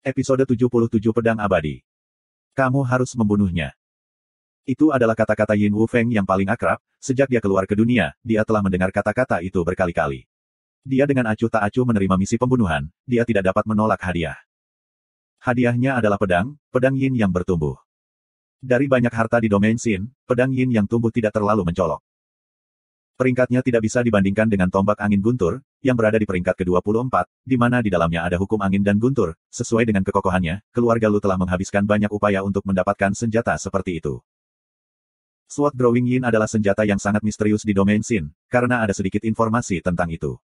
Episode 77 Pedang Abadi. Kamu harus membunuhnya. Itu adalah kata-kata Yin Wufeng yang paling akrab. Sejak dia keluar ke dunia, dia telah mendengar kata-kata itu berkali-kali. Dia dengan acuh tak acuh menerima misi pembunuhan, dia tidak dapat menolak hadiah. Hadiahnya adalah pedang Yin yang bertumbuh. Dari banyak harta di domain Xin, pedang Yin yang tumbuh tidak terlalu mencolok. Peringkatnya tidak bisa dibandingkan dengan tombak angin guntur, yang berada di peringkat ke-24, di mana di dalamnya ada hukum angin dan guntur. Sesuai dengan kekokohannya, keluarga Lu telah menghabiskan banyak upaya untuk mendapatkan senjata seperti itu. Sword Growing Yin adalah senjata yang sangat misterius di domain Xin, karena ada sedikit informasi tentang itu.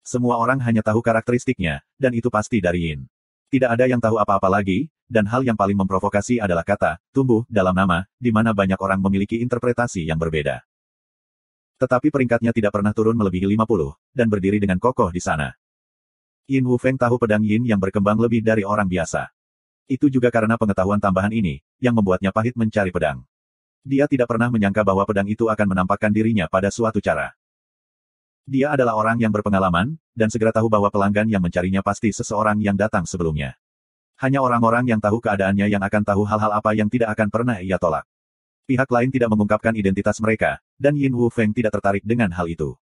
Semua orang hanya tahu karakteristiknya, dan itu pasti dari Yin. Tidak ada yang tahu apa-apa lagi, dan hal yang paling memprovokasi adalah kata, tumbuh, dalam nama, di mana banyak orang memiliki interpretasi yang berbeda. Tetapi peringkatnya tidak pernah turun melebihi 50, dan berdiri dengan kokoh di sana. Yin Wufeng tahu pedang Yin yang berkembang lebih dari orang biasa. Itu juga karena pengetahuan tambahan ini, yang membuatnya pahit mencari pedang. Dia tidak pernah menyangka bahwa pedang itu akan menampakkan dirinya pada suatu cara. Dia adalah orang yang berpengalaman, dan segera tahu bahwa pelanggan yang mencarinya pasti seseorang yang datang sebelumnya. Hanya orang-orang yang tahu keadaannya yang akan tahu hal-hal apa yang tidak akan pernah ia tolak. Pihak lain tidak mengungkapkan identitas mereka, dan Yin Wufeng tidak tertarik dengan hal itu.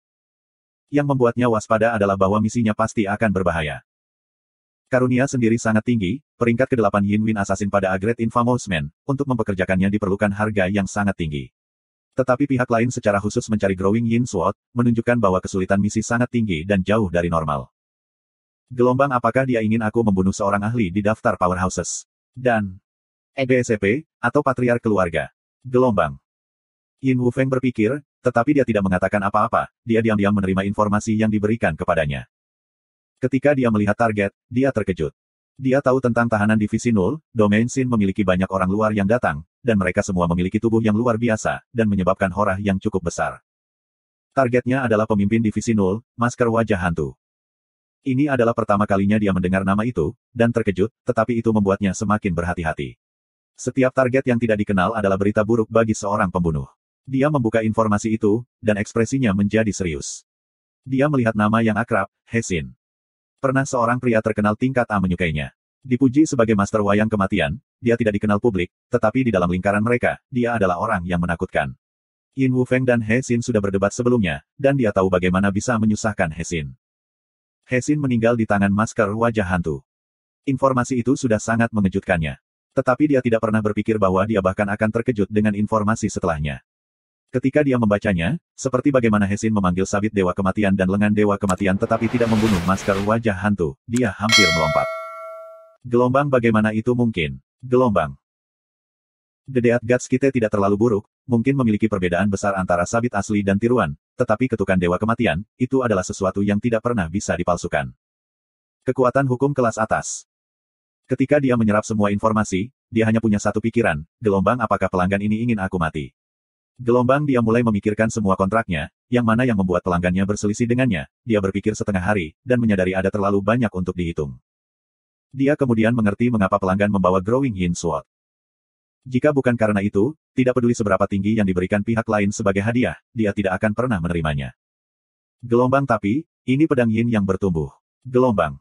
Yang membuatnya waspada adalah bahwa misinya pasti akan berbahaya. Karunia sendiri sangat tinggi, peringkat ke-8 Yin Win Assassin pada A Great Infamous Man, untuk mempekerjakannya diperlukan harga yang sangat tinggi. Tetapi pihak lain secara khusus mencari Growing Yin Sword, menunjukkan bahwa kesulitan misi sangat tinggi dan jauh dari normal. Gelombang apakah dia ingin aku membunuh seorang ahli di daftar powerhouses? Dan BSP, atau Patriark Keluarga? Gelombang. Yin Wufeng berpikir, tetapi dia tidak mengatakan apa-apa, dia diam-diam menerima informasi yang diberikan kepadanya. Ketika dia melihat target, dia terkejut. Dia tahu tentang tahanan Divisi 0, domain Xin memiliki banyak orang luar yang datang, dan mereka semua memiliki tubuh yang luar biasa, dan menyebabkan horah yang cukup besar. Targetnya adalah pemimpin Divisi 0, masker wajah hantu. Ini adalah pertama kalinya dia mendengar nama itu, dan terkejut, tetapi itu membuatnya semakin berhati-hati. Setiap target yang tidak dikenal adalah berita buruk bagi seorang pembunuh. Dia membuka informasi itu, dan ekspresinya menjadi serius. Dia melihat nama yang akrab, He Xin. Pernah seorang pria terkenal tingkat A menyukainya. Dipuji sebagai master wayang kematian, dia tidak dikenal publik, tetapi di dalam lingkaran mereka, dia adalah orang yang menakutkan. Yin Wufeng dan He Xin sudah berdebat sebelumnya, dan dia tahu bagaimana bisa menyusahkan He Xin. He Xin meninggal di tangan masker wajah hantu. Informasi itu sudah sangat mengejutkannya. Tetapi dia tidak pernah berpikir bahwa dia bahkan akan terkejut dengan informasi setelahnya. Ketika dia membacanya, seperti bagaimana He Xin memanggil sabit dewa kematian dan lengan dewa kematian tetapi tidak membunuh masker wajah hantu, dia hampir melompat. Gelombang bagaimana itu mungkin? Gelombang. The Death Gods kita tidak terlalu buruk, mungkin memiliki perbedaan besar antara sabit asli dan tiruan, tetapi ketukan dewa kematian, itu adalah sesuatu yang tidak pernah bisa dipalsukan. Kekuatan hukum kelas atas. Ketika dia menyerap semua informasi, dia hanya punya satu pikiran, gelombang apakah pelanggan ini ingin aku mati. Gelombang dia mulai memikirkan semua kontraknya, yang mana yang membuat pelanggannya berselisih dengannya, dia berpikir setengah hari, dan menyadari ada terlalu banyak untuk dihitung. Dia kemudian mengerti mengapa pelanggan membawa Growing Yin Sword. Jika bukan karena itu, tidak peduli seberapa tinggi yang diberikan pihak lain sebagai hadiah, dia tidak akan pernah menerimanya. Gelombang tapi, ini pedang Yin yang bertumbuh. Gelombang.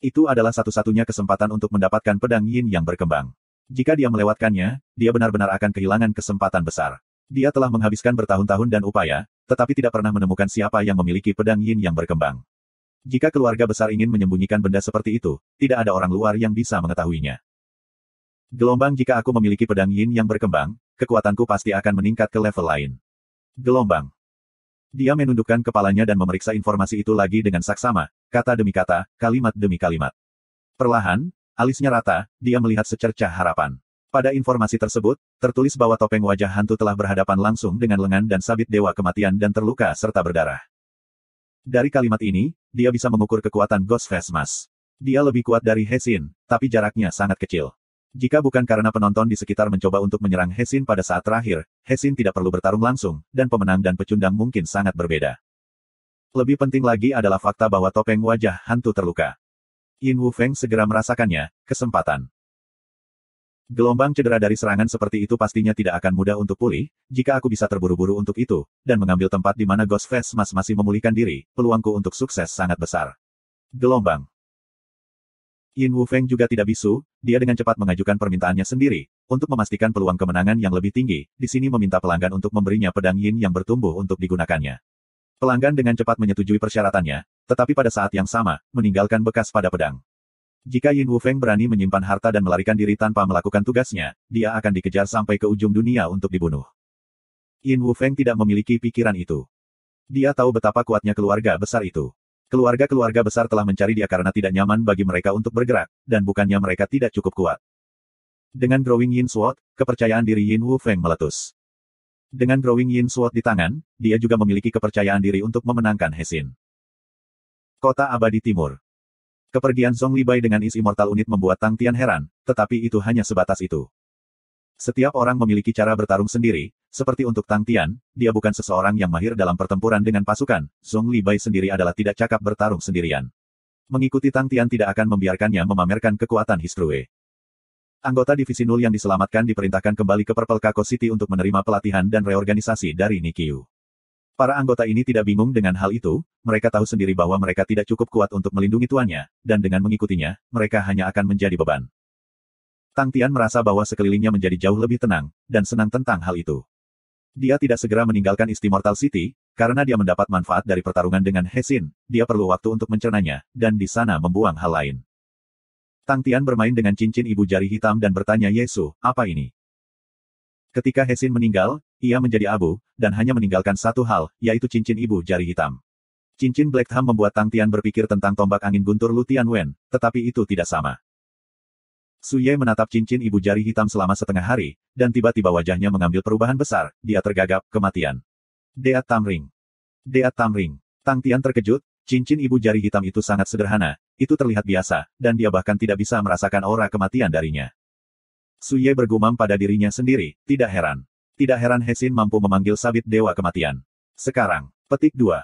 Itu adalah satu-satunya kesempatan untuk mendapatkan pedang Yin yang berkembang. Jika dia melewatkannya, dia benar-benar akan kehilangan kesempatan besar. Dia telah menghabiskan bertahun-tahun dan upaya, tetapi tidak pernah menemukan siapa yang memiliki pedang Yin yang berkembang. Jika keluarga besar ingin menyembunyikan benda seperti itu, tidak ada orang luar yang bisa mengetahuinya. Gelombang jika aku memiliki pedang Yin yang berkembang, kekuatanku pasti akan meningkat ke level lain. Gelombang. Dia menundukkan kepalanya dan memeriksa informasi itu lagi dengan saksama, kata demi kata, kalimat demi kalimat. Perlahan, alisnya rata, dia melihat secercah harapan. Pada informasi tersebut, tertulis bahwa topeng wajah hantu telah berhadapan langsung dengan lengan dan sabit dewa kematian dan terluka serta berdarah. Dari kalimat ini, dia bisa mengukur kekuatan Ghost Face Mask. Dia lebih kuat dari He Xin, tapi jaraknya sangat kecil. Jika bukan karena penonton di sekitar mencoba untuk menyerang He Xin pada saat terakhir, He Xin tidak perlu bertarung langsung, dan pemenang dan pecundang mungkin sangat berbeda. Lebih penting lagi adalah fakta bahwa topeng wajah hantu terluka. Yin Wufeng segera merasakannya, kesempatan. Gelombang cedera dari serangan seperti itu pastinya tidak akan mudah untuk pulih, jika aku bisa terburu-buru untuk itu, dan mengambil tempat di mana Ghost Face Mask masih memulihkan diri, peluangku untuk sukses sangat besar. Gelombang. Yin Wufeng juga tidak bisu, dia dengan cepat mengajukan permintaannya sendiri, untuk memastikan peluang kemenangan yang lebih tinggi, di sini meminta pelanggan untuk memberinya pedang Yin yang bertumbuh untuk digunakannya. Pelanggan dengan cepat menyetujui persyaratannya, tetapi pada saat yang sama, meninggalkan bekas pada pedang. Jika Yin Wufeng berani menyimpan harta dan melarikan diri tanpa melakukan tugasnya, dia akan dikejar sampai ke ujung dunia untuk dibunuh. Yin Wufeng tidak memiliki pikiran itu. Dia tahu betapa kuatnya keluarga besar itu. Keluarga-keluarga besar telah mencari dia karena tidak nyaman bagi mereka untuk bergerak, dan bukannya mereka tidak cukup kuat. Dengan Growing Yin Sword, kepercayaan diri Yin Wufeng meletus. Dengan Growing Yin Sword di tangan, dia juga memiliki kepercayaan diri untuk memenangkan He Xin. Kota Abadi Timur. Kepergian Zhong Libai dengan Is Immortal Unit membuat Tang Tian heran, tetapi itu hanya sebatas itu. Setiap orang memiliki cara bertarung sendiri, seperti untuk Tang Tian, dia bukan seseorang yang mahir dalam pertempuran dengan pasukan, Zhong Libai sendiri adalah tidak cakap bertarung sendirian. Mengikuti Tang Tian tidak akan membiarkannya memamerkan kekuatan Histrue. Anggota Divisi Nul yang diselamatkan diperintahkan kembali ke Purple Kako City untuk menerima pelatihan dan reorganisasi dari Nikyu. Para anggota ini tidak bingung dengan hal itu, mereka tahu sendiri bahwa mereka tidak cukup kuat untuk melindungi tuannya, dan dengan mengikutinya, mereka hanya akan menjadi beban. Tang Tian merasa bahwa sekelilingnya menjadi jauh lebih tenang, dan senang tentang hal itu. Dia tidak segera meninggalkan East Immortal City, karena dia mendapat manfaat dari pertarungan dengan He Xin, dia perlu waktu untuk mencernanya, dan di sana membuang hal lain. Tang Tian bermain dengan cincin ibu jari hitam dan bertanya Yesu, apa ini? Ketika He Xin meninggal, ia menjadi abu, dan hanya meninggalkan satu hal, yaitu cincin ibu jari hitam. Cincin Black Ham membuat Tang Tian berpikir tentang tombak angin guntur Lu Tianwen, tetapi itu tidak sama. Su Ye menatap cincin ibu jari hitam selama setengah hari, dan tiba-tiba wajahnya mengambil perubahan besar, dia tergagap, kematian. Deat Tamring. Deat Tamring. Tang Tian terkejut, cincin ibu jari hitam itu sangat sederhana, itu terlihat biasa, dan dia bahkan tidak bisa merasakan aura kematian darinya. Su Ye bergumam pada dirinya sendiri, tidak heran. Tidak heran He Xin mampu memanggil sabit dewa kematian. Sekarang, petik 2.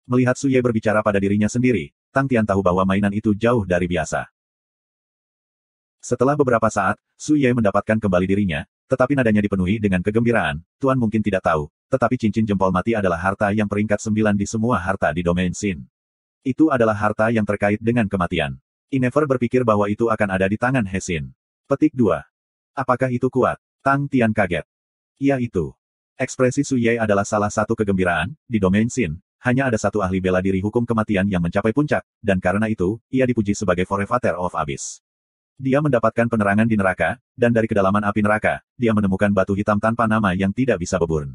Melihat Su Ye berbicara pada dirinya sendiri, Tang Tian tahu bahwa mainan itu jauh dari biasa. Setelah beberapa saat, Su Ye mendapatkan kembali dirinya, tetapi nadanya dipenuhi dengan kegembiraan. Tuan mungkin tidak tahu, tetapi cincin jempol mati adalah harta yang peringkat 9 di semua harta di domain Xin. Itu adalah harta yang terkait dengan kematian. I never berpikir bahwa itu akan ada di tangan He Xin. Petik 2. Apakah itu kuat? Tang Tian kaget. Iya itu. Ekspresi Su Ye adalah salah satu kegembiraan, di domain Xin, hanya ada satu ahli bela diri hukum kematian yang mencapai puncak, dan karena itu, ia dipuji sebagai Forefather of Abyss. Dia mendapatkan penerangan di neraka, dan dari kedalaman api neraka, dia menemukan batu hitam tanpa nama yang tidak bisa beburn.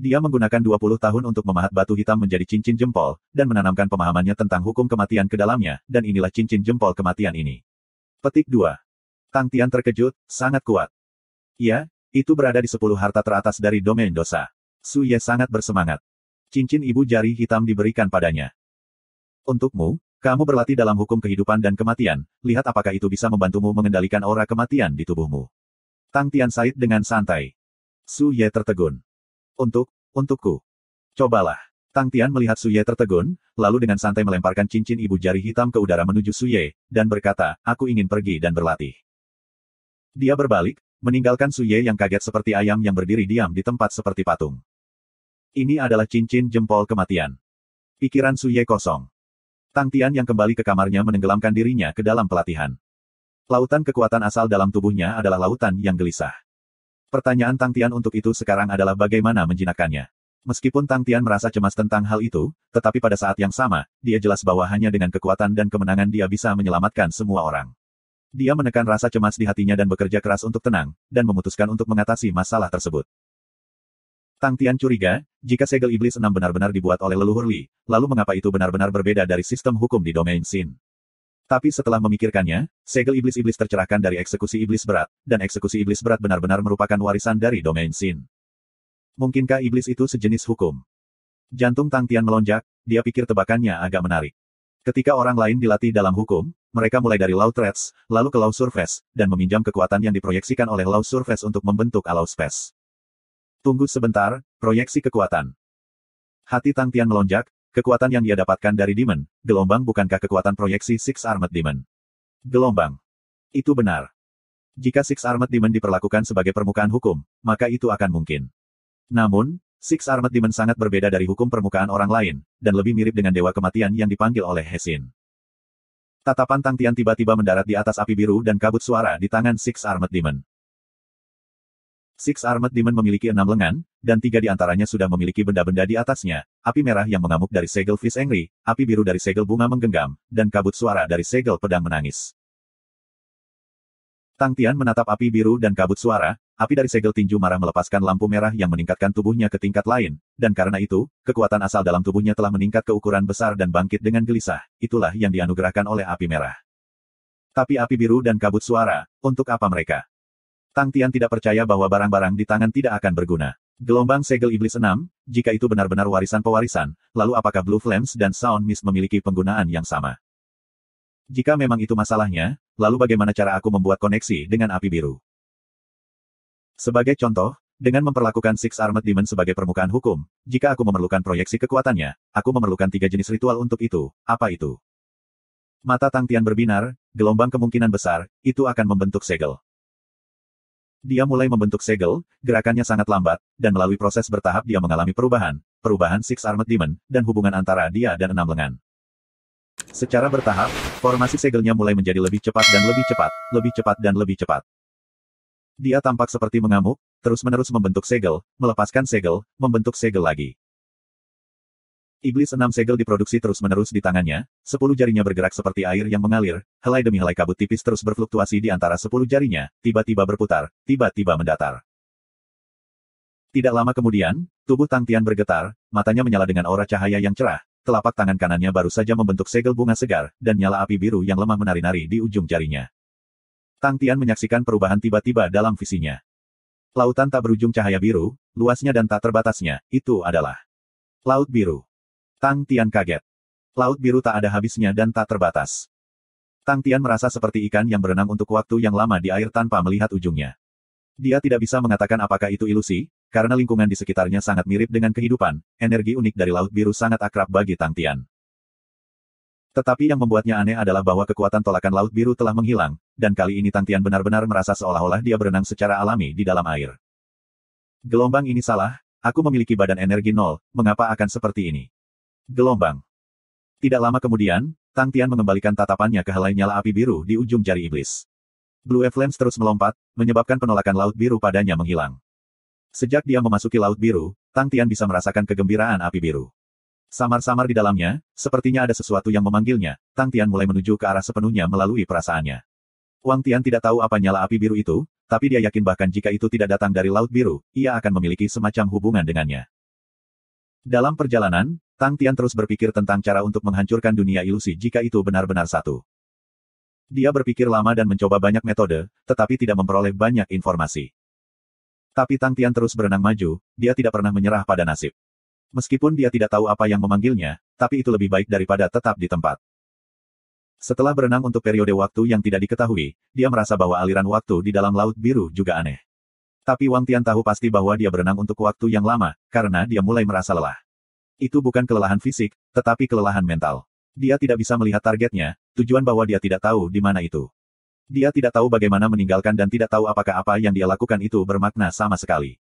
Dia menggunakan 20 tahun untuk memahat batu hitam menjadi cincin jempol, dan menanamkan pemahamannya tentang hukum kematian ke dalamnya, dan inilah cincin jempol kematian ini. Petik 2. Tang Tian terkejut, sangat kuat. Ya, itu berada di 10 harta teratas dari domain dosa. Su Ye sangat bersemangat. Cincin ibu jari hitam diberikan padanya. Untukmu, kamu berlatih dalam hukum kehidupan dan kematian, lihat apakah itu bisa membantumu mengendalikan aura kematian di tubuhmu. Tang Tian sahut dengan santai. Su Ye tertegun. Untukku. Cobalah. Tang Tian melihat Su Ye tertegun, lalu dengan santai melemparkan cincin ibu jari hitam ke udara menuju Su Ye, dan berkata, aku ingin pergi dan berlatih. Dia berbalik, meninggalkan Su Ye yang kaget seperti ayam yang berdiri diam di tempat seperti patung. Ini adalah cincin jempol kematian. Pikiran Su Ye kosong. Tang Tian yang kembali ke kamarnya menenggelamkan dirinya ke dalam pelatihan. Lautan kekuatan asal dalam tubuhnya adalah lautan yang gelisah. Pertanyaan Tang Tian untuk itu sekarang adalah bagaimana menjinakkannya. Meskipun Tang Tian merasa cemas tentang hal itu, tetapi pada saat yang sama, dia jelas bahwa hanya dengan kekuatan dan kemenangan dia bisa menyelamatkan semua orang. Dia menekan rasa cemas di hatinya dan bekerja keras untuk tenang, dan memutuskan untuk mengatasi masalah tersebut. Tang Tian curiga, jika segel iblis 6 benar-benar dibuat oleh leluhur Li, lalu mengapa itu benar-benar berbeda dari sistem hukum di domain Xin. Tapi setelah memikirkannya, segel iblis-iblis tercerahkan dari eksekusi iblis berat, dan eksekusi iblis berat benar-benar merupakan warisan dari domain Xin. Mungkinkah iblis itu sejenis hukum? Jantung Tang Tian melonjak, dia pikir tebakannya agak menarik. Ketika orang lain dilatih dalam hukum, mereka mulai dari Law Threads, lalu ke Law Surface, dan meminjam kekuatan yang diproyeksikan oleh Law Surface untuk membentuk Law Space. Tunggu sebentar, proyeksi kekuatan. Hati Tang Tian melonjak, kekuatan yang dia dapatkan dari Demon, gelombang bukankah kekuatan proyeksi Six Armed Demon? Gelombang. Itu benar. Jika Six Armed Demon diperlakukan sebagai permukaan hukum, maka itu akan mungkin. Namun, Six Armed Demon sangat berbeda dari hukum permukaan orang lain, dan lebih mirip dengan dewa kematian yang dipanggil oleh He Xin. Tatapan Tang Tian tiba-tiba mendarat di atas api biru dan kabut suara di tangan Six Armed Demon. Six Armed Demon memiliki 6 lengan, dan 3 di antaranya sudah memiliki benda-benda di atasnya, api merah yang mengamuk dari segel Fish Angry, api biru dari segel bunga menggenggam, dan kabut suara dari segel pedang menangis. Tang Tian menatap api biru dan kabut suara, api dari segel tinju marah melepaskan lampu merah yang meningkatkan tubuhnya ke tingkat lain, dan karena itu, kekuatan asal dalam tubuhnya telah meningkat ke ukuran besar dan bangkit dengan gelisah, itulah yang dianugerahkan oleh api merah. Tapi api biru dan kabut suara, untuk apa mereka? Tang Tian tidak percaya bahwa barang-barang di tangan tidak akan berguna. Gelombang segel iblis 6, jika itu benar-benar warisan pewarisan, lalu apakah Blue Flames dan Sound Mist memiliki penggunaan yang sama? Jika memang itu masalahnya, lalu bagaimana cara aku membuat koneksi dengan api biru? Sebagai contoh, dengan memperlakukan Six Armed Demon sebagai permukaan hukum, jika aku memerlukan proyeksi kekuatannya, aku memerlukan 3 jenis ritual untuk itu. Apa itu? Mata Tang Tian berbinar, gelombang kemungkinan besar, itu akan membentuk segel. Dia mulai membentuk segel, gerakannya sangat lambat, dan melalui proses bertahap dia mengalami perubahan Six Armed Demon, dan hubungan antara dia dan 6 lengan. Secara bertahap, formasi segelnya mulai menjadi lebih cepat dan lebih cepat, lebih cepat dan lebih cepat. Dia tampak seperti mengamuk, terus-menerus membentuk segel, melepaskan segel, membentuk segel lagi. Iblis 6 segel diproduksi terus-menerus di tangannya, 10 jarinya bergerak seperti air yang mengalir, helai demi helai kabut tipis terus berfluktuasi di antara 10 jarinya, tiba-tiba berputar, tiba-tiba mendatar. Tidak lama kemudian, tubuh Tang Tian bergetar, matanya menyala dengan aura cahaya yang cerah, telapak tangan kanannya baru saja membentuk segel bunga segar, dan nyala api biru yang lemah menari-nari di ujung jarinya. Tang Tian menyaksikan perubahan tiba-tiba dalam visinya. Lautan tak berujung cahaya biru, luasnya dan tak terbatasnya, itu adalah Laut Biru. Tang Tian kaget. Laut biru tak ada habisnya dan tak terbatas. Tang Tian merasa seperti ikan yang berenang untuk waktu yang lama di air tanpa melihat ujungnya. Dia tidak bisa mengatakan apakah itu ilusi, karena lingkungan di sekitarnya sangat mirip dengan kehidupan, energi unik dari Laut Biru sangat akrab bagi Tang Tian. Tetapi yang membuatnya aneh adalah bahwa kekuatan tolakan Laut Biru telah menghilang, dan kali ini Tang Tian benar-benar merasa seolah-olah dia berenang secara alami di dalam air. Gelombang ini salah, aku memiliki badan energi 0, mengapa akan seperti ini? Gelombang. Tidak lama kemudian, Tang Tian mengembalikan tatapannya ke helai nyala api biru di ujung jari iblis. Blue Flames terus melompat, menyebabkan penolakan Laut Biru padanya menghilang. Sejak dia memasuki Laut Biru, Tang Tian bisa merasakan kegembiraan api biru. Samar-samar di dalamnya, sepertinya ada sesuatu yang memanggilnya, Tang Tian mulai menuju ke arah sepenuhnya melalui perasaannya. Wang Tian tidak tahu apa nyala api biru itu, tapi dia yakin bahkan jika itu tidak datang dari Laut Biru, ia akan memiliki semacam hubungan dengannya. Dalam perjalanan, Tang Tian terus berpikir tentang cara untuk menghancurkan dunia ilusi jika itu benar-benar satu. Dia berpikir lama dan mencoba banyak metode, tetapi tidak memperoleh banyak informasi. Tapi Tang Tian terus berenang maju, dia tidak pernah menyerah pada nasib. Meskipun dia tidak tahu apa yang memanggilnya, tapi itu lebih baik daripada tetap di tempat. Setelah berenang untuk periode waktu yang tidak diketahui, dia merasa bahwa aliran waktu di dalam Laut Biru juga aneh. Tapi Wang Tian tahu pasti bahwa dia berenang untuk waktu yang lama, karena dia mulai merasa lelah. Itu bukan kelelahan fisik, tetapi kelelahan mental. Dia tidak bisa melihat targetnya, tujuan bahwa dia tidak tahu di mana itu. Dia tidak tahu bagaimana meninggalkan dan tidak tahu apakah apa yang dia lakukan itu bermakna sama sekali.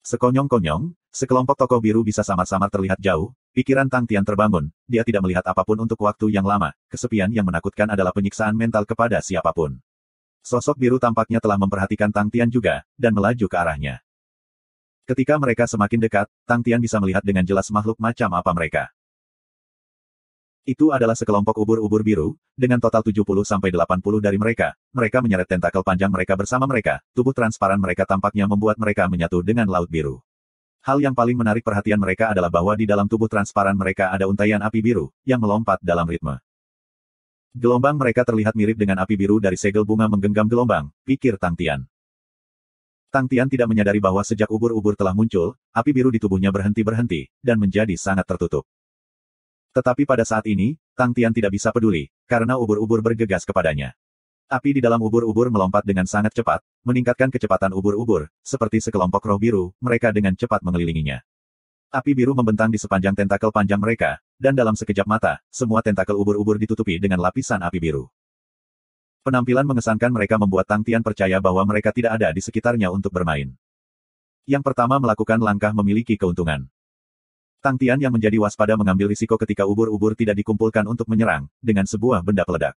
Sekonyong-konyong, sekelompok tokoh biru bisa samar-samar terlihat jauh, pikiran Tang Tian terbangun, dia tidak melihat apapun untuk waktu yang lama, kesepian yang menakutkan adalah penyiksaan mental kepada siapapun. Sosok biru tampaknya telah memperhatikan Tang Tian juga, dan melaju ke arahnya. Ketika mereka semakin dekat, Tang Tian bisa melihat dengan jelas makhluk macam apa mereka. Itu adalah sekelompok ubur-ubur biru, dengan total 70-80 dari mereka menyeret tentakel panjang mereka bersama mereka, tubuh transparan mereka tampaknya membuat mereka menyatu dengan Laut Biru. Hal yang paling menarik perhatian mereka adalah bahwa di dalam tubuh transparan mereka ada untaian api biru, yang melompat dalam ritme. Gelombang mereka terlihat mirip dengan api biru dari segel bunga menggenggam gelombang, pikir Tang Tian. Tang Tian tidak menyadari bahwa sejak ubur-ubur telah muncul, api biru di tubuhnya berhenti-berhenti, dan menjadi sangat tertutup. Tetapi pada saat ini, Tang Tian tidak bisa peduli, karena ubur-ubur bergegas kepadanya. Api di dalam ubur-ubur melompat dengan sangat cepat, meningkatkan kecepatan ubur-ubur, seperti sekelompok roh biru, mereka dengan cepat mengelilinginya. Api biru membentang di sepanjang tentakel panjang mereka, dan dalam sekejap mata, semua tentakel ubur-ubur ditutupi dengan lapisan api biru. Penampilan mengesankan mereka membuat Tang Tian percaya bahwa mereka tidak ada di sekitarnya untuk bermain. Yang pertama melakukan langkah memiliki keuntungan. Tang Tian yang menjadi waspada mengambil risiko ketika ubur-ubur tidak dikumpulkan untuk menyerang, dengan sebuah benda peledak.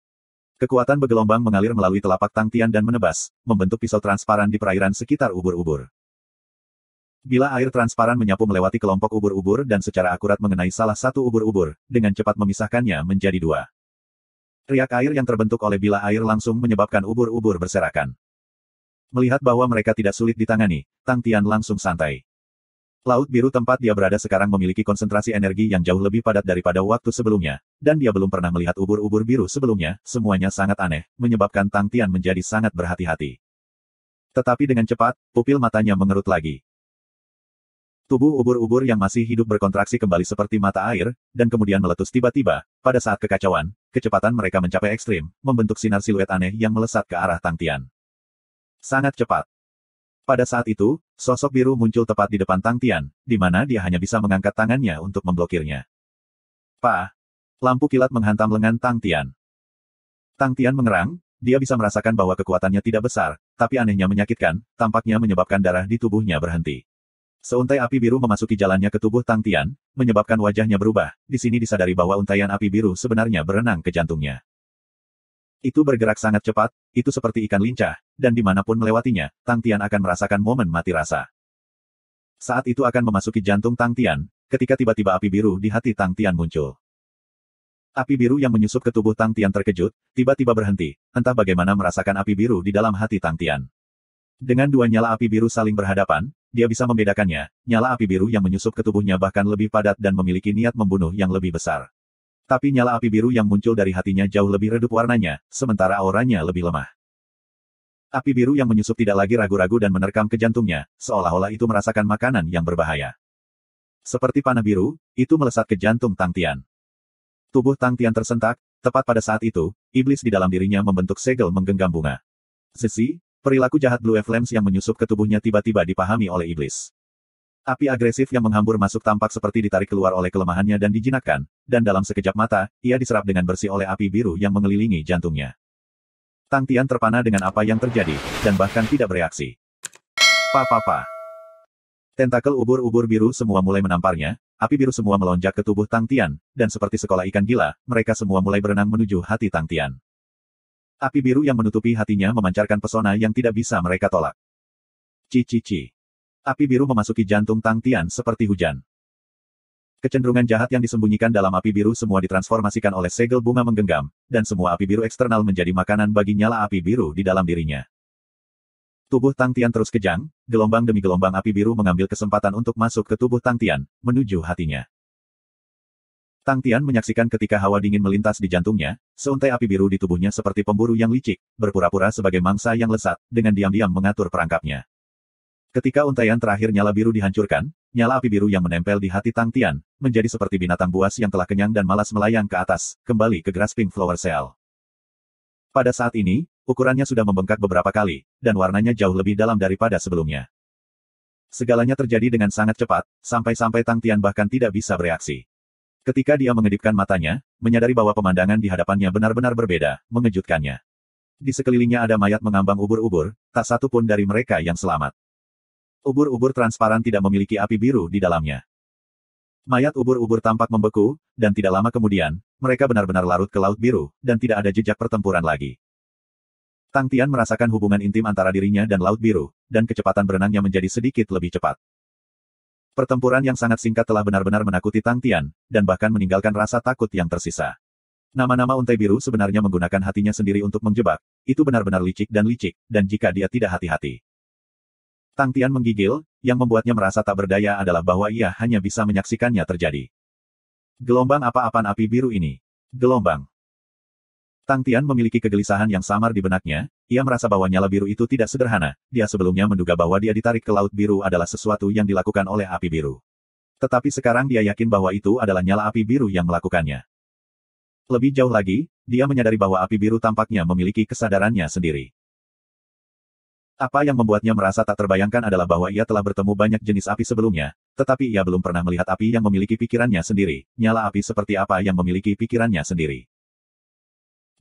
Kekuatan bergelombang mengalir melalui telapak Tang Tian dan menebas, membentuk pisau transparan di perairan sekitar ubur-ubur. Bila air transparan menyapu melewati kelompok ubur-ubur dan secara akurat mengenai salah satu ubur-ubur, dengan cepat memisahkannya menjadi dua. Riak air yang terbentuk oleh bila air langsung menyebabkan ubur-ubur berserakan. Melihat bahwa mereka tidak sulit ditangani, Tang Tian langsung santai. Laut biru tempat dia berada sekarang memiliki konsentrasi energi yang jauh lebih padat daripada waktu sebelumnya, dan dia belum pernah melihat ubur-ubur biru sebelumnya, semuanya sangat aneh, menyebabkan Tang Tian menjadi sangat berhati-hati. Tetapi dengan cepat, pupil matanya mengerut lagi. Tubuh ubur-ubur yang masih hidup berkontraksi kembali seperti mata air, dan kemudian meletus tiba-tiba, pada saat kekacauan, kecepatan mereka mencapai ekstrim, membentuk sinar siluet aneh yang melesat ke arah Tang Tian. Sangat cepat. Pada saat itu, sosok biru muncul tepat di depan Tang Tian, di mana dia hanya bisa mengangkat tangannya untuk memblokirnya. "Pak!" Lampu kilat menghantam lengan Tang Tian. Tang Tian mengerang, dia bisa merasakan bahwa kekuatannya tidak besar, tapi anehnya menyakitkan, tampaknya menyebabkan darah di tubuhnya berhenti. Seuntai api biru memasuki jalannya ke tubuh Tang Tian, menyebabkan wajahnya berubah, di sini disadari bahwa untaian api biru sebenarnya berenang ke jantungnya. Itu bergerak sangat cepat, itu seperti ikan lincah, dan dimanapun melewatinya, Tang Tian akan merasakan momen mati rasa. Saat itu akan memasuki jantung Tang Tian, ketika tiba-tiba api biru di hati Tang Tian muncul. Api biru yang menyusup ke tubuh Tang Tian terkejut, tiba-tiba berhenti, entah bagaimana merasakan api biru di dalam hati Tang Tian. Dengan dua nyala api biru saling berhadapan, dia bisa membedakannya, nyala api biru yang menyusup ke tubuhnya bahkan lebih padat dan memiliki niat membunuh yang lebih besar. Tapi nyala api biru yang muncul dari hatinya jauh lebih redup warnanya, sementara auranya lebih lemah. Api biru yang menyusup tidak lagi ragu-ragu dan menerkam ke jantungnya, seolah-olah itu merasakan makanan yang berbahaya. Seperti panah biru, itu melesat ke jantung Tang Tian. Tubuh Tang Tian tersentak, tepat pada saat itu, iblis di dalam dirinya membentuk segel menggenggam bunga. Sisi, perilaku jahat Blue Flames yang menyusup ke tubuhnya tiba-tiba dipahami oleh iblis. Api agresif yang menghambur masuk tampak seperti ditarik keluar oleh kelemahannya dan dijinakkan, dan dalam sekejap mata, ia diserap dengan bersih oleh api biru yang mengelilingi jantungnya. Tang Tian terpana dengan apa yang terjadi, dan bahkan tidak bereaksi. Pa. Tentakel ubur-ubur biru semua mulai menamparnya, api biru semua melonjak ke tubuh Tang Tian, dan seperti sekolah ikan gila, mereka semua mulai berenang menuju hati Tang Tian. Api biru yang menutupi hatinya memancarkan pesona yang tidak bisa mereka tolak. Ci. Api biru memasuki jantung Tang Tian seperti hujan. Kecenderungan jahat yang disembunyikan dalam api biru semua ditransformasikan oleh segel bunga menggenggam, dan semua api biru eksternal menjadi makanan bagi nyala api biru di dalam dirinya. Tubuh Tang Tian terus kejang, gelombang demi gelombang api biru mengambil kesempatan untuk masuk ke tubuh Tang Tian, menuju hatinya. Tang Tian menyaksikan ketika hawa dingin melintas di jantungnya, seuntai api biru di tubuhnya seperti pemburu yang licik, berpura-pura sebagai mangsa yang lesat, dengan diam-diam mengatur perangkapnya. Ketika untaian terakhir nyala biru dihancurkan, nyala api biru yang menempel di hati Tang Tian, menjadi seperti binatang buas yang telah kenyang dan malas melayang ke atas, kembali ke Grasping Flower Cell. Pada saat ini, ukurannya sudah membengkak beberapa kali, dan warnanya jauh lebih dalam daripada sebelumnya. Segalanya terjadi dengan sangat cepat, sampai-sampai Tang Tian bahkan tidak bisa bereaksi. Ketika dia mengedipkan matanya, menyadari bahwa pemandangan di hadapannya benar-benar berbeda, mengejutkannya. Di sekelilingnya ada mayat mengambang ubur-ubur, tak satu pun dari mereka yang selamat. Ubur-ubur transparan tidak memiliki api biru di dalamnya. Mayat ubur-ubur tampak membeku, dan tidak lama kemudian, mereka benar-benar larut ke laut biru, dan tidak ada jejak pertempuran lagi. Tang Tian merasakan hubungan intim antara dirinya dan laut biru, dan kecepatan berenangnya menjadi sedikit lebih cepat. Pertempuran yang sangat singkat telah benar-benar menakuti Tang Tian, dan bahkan meninggalkan rasa takut yang tersisa. Nama-nama untai biru sebenarnya menggunakan hatinya sendiri untuk menjebak, itu benar-benar licik, dan jika dia tidak hati-hati. Tang Tian menggigil, yang membuatnya merasa tak berdaya adalah bahwa ia hanya bisa menyaksikannya terjadi. Gelombang apa-apaan api biru ini? Gelombang. Tang Tian memiliki kegelisahan yang samar di benaknya, ia merasa bahwa nyala biru itu tidak sederhana, dia sebelumnya menduga bahwa dia ditarik ke laut biru adalah sesuatu yang dilakukan oleh api biru. Tetapi sekarang dia yakin bahwa itu adalah nyala api biru yang melakukannya. Lebih jauh lagi, dia menyadari bahwa api biru tampaknya memiliki kesadarannya sendiri. Apa yang membuatnya merasa tak terbayangkan adalah bahwa ia telah bertemu banyak jenis api sebelumnya, tetapi ia belum pernah melihat api yang memiliki pikirannya sendiri, nyala api seperti apa yang memiliki pikirannya sendiri.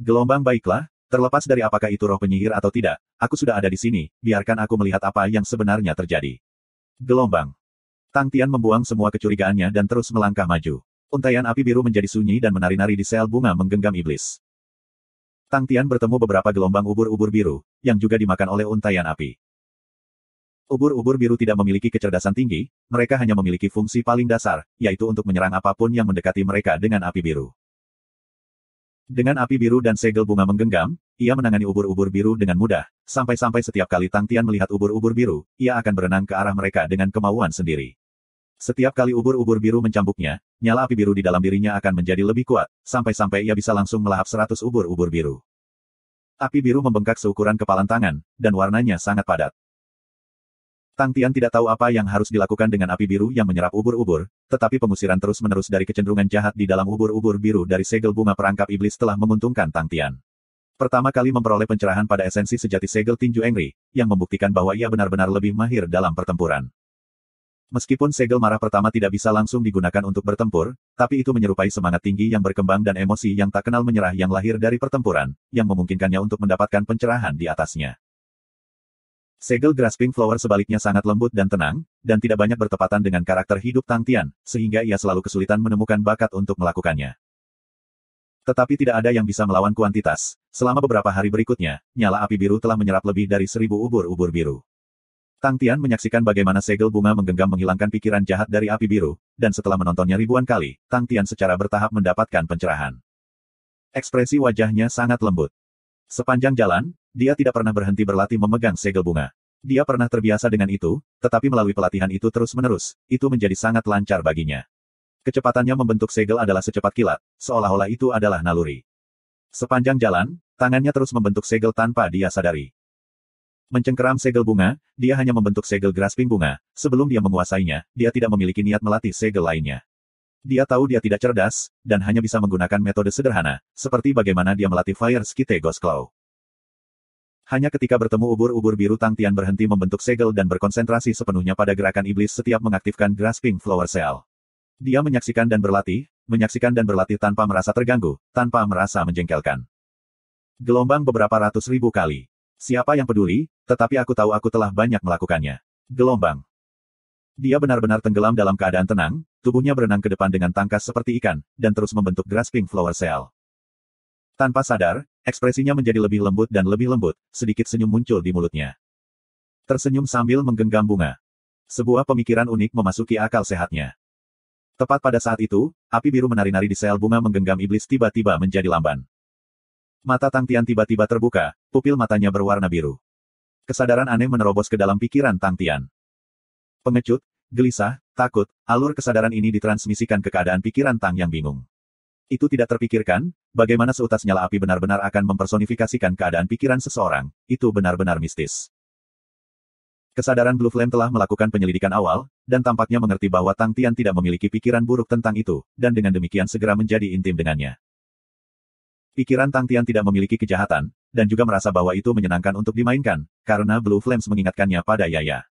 Gelombang baiklah, terlepas dari apakah itu roh penyihir atau tidak, aku sudah ada di sini, biarkan aku melihat apa yang sebenarnya terjadi. Gelombang. Tang Tian membuang semua kecurigaannya dan terus melangkah maju. Untaian api biru menjadi sunyi dan menari-nari di sel bunga menggenggam iblis. Tang Tian bertemu beberapa gelombang ubur-ubur biru, yang juga dimakan oleh untaian api. Ubur-ubur biru tidak memiliki kecerdasan tinggi, mereka hanya memiliki fungsi paling dasar, yaitu untuk menyerang apapun yang mendekati mereka dengan api biru. Dengan api biru dan segel bunga menggenggam, ia menangani ubur-ubur biru dengan mudah, sampai-sampai setiap kali Tang Tian melihat ubur-ubur biru, ia akan berenang ke arah mereka dengan kemauan sendiri. Setiap kali ubur-ubur biru mencambuknya, nyala api biru di dalam dirinya akan menjadi lebih kuat, sampai-sampai ia bisa langsung melahap 100 ubur-ubur biru. Api biru membengkak seukuran kepalan tangan, dan warnanya sangat padat. Tang Tian tidak tahu apa yang harus dilakukan dengan api biru yang menyerap ubur-ubur, tetapi pengusiran terus-menerus dari kecenderungan jahat di dalam ubur-ubur biru dari segel bunga perangkap iblis telah menguntungkan Tang Tian. Pertama kali memperoleh pencerahan pada esensi sejati segel tinju Engri, yang membuktikan bahwa ia benar-benar lebih mahir dalam pertempuran. Meskipun segel marah pertama tidak bisa langsung digunakan untuk bertempur, tapi itu menyerupai semangat tinggi yang berkembang dan emosi yang tak kenal menyerah yang lahir dari pertempuran, yang memungkinkannya untuk mendapatkan pencerahan di atasnya. Segel Grasping Flower sebaliknya sangat lembut dan tenang, dan tidak banyak bertepatan dengan karakter hidup Tang Tian, sehingga ia selalu kesulitan menemukan bakat untuk melakukannya. Tetapi tidak ada yang bisa melawan kuantitas. Selama beberapa hari berikutnya, nyala api biru telah menyerap lebih dari 1000 ubur-ubur biru. Tang Tian menyaksikan bagaimana segel bunga menggenggam menghilangkan pikiran jahat dari api biru, dan setelah menontonnya ribuan kali, Tang Tian secara bertahap mendapatkan pencerahan. Ekspresi wajahnya sangat lembut. Sepanjang jalan, dia tidak pernah berhenti berlatih memegang segel bunga. Dia pernah terbiasa dengan itu, tetapi melalui pelatihan itu terus-menerus, itu menjadi sangat lancar baginya. Kecepatannya membentuk segel adalah secepat kilat, seolah-olah itu adalah naluri. Sepanjang jalan, tangannya terus membentuk segel tanpa dia sadari. Mencengkeram segel bunga, dia hanya membentuk segel grasping bunga. Sebelum dia menguasainya, dia tidak memiliki niat melatih segel lainnya. Dia tahu dia tidak cerdas, dan hanya bisa menggunakan metode sederhana, seperti bagaimana dia melatih Fire Skite Ghost Claw. Hanya ketika bertemu ubur-ubur biru Tang Tian berhenti membentuk segel dan berkonsentrasi sepenuhnya pada gerakan iblis setiap mengaktifkan Grasping Flower Cell. Dia menyaksikan dan berlatih tanpa merasa terganggu, tanpa merasa menjengkelkan. Gelombang beberapa ratus ribu kali. Siapa yang peduli, tetapi aku tahu aku telah banyak melakukannya. Gelombang. Dia benar-benar tenggelam dalam keadaan tenang, tubuhnya berenang ke depan dengan tangkas seperti ikan, dan terus membentuk Grasping Flower Cell. Tanpa sadar, ekspresinya menjadi lebih lembut dan lebih lembut, sedikit senyum muncul di mulutnya. Tersenyum sambil menggenggam bunga. Sebuah pemikiran unik memasuki akal sehatnya. Tepat pada saat itu, api biru menari-nari di sel bunga menggenggam iblis tiba-tiba menjadi lamban. Mata Tang Tian tiba-tiba terbuka, pupil matanya berwarna biru. Kesadaran aneh menerobos ke dalam pikiran Tang Tian. Pengecut, gelisah, takut, alur kesadaran ini ditransmisikan ke keadaan pikiran Tang yang bingung. Itu tidak terpikirkan, bagaimana seutas nyala api benar-benar akan mempersonifikasikan keadaan pikiran seseorang, itu benar-benar mistis. Kesadaran Blue Flame telah melakukan penyelidikan awal, dan tampaknya mengerti bahwa Tang Tian tidak memiliki pikiran buruk tentang itu, dan dengan demikian segera menjadi intim dengannya. Pikiran Tang Tian tidak memiliki kejahatan, dan juga merasa bahwa itu menyenangkan untuk dimainkan, karena Blue Flames mengingatkannya pada Yaya.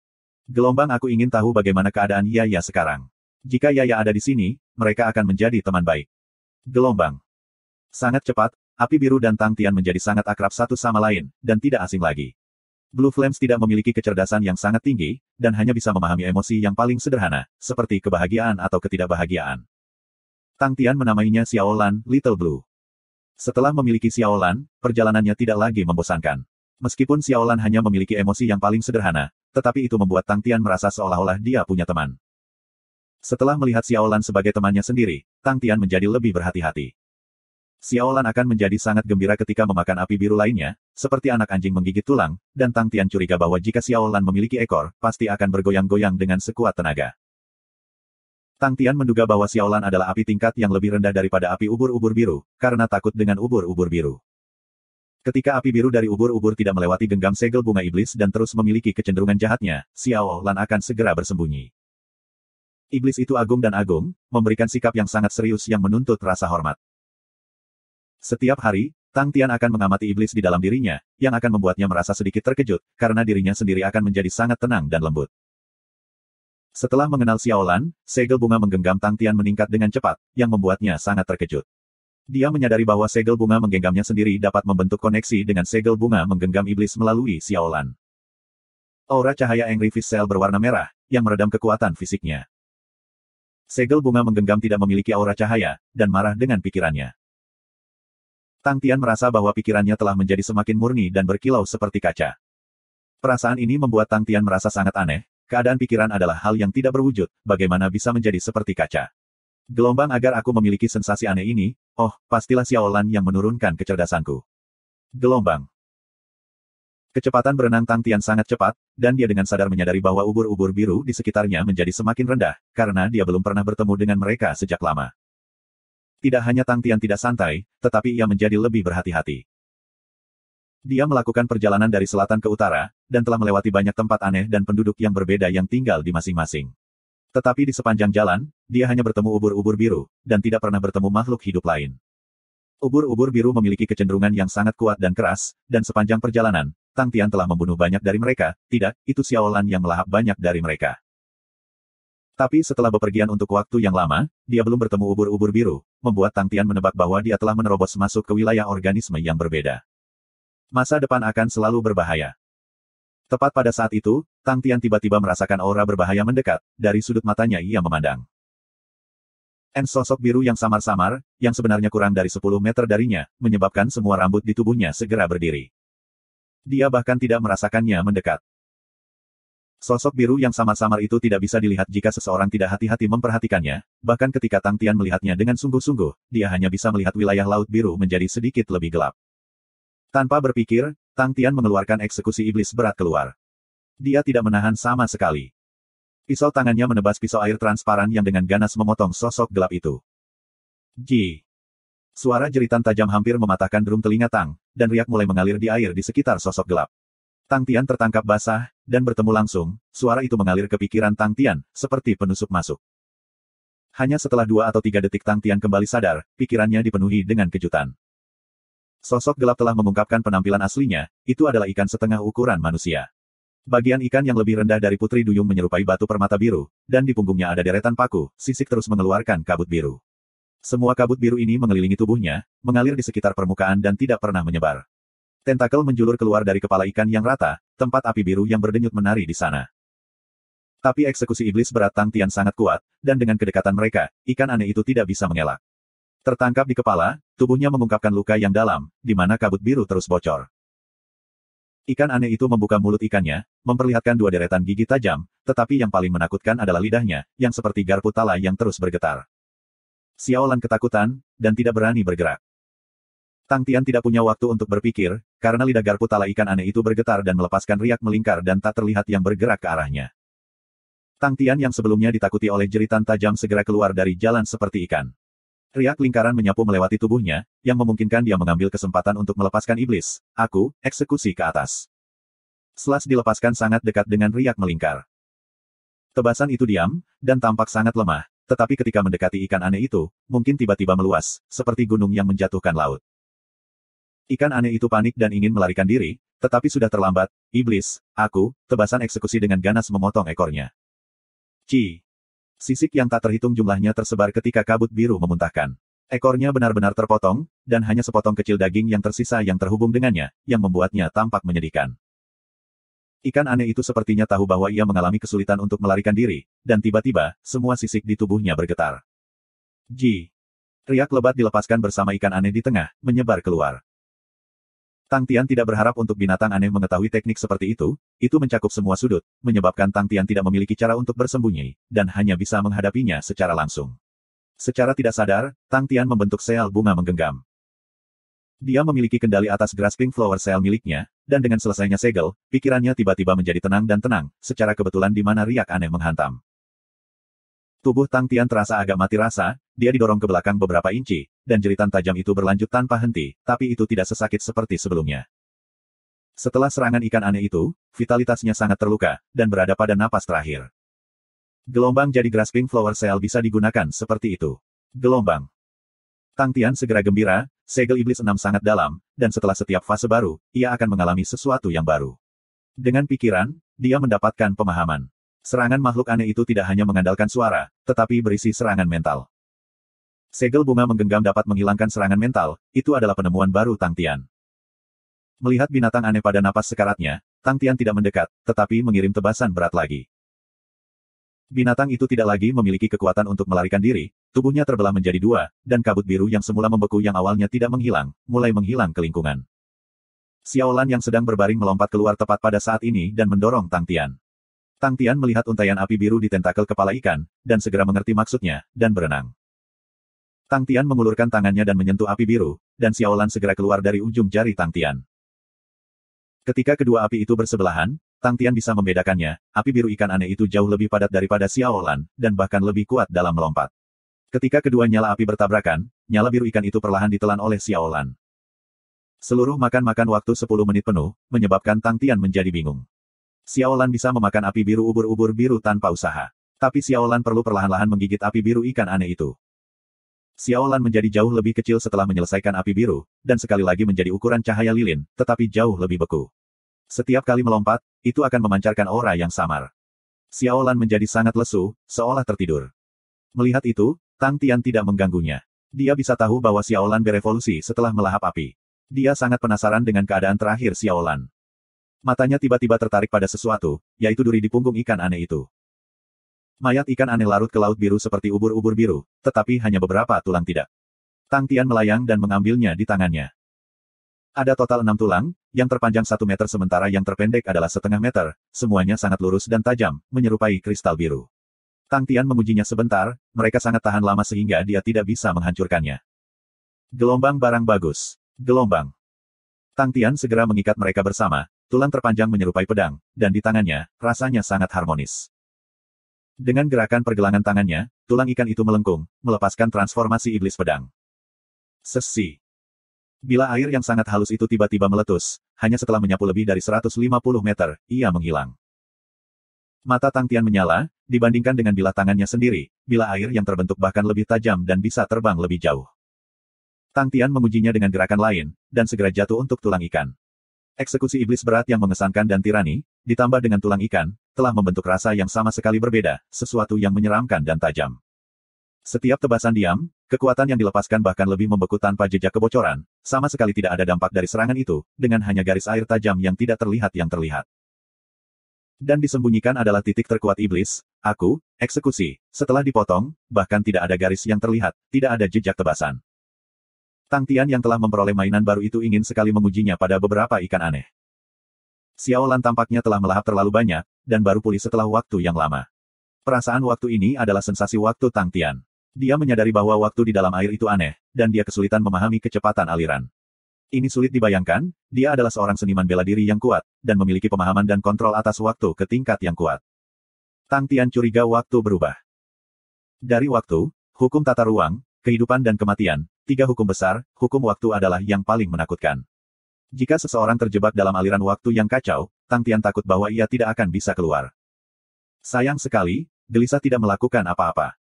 Gelombang aku ingin tahu bagaimana keadaan Yaya sekarang. Jika Yaya ada di sini, mereka akan menjadi teman baik. Gelombang. Sangat cepat, api biru dan Tang Tian menjadi sangat akrab satu sama lain, dan tidak asing lagi. Blue Flames tidak memiliki kecerdasan yang sangat tinggi, dan hanya bisa memahami emosi yang paling sederhana, seperti kebahagiaan atau ketidakbahagiaan. Tang Tian menamainya Xiaolan, Little Blue. Setelah memiliki Xiaolan, perjalanannya tidak lagi membosankan. Meskipun Xiaolan hanya memiliki emosi yang paling sederhana, tetapi itu membuat Tang Tian merasa seolah-olah dia punya teman. Setelah melihat Xiaolan sebagai temannya sendiri, Tang Tian menjadi lebih berhati-hati. Xiaolan akan menjadi sangat gembira ketika memakan api biru lainnya, seperti anak anjing menggigit tulang, dan Tang Tian curiga bahwa jika Xiaolan memiliki ekor, pasti akan bergoyang-goyang dengan sekuat tenaga. Tang Tian menduga bahwa Xiaolan adalah api tingkat yang lebih rendah daripada api ubur-ubur biru, karena takut dengan ubur-ubur biru. Ketika api biru dari ubur-ubur tidak melewati genggam segel bunga iblis dan terus memiliki kecenderungan jahatnya, Xiaolan akan segera bersembunyi. Iblis itu agung dan agung, memberikan sikap yang sangat serius yang menuntut rasa hormat. Setiap hari, Tang Tian akan mengamati iblis di dalam dirinya, yang akan membuatnya merasa sedikit terkejut, karena dirinya sendiri akan menjadi sangat tenang dan lembut. Setelah mengenal Xiaolan, segel bunga menggenggam Tang Tian meningkat dengan cepat, yang membuatnya sangat terkejut. Dia menyadari bahwa segel bunga menggenggamnya sendiri dapat membentuk koneksi dengan segel bunga menggenggam iblis melalui Xiaolan. Aura cahaya Angry Fish Cell berwarna merah, yang meredam kekuatan fisiknya. Segel bunga menggenggam tidak memiliki aura cahaya, dan marah dengan pikirannya. Tang Tian merasa bahwa pikirannya telah menjadi semakin murni dan berkilau seperti kaca. Perasaan ini membuat Tang Tian merasa sangat aneh, keadaan pikiran adalah hal yang tidak berwujud, bagaimana bisa menjadi seperti kaca. Gelombang agar aku memiliki sensasi aneh ini, oh, pastilah Xiaolan yang menurunkan kecerdasanku. Gelombang. Kecepatan berenang Tang Tian sangat cepat, dan dia dengan sadar menyadari bahwa ubur-ubur biru di sekitarnya menjadi semakin rendah, karena dia belum pernah bertemu dengan mereka sejak lama. Tidak hanya Tang Tian tidak santai, tetapi ia menjadi lebih berhati-hati. Dia melakukan perjalanan dari selatan ke utara, dan telah melewati banyak tempat aneh dan penduduk yang berbeda yang tinggal di masing-masing. Tetapi di sepanjang jalan, dia hanya bertemu ubur-ubur biru, dan tidak pernah bertemu makhluk hidup lain. Ubur-ubur biru memiliki kecenderungan yang sangat kuat dan keras, dan sepanjang perjalanan, Tang Tian telah membunuh banyak dari mereka, tidak, itu Xiaolan yang melahap banyak dari mereka. Tapi setelah bepergian untuk waktu yang lama, dia belum bertemu ubur-ubur biru, membuat Tang Tian menebak bahwa dia telah menerobos masuk ke wilayah organisme yang berbeda. Masa depan akan selalu berbahaya. Tepat pada saat itu, Tang Tian tiba-tiba merasakan aura berbahaya mendekat, dari sudut matanya ia memandang. Sosok biru yang samar-samar, yang sebenarnya kurang dari 10 meter darinya, menyebabkan semua rambut di tubuhnya segera berdiri. Dia bahkan tidak merasakannya mendekat. Sosok biru yang samar-samar itu tidak bisa dilihat jika seseorang tidak hati-hati memperhatikannya, bahkan ketika Tang Tian melihatnya dengan sungguh-sungguh, dia hanya bisa melihat wilayah laut biru menjadi sedikit lebih gelap. Tanpa berpikir, Tang Tian mengeluarkan eksekusi iblis berat keluar. Dia tidak menahan sama sekali. Pisau tangannya menebas pisau air transparan yang dengan ganas memotong sosok gelap itu. Ji. Suara jeritan tajam hampir mematahkan drum telinga Tang, dan riak mulai mengalir di air di sekitar sosok gelap. Tang Tian tertangkap basah, dan bertemu langsung, suara itu mengalir ke pikiran Tang Tian, seperti penusuk masuk. Hanya setelah 2 atau 3 detik Tang Tian kembali sadar, pikirannya dipenuhi dengan kejutan. Sosok gelap telah mengungkapkan penampilan aslinya, itu adalah ikan setengah ukuran manusia. Bagian ikan yang lebih rendah dari putri duyung menyerupai batu permata biru, dan di punggungnya ada deretan paku, sisik terus mengeluarkan kabut biru. Semua kabut biru ini mengelilingi tubuhnya, mengalir di sekitar permukaan dan tidak pernah menyebar. Tentakel menjulur keluar dari kepala ikan yang rata, tempat api biru yang berdenyut menari di sana. Tapi eksekusi iblis berat Tang Tian sangat kuat, dan dengan kedekatan mereka, ikan aneh itu tidak bisa mengelak. Tertangkap di kepala, tubuhnya mengungkapkan luka yang dalam, di mana kabut biru terus bocor. Ikan aneh itu membuka mulut ikannya, memperlihatkan 2 deretan gigi tajam, tetapi yang paling menakutkan adalah lidahnya, yang seperti garpu tala yang terus bergetar. Xiaolan ketakutan, dan tidak berani bergerak. Tang Tian tidak punya waktu untuk berpikir, karena lidah garpu tala ikan aneh itu bergetar dan melepaskan riak melingkar dan tak terlihat yang bergerak ke arahnya. Tang Tian yang sebelumnya ditakuti oleh jeritan tajam segera keluar dari jalan seperti ikan. Riak lingkaran menyapu melewati tubuhnya, yang memungkinkan dia mengambil kesempatan untuk melepaskan iblis. Aku, eksekusi ke atas. Slash dilepaskan sangat dekat dengan riak melingkar. Tebasan itu diam, dan tampak sangat lemah, tetapi ketika mendekati ikan aneh itu, mungkin tiba-tiba meluas, seperti gunung yang menjatuhkan laut. Ikan aneh itu panik dan ingin melarikan diri, tetapi sudah terlambat. Iblis, aku, tebasan eksekusi dengan ganas memotong ekornya. Ci. Sisik yang tak terhitung jumlahnya tersebar ketika kabut biru memuntahkan. Ekornya benar-benar terpotong, dan hanya sepotong kecil daging yang tersisa yang terhubung dengannya, yang membuatnya tampak menyedihkan. Ikan aneh itu sepertinya tahu bahwa ia mengalami kesulitan untuk melarikan diri, dan tiba-tiba, semua sisik di tubuhnya bergetar. Ji. Riak lebat dilepaskan bersama ikan aneh di tengah, menyebar keluar. Tang Tian tidak berharap untuk binatang aneh mengetahui teknik seperti itu mencakup semua sudut, menyebabkan Tang Tian tidak memiliki cara untuk bersembunyi, dan hanya bisa menghadapinya secara langsung. Secara tidak sadar, Tang Tian membentuk sel bunga menggenggam. Dia memiliki kendali atas grasping flower cell miliknya, dan dengan selesainya segel, pikirannya tiba-tiba menjadi tenang dan tenang, secara kebetulan di mana riak aneh menghantam. Tubuh Tang Tian terasa agak mati rasa, dia didorong ke belakang beberapa inci, dan jeritan tajam itu berlanjut tanpa henti, tapi itu tidak sesakit seperti sebelumnya. Setelah serangan ikan aneh itu, vitalitasnya sangat terluka, dan berada pada napas terakhir. Gelombang jadi grasping flower cell bisa digunakan seperti itu. Gelombang. Tang Tian segera gembira, segel iblis 6 sangat dalam, dan setelah setiap fase baru, ia akan mengalami sesuatu yang baru. Dengan pikiran, dia mendapatkan pemahaman. Serangan makhluk aneh itu tidak hanya mengandalkan suara, tetapi berisi serangan mental. Segel bunga menggenggam dapat menghilangkan serangan mental, itu adalah penemuan baru Tang Tian. Melihat binatang aneh pada napas sekaratnya, Tang Tian tidak mendekat, tetapi mengirim tebasan berat lagi. Binatang itu tidak lagi memiliki kekuatan untuk melarikan diri, tubuhnya terbelah menjadi dua, dan kabut biru yang semula membeku yang awalnya tidak menghilang, mulai menghilang ke lingkungan. Xiaolan yang sedang berbaring melompat keluar tepat pada saat ini dan mendorong Tang Tian. Tang Tian melihat untaian api biru di tentakel kepala ikan, dan segera mengerti maksudnya, dan berenang. Tang Tian mengulurkan tangannya dan menyentuh api biru, dan Xiaolan segera keluar dari ujung jari Tang Tian. Ketika kedua api itu bersebelahan, Tang Tian bisa membedakannya, api biru ikan aneh itu jauh lebih padat daripada Xiaolan, dan bahkan lebih kuat dalam melompat. Ketika kedua nyala api bertabrakan, nyala biru ikan itu perlahan ditelan oleh Xiaolan. Seluruh makan waktu 10 menit penuh, menyebabkan Tang Tian menjadi bingung. Xiaolan bisa memakan api biru ubur-ubur biru tanpa usaha. Tapi Xiaolan perlu perlahan-lahan menggigit api biru ikan aneh itu. Xiaolan menjadi jauh lebih kecil setelah menyelesaikan api biru, dan sekali lagi menjadi ukuran cahaya lilin, tetapi jauh lebih beku. Setiap kali melompat, itu akan memancarkan aura yang samar. Xiaolan menjadi sangat lesu, seolah tertidur. Melihat itu, Tang Tian tidak mengganggunya. Dia bisa tahu bahwa Xiaolan berevolusi setelah melahap api. Dia sangat penasaran dengan keadaan terakhir Xiaolan. Matanya tiba-tiba tertarik pada sesuatu, yaitu duri di punggung ikan aneh itu. Mayat ikan aneh larut ke laut biru seperti ubur-ubur biru, tetapi hanya beberapa tulang tidak. Tang Tian melayang dan mengambilnya di tangannya. Ada total 6 tulang, yang terpanjang 1 meter sementara yang terpendek adalah setengah meter, semuanya sangat lurus dan tajam, menyerupai kristal biru. Tang Tian mengujinya sebentar, mereka sangat tahan lama sehingga dia tidak bisa menghancurkannya. Gelombang barang bagus. Gelombang. Tang Tian segera mengikat mereka bersama, tulang terpanjang menyerupai pedang, dan di tangannya, rasanya sangat harmonis. Dengan gerakan pergelangan tangannya, tulang ikan itu melengkung, melepaskan transformasi iblis pedang. Sesi. Bila air yang sangat halus itu tiba-tiba meletus, hanya setelah menyapu lebih dari 150 meter, ia menghilang. Mata Tang Tian menyala, dibandingkan dengan bilah tangannya sendiri, bilah air yang terbentuk bahkan lebih tajam dan bisa terbang lebih jauh. Tang Tian mengujinya dengan gerakan lain, dan segera jatuh untuk tulang ikan. Eksekusi iblis berat yang mengesankan dan tirani, ditambah dengan tulang ikan, telah membentuk rasa yang sama sekali berbeda, sesuatu yang menyeramkan dan tajam. Setiap tebasan diam, kekuatan yang dilepaskan bahkan lebih membeku tanpa jejak kebocoran, sama sekali tidak ada dampak dari serangan itu, dengan hanya garis air tajam yang tidak terlihat yang terlihat. Dan disembunyikan adalah titik terkuat iblis, aku, eksekusi, setelah dipotong, bahkan tidak ada garis yang terlihat, tidak ada jejak tebasan. Tang Tian yang telah memperoleh mainan baru itu ingin sekali mengujinya pada beberapa ikan aneh. Xiaolan tampaknya telah melahap terlalu banyak, dan baru pulih setelah waktu yang lama. Perasaan waktu ini adalah sensasi waktu Tang Tian. Dia menyadari bahwa waktu di dalam air itu aneh, dan dia kesulitan memahami kecepatan aliran. Ini sulit dibayangkan, dia adalah seorang seniman bela diri yang kuat, dan memiliki pemahaman dan kontrol atas waktu ke tingkat yang kuat. Tang Tian curiga waktu berubah. Dari waktu, hukum tata ruang, kehidupan dan kematian, 3 hukum besar, hukum waktu adalah yang paling menakutkan. Jika seseorang terjebak dalam aliran waktu yang kacau, Tang Tian takut bahwa ia tidak akan bisa keluar. Sayang sekali, gelisah tidak melakukan apa-apa.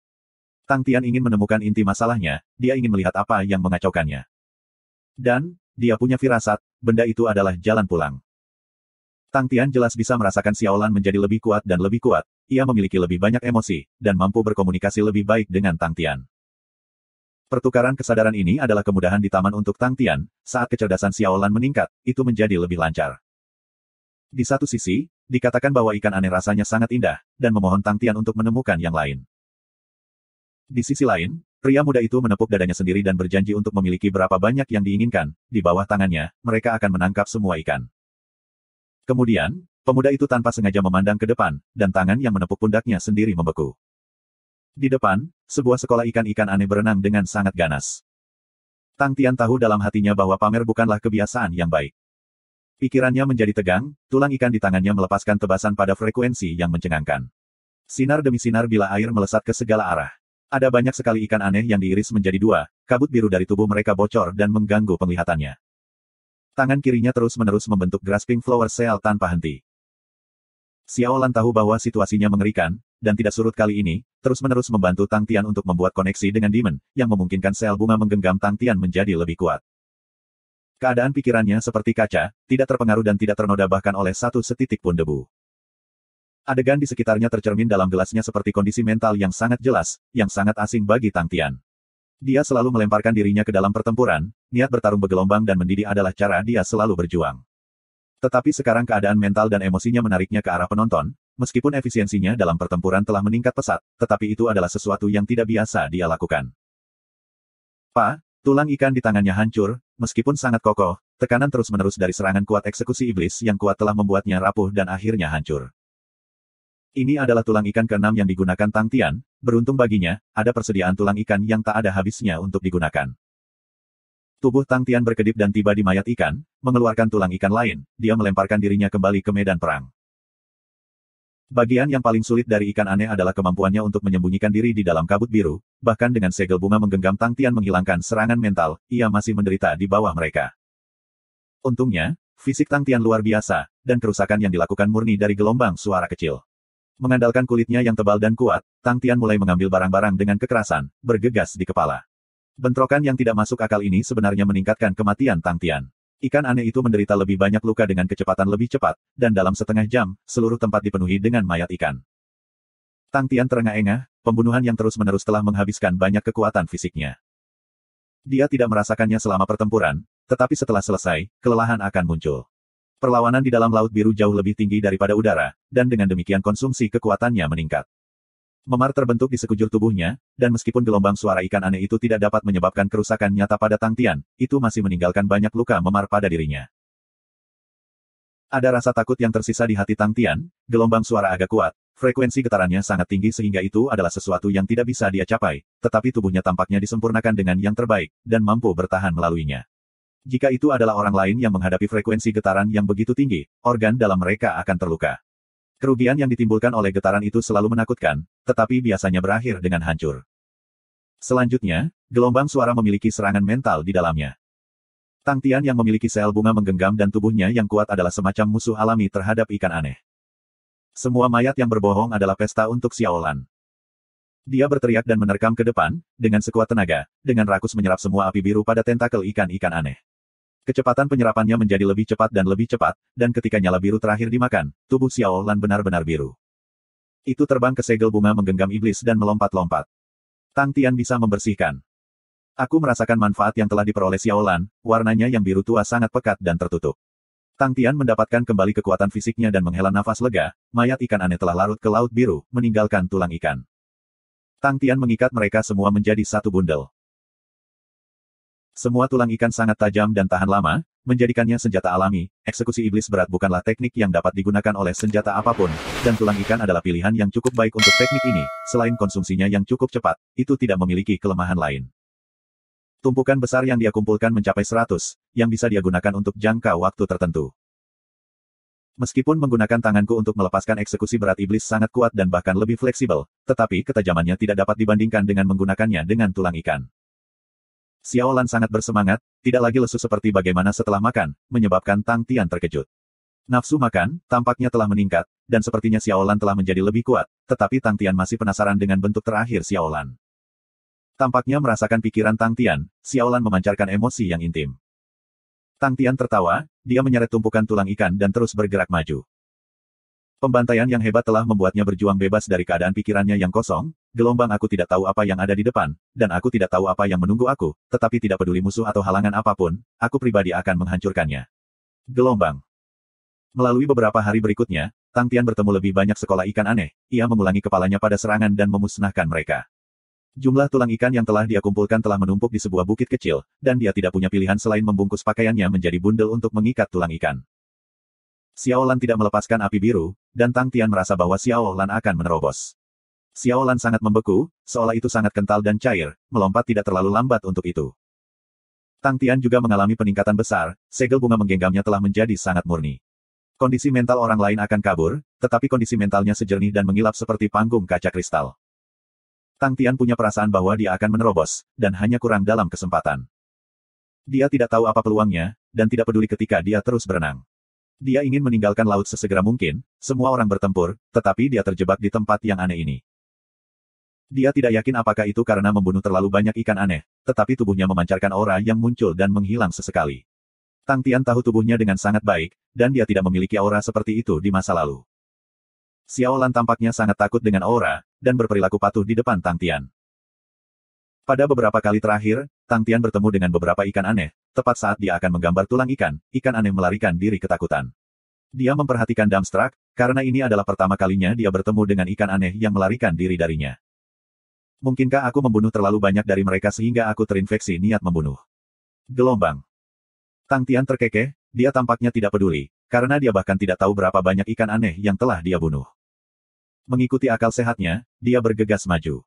Tang Tian ingin menemukan inti masalahnya, dia ingin melihat apa yang mengacaukannya. Dan, dia punya firasat, benda itu adalah jalan pulang. Tang Tian jelas bisa merasakan Xiaolan menjadi lebih kuat dan lebih kuat, ia memiliki lebih banyak emosi, dan mampu berkomunikasi lebih baik dengan Tang Tian. Pertukaran kesadaran ini adalah kemudahan di taman untuk Tang Tian, saat kecerdasan Xiaolan meningkat, itu menjadi lebih lancar. Di satu sisi, dikatakan bahwa ikan aneh rasanya sangat indah, dan memohon Tang Tian untuk menemukan yang lain. Di sisi lain, pria muda itu menepuk dadanya sendiri dan berjanji untuk memiliki berapa banyak yang diinginkan, di bawah tangannya, mereka akan menangkap semua ikan. Kemudian, pemuda itu tanpa sengaja memandang ke depan, dan tangan yang menepuk pundaknya sendiri membeku. Di depan, sebuah sekolah ikan-ikan aneh berenang dengan sangat ganas. Tang Tian tahu dalam hatinya bahwa pamer bukanlah kebiasaan yang baik. Pikirannya menjadi tegang, tulang ikan di tangannya melepaskan tebasan pada frekuensi yang mencengangkan. Sinar demi sinar bila air melesat ke segala arah. Ada banyak sekali ikan aneh yang diiris menjadi 2, kabut biru dari tubuh mereka bocor dan mengganggu penglihatannya. Tangan kirinya terus-menerus membentuk grasping flower cell tanpa henti. Xiaolan tahu bahwa situasinya mengerikan, dan tidak surut kali ini, terus-menerus membantu Tang Tian untuk membuat koneksi dengan Demon, yang memungkinkan sel bunga menggenggam Tang Tian menjadi lebih kuat. Keadaan pikirannya seperti kaca, tidak terpengaruh dan tidak ternoda bahkan oleh satu setitik pun debu. Adegan di sekitarnya tercermin dalam gelasnya seperti kondisi mental yang sangat jelas, yang sangat asing bagi Tang Tian. Dia selalu melemparkan dirinya ke dalam pertempuran, niat bertarung bergelombang dan mendidih adalah cara dia selalu berjuang. Tetapi sekarang keadaan mental dan emosinya menariknya ke arah penonton, meskipun efisiensinya dalam pertempuran telah meningkat pesat, tetapi itu adalah sesuatu yang tidak biasa dia lakukan. Tulang ikan di tangannya hancur, meskipun sangat kokoh, tekanan terus-menerus dari serangan kuat eksekusi iblis yang kuat telah membuatnya rapuh dan akhirnya hancur. Ini adalah tulang ikan keenam yang digunakan Tang Tian, beruntung baginya, ada persediaan tulang ikan yang tak ada habisnya untuk digunakan. Tubuh Tang Tian berkedip dan tiba di mayat ikan, mengeluarkan tulang ikan lain, dia melemparkan dirinya kembali ke medan perang. Bagian yang paling sulit dari ikan aneh adalah kemampuannya untuk menyembunyikan diri di dalam kabut biru, bahkan dengan segel bunga menggenggam Tang Tian menghilangkan serangan mental, ia masih menderita di bawah mereka. Untungnya, fisik Tang Tian luar biasa, dan kerusakan yang dilakukan murni dari gelombang suara kecil. Mengandalkan kulitnya yang tebal dan kuat, Tang Tian mulai mengambil barang-barang dengan kekerasan, bergegas di kepala. Bentrokan yang tidak masuk akal ini sebenarnya meningkatkan kematian Tang Tian. Ikan aneh itu menderita lebih banyak luka dengan kecepatan lebih cepat, dan dalam setengah jam, seluruh tempat dipenuhi dengan mayat ikan. Tang Tian terengah-engah, pembunuhan yang terus-menerus telah menghabiskan banyak kekuatan fisiknya. Dia tidak merasakannya selama pertempuran, tetapi setelah selesai, kelelahan akan muncul. Perlawanan di dalam Laut Biru jauh lebih tinggi daripada udara, dan dengan demikian konsumsi kekuatannya meningkat. Memar terbentuk di sekujur tubuhnya, dan meskipun gelombang suara ikan aneh itu tidak dapat menyebabkan kerusakan nyata pada Tang Tian, itu masih meninggalkan banyak luka memar pada dirinya. Ada rasa takut yang tersisa di hati Tang Tian, gelombang suara agak kuat, frekuensi getarannya sangat tinggi sehingga itu adalah sesuatu yang tidak bisa dia capai, tetapi tubuhnya tampaknya disempurnakan dengan yang terbaik, dan mampu bertahan melaluinya. Jika itu adalah orang lain yang menghadapi frekuensi getaran yang begitu tinggi, organ dalam mereka akan terluka. Kerugian yang ditimbulkan oleh getaran itu selalu menakutkan, tetapi biasanya berakhir dengan hancur. Selanjutnya, gelombang suara memiliki serangan mental di dalamnya. Tang Tian yang memiliki sel bunga menggenggam dan tubuhnya yang kuat adalah semacam musuh alami terhadap ikan aneh. Semua mayat yang berbohong adalah pesta untuk Xiaolan. Dia berteriak dan menerkam ke depan, dengan sekuat tenaga, dengan rakus menyerap semua api biru pada tentakel ikan-ikan aneh. Kecepatan penyerapannya menjadi lebih cepat, dan ketika nyala biru terakhir dimakan, tubuh Xiaolan benar-benar biru. Itu terbang ke segel bunga menggenggam iblis dan melompat-lompat. Tang Tian bisa membersihkan. Aku merasakan manfaat yang telah diperoleh Xiaolan, warnanya yang biru tua sangat pekat dan tertutup. Tang Tian mendapatkan kembali kekuatan fisiknya dan menghela nafas lega, mayat ikan aneh telah larut ke laut biru, meninggalkan tulang ikan. Tang Tian mengikat mereka semua menjadi satu bundel. Semua tulang ikan sangat tajam dan tahan lama, menjadikannya senjata alami. Eksekusi iblis berat bukanlah teknik yang dapat digunakan oleh senjata apapun, dan tulang ikan adalah pilihan yang cukup baik untuk teknik ini. Selain konsumsinya yang cukup cepat, itu tidak memiliki kelemahan lain. Tumpukan besar yang dia kumpulkan mencapai 100, yang bisa dia gunakan untuk jangka waktu tertentu. Meskipun menggunakan tanganku untuk melepaskan eksekusi berat iblis sangat kuat dan bahkan lebih fleksibel, tetapi ketajamannya tidak dapat dibandingkan dengan menggunakannya dengan tulang ikan. Xiaolan sangat bersemangat, tidak lagi lesu seperti bagaimana setelah makan, menyebabkan Tang Tian terkejut. Nafsu makan, tampaknya telah meningkat, dan sepertinya Xiaolan telah menjadi lebih kuat, tetapi Tang Tian masih penasaran dengan bentuk terakhir Xiaolan. Tampaknya merasakan pikiran Tang Tian, Xiaolan memancarkan emosi yang intim. Tang Tian tertawa, dia menyeret tumpukan tulang ikan dan terus bergerak maju. Pembantaian yang hebat telah membuatnya berjuang bebas dari keadaan pikirannya yang kosong, gelombang aku tidak tahu apa yang ada di depan, dan aku tidak tahu apa yang menunggu aku, tetapi tidak peduli musuh atau halangan apapun, aku pribadi akan menghancurkannya. Gelombang. Melalui beberapa hari berikutnya, Tang Tian bertemu lebih banyak sekolah ikan aneh, ia mengulangi kepalanya pada serangan dan memusnahkan mereka. Jumlah tulang ikan yang telah dia kumpulkan telah menumpuk di sebuah bukit kecil, dan dia tidak punya pilihan selain membungkus pakaiannya menjadi bundel untuk mengikat tulang ikan. Xiaolan tidak melepaskan api biru, dan Tang Tian merasa bahwa Xiaolan akan menerobos. Xiaolan sangat membeku, seolah itu sangat kental dan cair, melompat tidak terlalu lambat untuk itu. Tang Tian juga mengalami peningkatan besar, segel bunga menggenggamnya telah menjadi sangat murni. Kondisi mental orang lain akan kabur, tetapi kondisi mentalnya sejernih dan mengilap seperti panggung kaca kristal. Tang Tian punya perasaan bahwa dia akan menerobos, dan hanya kurang dalam kesempatan. Dia tidak tahu apa peluangnya, dan tidak peduli ketika dia terus berenang. Dia ingin meninggalkan laut sesegera mungkin, semua orang bertempur, tetapi dia terjebak di tempat yang aneh ini. Dia tidak yakin apakah itu karena membunuh terlalu banyak ikan aneh, tetapi tubuhnya memancarkan aura yang muncul dan menghilang sesekali. Tang Tian tahu tubuhnya dengan sangat baik, dan dia tidak memiliki aura seperti itu di masa lalu. Xiaolan tampaknya sangat takut dengan aura, dan berperilaku patuh di depan Tang Tian. Pada beberapa kali terakhir, Tang Tian bertemu dengan beberapa ikan aneh, tepat saat dia akan menggambar tulang ikan, ikan aneh melarikan diri ketakutan. Dia memperhatikan Dumbstruck, karena ini adalah pertama kalinya dia bertemu dengan ikan aneh yang melarikan diri darinya. Mungkinkah aku membunuh terlalu banyak dari mereka sehingga aku terinfeksi niat membunuh? Gelombang. Tang Tian terkekeh, dia tampaknya tidak peduli, karena dia bahkan tidak tahu berapa banyak ikan aneh yang telah dia bunuh. Mengikuti akal sehatnya, dia bergegas maju.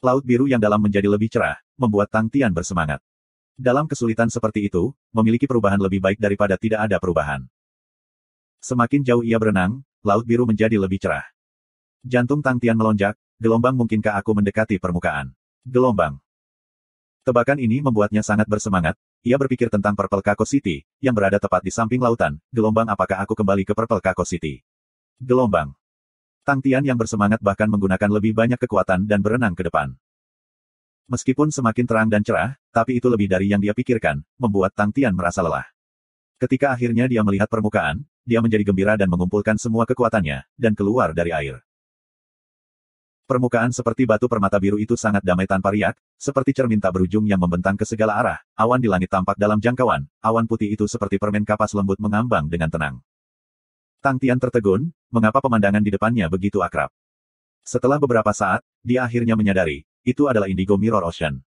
Laut biru yang dalam menjadi lebih cerah, membuat Tang Tian bersemangat. Dalam kesulitan seperti itu, memiliki perubahan lebih baik daripada tidak ada perubahan. Semakin jauh ia berenang, laut biru menjadi lebih cerah. Jantung Tang Tian melonjak, gelombang mungkinkah aku mendekati permukaan? Gelombang. Tebakan ini membuatnya sangat bersemangat, ia berpikir tentang Purple Kako City, yang berada tepat di samping lautan, gelombang apakah aku kembali ke Purple Kako City? Gelombang. Tang Tian yang bersemangat bahkan menggunakan lebih banyak kekuatan dan berenang ke depan. Meskipun semakin terang dan cerah, tapi itu lebih dari yang dia pikirkan, membuat Tang Tian merasa lelah. Ketika akhirnya dia melihat permukaan, dia menjadi gembira dan mengumpulkan semua kekuatannya, dan keluar dari air. Permukaan seperti batu permata biru itu sangat damai tanpa riak, seperti cermin tak berujung yang membentang ke segala arah, awan di langit tampak dalam jangkauan, awan putih itu seperti permen kapas lembut mengambang dengan tenang. Tang Tian tertegun, mengapa pemandangan di depannya begitu akrab. Setelah beberapa saat, dia akhirnya menyadari, itu adalah Indigo Mirror Ocean.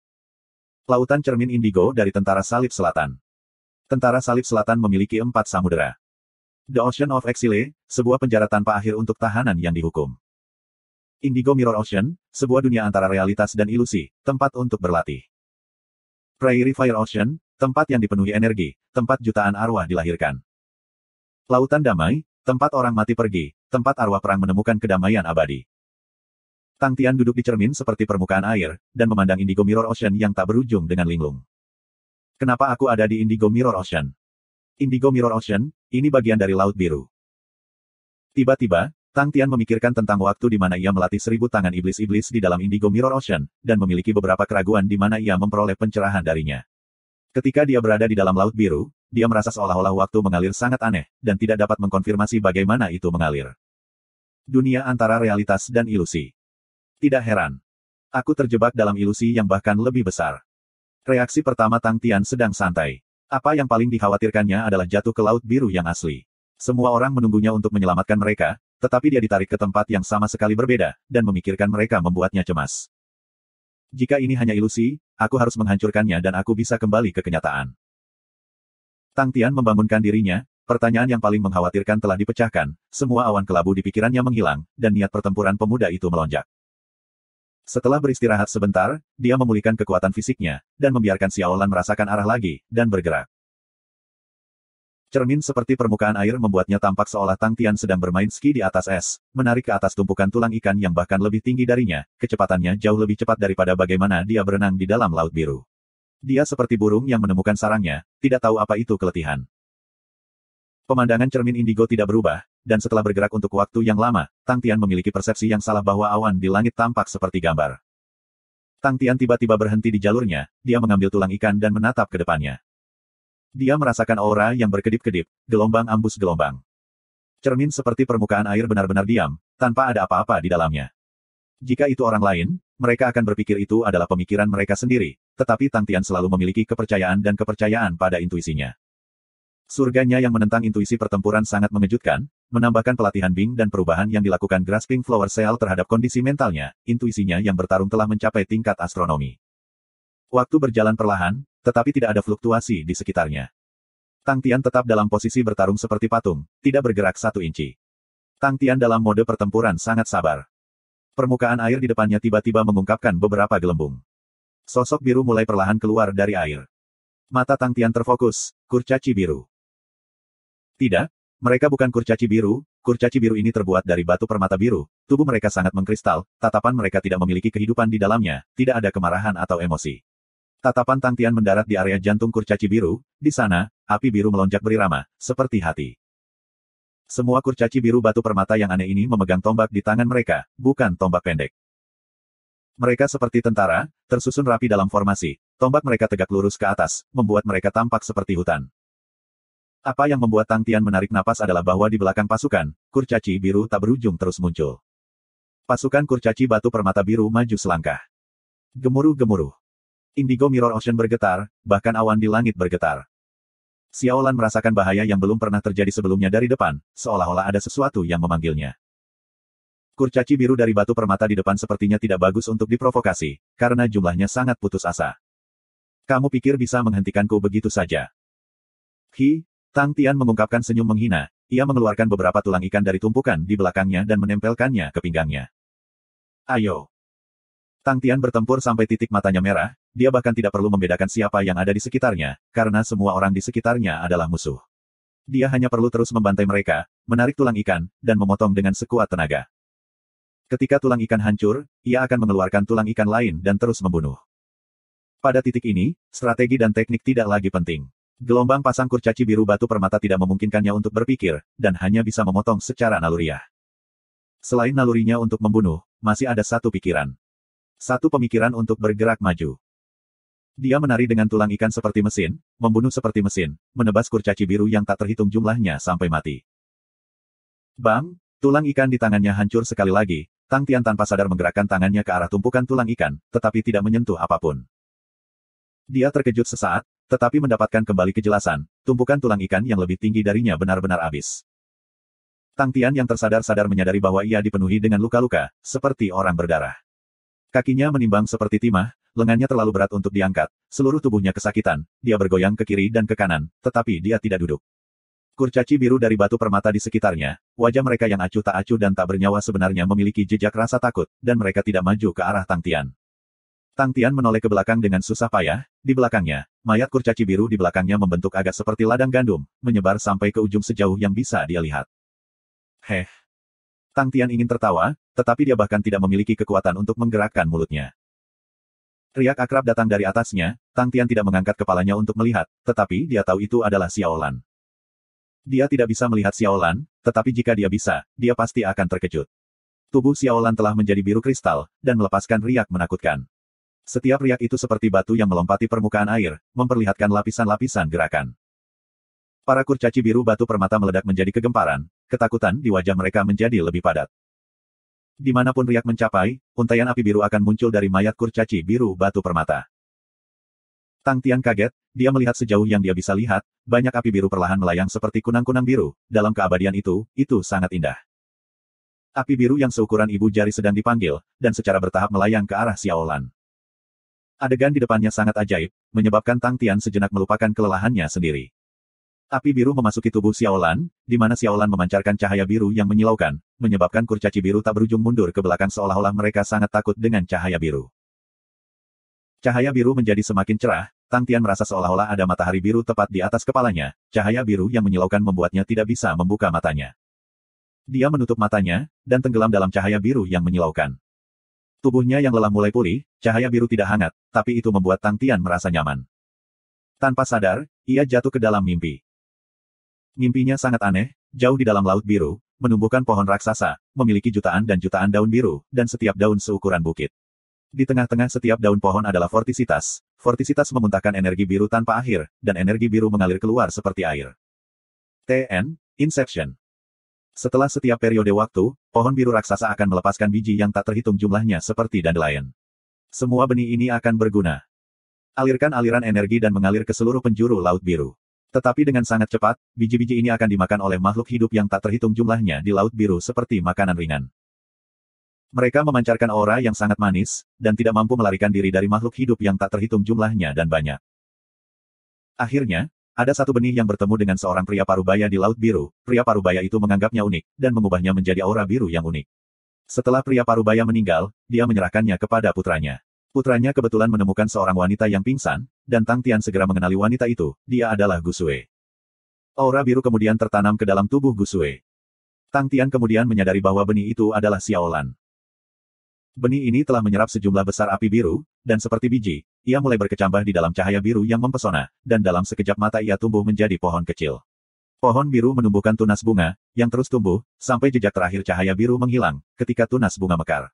Lautan cermin indigo dari Tentara Salib Selatan. Tentara Salib Selatan memiliki 4 samudera. The Ocean of Exile, sebuah penjara tanpa akhir untuk tahanan yang dihukum. Indigo Mirror Ocean, sebuah dunia antara realitas dan ilusi, tempat untuk berlatih. Prairie Fire Ocean, tempat yang dipenuhi energi, tempat jutaan arwah dilahirkan. Lautan Damai, tempat orang mati pergi, tempat arwah perang menemukan kedamaian abadi. Tang Tian duduk di cermin seperti permukaan air, dan memandang Indigo Mirror Ocean yang tak berujung dengan linglung. Kenapa aku ada di Indigo Mirror Ocean? Indigo Mirror Ocean, ini bagian dari Laut Biru. Tiba-tiba, Tang Tian memikirkan tentang waktu di mana ia melatih 1000 tangan iblis-iblis di dalam Indigo Mirror Ocean, dan memiliki beberapa keraguan di mana ia memperoleh pencerahan darinya. Ketika dia berada di dalam Laut Biru, dia merasa seolah-olah waktu mengalir sangat aneh, dan tidak dapat mengkonfirmasi bagaimana itu mengalir. Dunia antara realitas dan ilusi. Tidak heran. Aku terjebak dalam ilusi yang bahkan lebih besar. Reaksi pertama Tang Tian sedang santai. Apa yang paling dikhawatirkannya adalah jatuh ke Laut Biru yang asli. Semua orang menunggunya untuk menyelamatkan mereka, tetapi dia ditarik ke tempat yang sama sekali berbeda, dan memikirkan mereka membuatnya cemas. Jika ini hanya ilusi, aku harus menghancurkannya dan aku bisa kembali ke kenyataan. Tang Tian membangunkan dirinya, pertanyaan yang paling mengkhawatirkan telah dipecahkan, semua awan kelabu di pikirannya menghilang, dan niat pertempuran pemuda itu melonjak. Setelah beristirahat sebentar, dia memulihkan kekuatan fisiknya, dan membiarkan Xiaolan merasakan arah lagi, dan bergerak. Cermin seperti permukaan air membuatnya tampak seolah Tang Tian sedang bermain ski di atas es, menarik ke atas tumpukan tulang ikan yang bahkan lebih tinggi darinya, kecepatannya jauh lebih cepat daripada bagaimana dia berenang di dalam Laut Biru. Dia seperti burung yang menemukan sarangnya, tidak tahu apa itu keletihan. Pemandangan cermin indigo tidak berubah, dan setelah bergerak untuk waktu yang lama, Tang Tian memiliki persepsi yang salah bahwa awan di langit tampak seperti gambar. Tang Tian tiba-tiba berhenti di jalurnya, dia mengambil tulang ikan dan menatap ke depannya. Dia merasakan aura yang berkedip-kedip, gelombang ambus gelombang. Cermin seperti permukaan air benar-benar diam, tanpa ada apa-apa di dalamnya. Jika itu orang lain, mereka akan berpikir itu adalah pemikiran mereka sendiri, tetapi Tang Tian selalu memiliki kepercayaan dan kepercayaan pada intuisinya. Surganya yang menentang intuisi pertempuran sangat mengejutkan, menambahkan pelatihan Bing dan perubahan yang dilakukan Grasping Flower Cell terhadap kondisi mentalnya, intuisinya yang bertarung telah mencapai tingkat astronomi. Waktu berjalan perlahan, tetapi tidak ada fluktuasi di sekitarnya. Tang Tian tetap dalam posisi bertarung seperti patung, tidak bergerak 1 inci. Tang Tian dalam mode pertempuran sangat sabar. Permukaan air di depannya tiba-tiba mengungkapkan beberapa gelembung. Sosok biru mulai perlahan keluar dari air. Mata Tang Tian terfokus, kurcaci biru. Tidak, mereka bukan kurcaci biru ini terbuat dari batu permata biru, tubuh mereka sangat mengkristal, tatapan mereka tidak memiliki kehidupan di dalamnya, tidak ada kemarahan atau emosi. Tatapan Tang Tian mendarat di area jantung kurcaci biru, di sana, api biru melonjak berirama, seperti hati. Semua kurcaci biru batu permata yang aneh ini memegang tombak di tangan mereka, bukan tombak pendek. Mereka seperti tentara, tersusun rapi dalam formasi, tombak mereka tegak lurus ke atas, membuat mereka tampak seperti hutan. Apa yang membuat Tang Tian menarik napas adalah bahwa di belakang pasukan, kurcaci biru tak berujung terus muncul. Pasukan kurcaci batu permata biru maju selangkah. Gemuruh-gemuruh. Indigo Mirror Ocean bergetar, bahkan awan di langit bergetar. Xiaolan merasakan bahaya yang belum pernah terjadi sebelumnya dari depan, seolah-olah ada sesuatu yang memanggilnya. Kurcaci biru dari batu permata di depan sepertinya tidak bagus untuk diprovokasi, karena jumlahnya sangat putus asa. Kamu pikir bisa menghentikanku begitu saja? Tang Tian mengungkapkan senyum menghina, ia mengeluarkan beberapa tulang ikan dari tumpukan di belakangnya dan menempelkannya ke pinggangnya. Ayo. Tang Tian bertempur sampai titik matanya merah, dia bahkan tidak perlu membedakan siapa yang ada di sekitarnya, karena semua orang di sekitarnya adalah musuh. Dia hanya perlu terus membantai mereka, menarik tulang ikan, dan memotong dengan sekuat tenaga. Ketika tulang ikan hancur, ia akan mengeluarkan tulang ikan lain dan terus membunuh. Pada titik ini, strategi dan teknik tidak lagi penting. Gelombang pasang kurcaci biru batu permata tidak memungkinkannya untuk berpikir, dan hanya bisa memotong secara naluriah. Selain nalurinya untuk membunuh, masih ada satu pikiran. Satu pemikiran untuk bergerak maju. Dia menari dengan tulang ikan seperti mesin, membunuh seperti mesin, menebas kurcaci biru yang tak terhitung jumlahnya sampai mati. Bang! Tulang ikan di tangannya hancur sekali lagi, Tang Tian tanpa sadar menggerakkan tangannya ke arah tumpukan tulang ikan, tetapi tidak menyentuh apapun. Dia terkejut sesaat, tetapi mendapatkan kembali kejelasan, tumpukan tulang ikan yang lebih tinggi darinya benar-benar habis. Tang Tian yang tersadar-sadar menyadari bahwa ia dipenuhi dengan luka-luka, seperti orang berdarah. Kakinya menimbang seperti timah, lengannya terlalu berat untuk diangkat, seluruh tubuhnya kesakitan, dia bergoyang ke kiri dan ke kanan, tetapi dia tidak duduk. Kurcaci biru dari batu permata di sekitarnya, wajah mereka yang acuh tak acuh dan tak bernyawa sebenarnya memiliki jejak rasa takut, dan mereka tidak maju ke arah Tang Tian. Tang Tian menoleh ke belakang dengan susah payah, di belakangnya, mayat kurcaci biru di belakangnya membentuk agak seperti ladang gandum, menyebar sampai ke ujung sejauh yang bisa dia lihat. Tang Tian ingin tertawa, tetapi dia bahkan tidak memiliki kekuatan untuk menggerakkan mulutnya. Riak akrab datang dari atasnya, Tang Tian tidak mengangkat kepalanya untuk melihat, tetapi dia tahu itu adalah Xiaolan. Dia tidak bisa melihat Xiaolan, tetapi jika dia bisa, dia pasti akan terkejut. Tubuh Xiaolan telah menjadi biru kristal, dan melepaskan riak menakutkan. Setiap riak itu seperti batu yang melompati permukaan air, memperlihatkan lapisan-lapisan gerakan. Para kurcaci biru batu permata meledak menjadi kegemparan, ketakutan di wajah mereka menjadi lebih padat. Dimanapun riak mencapai, untaian api biru akan muncul dari mayat kurcaci biru batu permata. Tang Tian kaget, dia melihat sejauh yang dia bisa lihat, banyak api biru perlahan melayang seperti kunang-kunang biru, dalam keabadian itu sangat indah. Api biru yang seukuran ibu jari sedang dipanggil, dan secara bertahap melayang ke arah Xiaolan. Adegan di depannya sangat ajaib, menyebabkan Tang Tian sejenak melupakan kelelahannya sendiri. Api biru memasuki tubuh Xiaolan, di mana Xiaolan memancarkan cahaya biru yang menyilaukan, menyebabkan kurcaci biru tak berujung mundur ke belakang seolah-olah mereka sangat takut dengan cahaya biru. Cahaya biru menjadi semakin cerah, Tang Tian merasa seolah-olah ada matahari biru tepat di atas kepalanya, cahaya biru yang menyilaukan membuatnya tidak bisa membuka matanya. Dia menutup matanya, dan tenggelam dalam cahaya biru yang menyilaukan. Tubuhnya yang lelah mulai pulih, cahaya biru tidak hangat, tapi itu membuat Tang Tian merasa nyaman. Tanpa sadar, ia jatuh ke dalam mimpi. Mimpinya sangat aneh, jauh di dalam laut biru, menumbuhkan pohon raksasa, memiliki jutaan dan jutaan daun biru, dan setiap daun seukuran bukit. Di tengah-tengah setiap daun pohon adalah vortisitas. Vortisitas memuntahkan energi biru tanpa akhir, dan energi biru mengalir keluar seperti air. TN, Inception. Setelah setiap periode waktu, pohon biru raksasa akan melepaskan biji yang tak terhitung jumlahnya seperti dandelion. Semua benih ini akan berguna. Alirkan aliran energi dan mengalir ke seluruh penjuru laut biru. Tetapi dengan sangat cepat, biji-biji ini akan dimakan oleh makhluk hidup yang tak terhitung jumlahnya di laut biru seperti makanan ringan. Mereka memancarkan aura yang sangat manis, dan tidak mampu melarikan diri dari makhluk hidup yang tak terhitung jumlahnya dan banyak. Akhirnya, ada satu benih yang bertemu dengan seorang pria parubaya di Laut Biru. Pria parubaya itu menganggapnya unik, dan mengubahnya menjadi aura biru yang unik. Setelah pria parubaya meninggal, dia menyerahkannya kepada putranya. Putranya kebetulan menemukan seorang wanita yang pingsan, dan Tang Tian segera mengenali wanita itu, dia adalah Gusue. Aura biru kemudian tertanam ke dalam tubuh Gusue. Tang Tian kemudian menyadari bahwa benih itu adalah Xiaolan. Benih ini telah menyerap sejumlah besar api biru, dan seperti biji, ia mulai berkecambah di dalam cahaya biru yang mempesona, dan dalam sekejap mata ia tumbuh menjadi pohon kecil. Pohon biru menumbuhkan tunas bunga, yang terus tumbuh, sampai jejak terakhir cahaya biru menghilang, ketika tunas bunga mekar.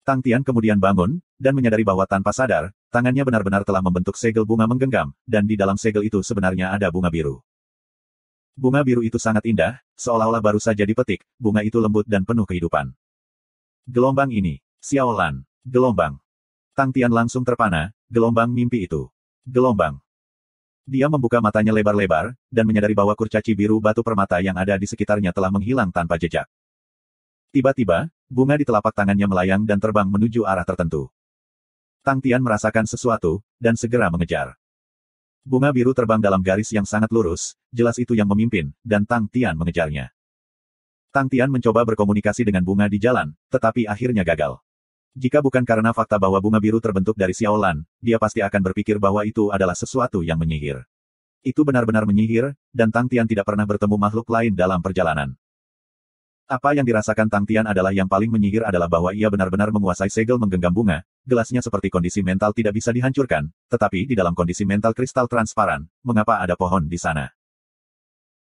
Tang Tian kemudian bangun, dan menyadari bahwa tanpa sadar, tangannya benar-benar telah membentuk segel bunga menggenggam, dan di dalam segel itu sebenarnya ada bunga biru. Bunga biru itu sangat indah, seolah-olah baru saja dipetik, bunga itu lembut dan penuh kehidupan. Gelombang ini, Xiaolan, gelombang. Tang Tian langsung terpana, gelombang mimpi itu. Gelombang. Dia membuka matanya lebar-lebar, dan menyadari bahwa kurcaci biru batu permata yang ada di sekitarnya telah menghilang tanpa jejak. Tiba-tiba, bunga di telapak tangannya melayang dan terbang menuju arah tertentu. Tang Tian merasakan sesuatu, dan segera mengejar. Bunga biru terbang dalam garis yang sangat lurus, jelas itu yang memimpin, dan Tang Tian mengejarnya. Tang Tian mencoba berkomunikasi dengan bunga di jalan, tetapi akhirnya gagal. Jika bukan karena fakta bahwa bunga biru terbentuk dari Xiaolan, dia pasti akan berpikir bahwa itu adalah sesuatu yang menyihir. Itu benar-benar menyihir, dan Tang Tian tidak pernah bertemu makhluk lain dalam perjalanan. Apa yang dirasakan Tang Tian adalah yang paling menyihir adalah bahwa ia benar-benar menguasai segel menggenggam bunga, gelasnya seperti kondisi mental tidak bisa dihancurkan, tetapi di dalam kondisi mental kristal transparan, mengapa ada pohon di sana?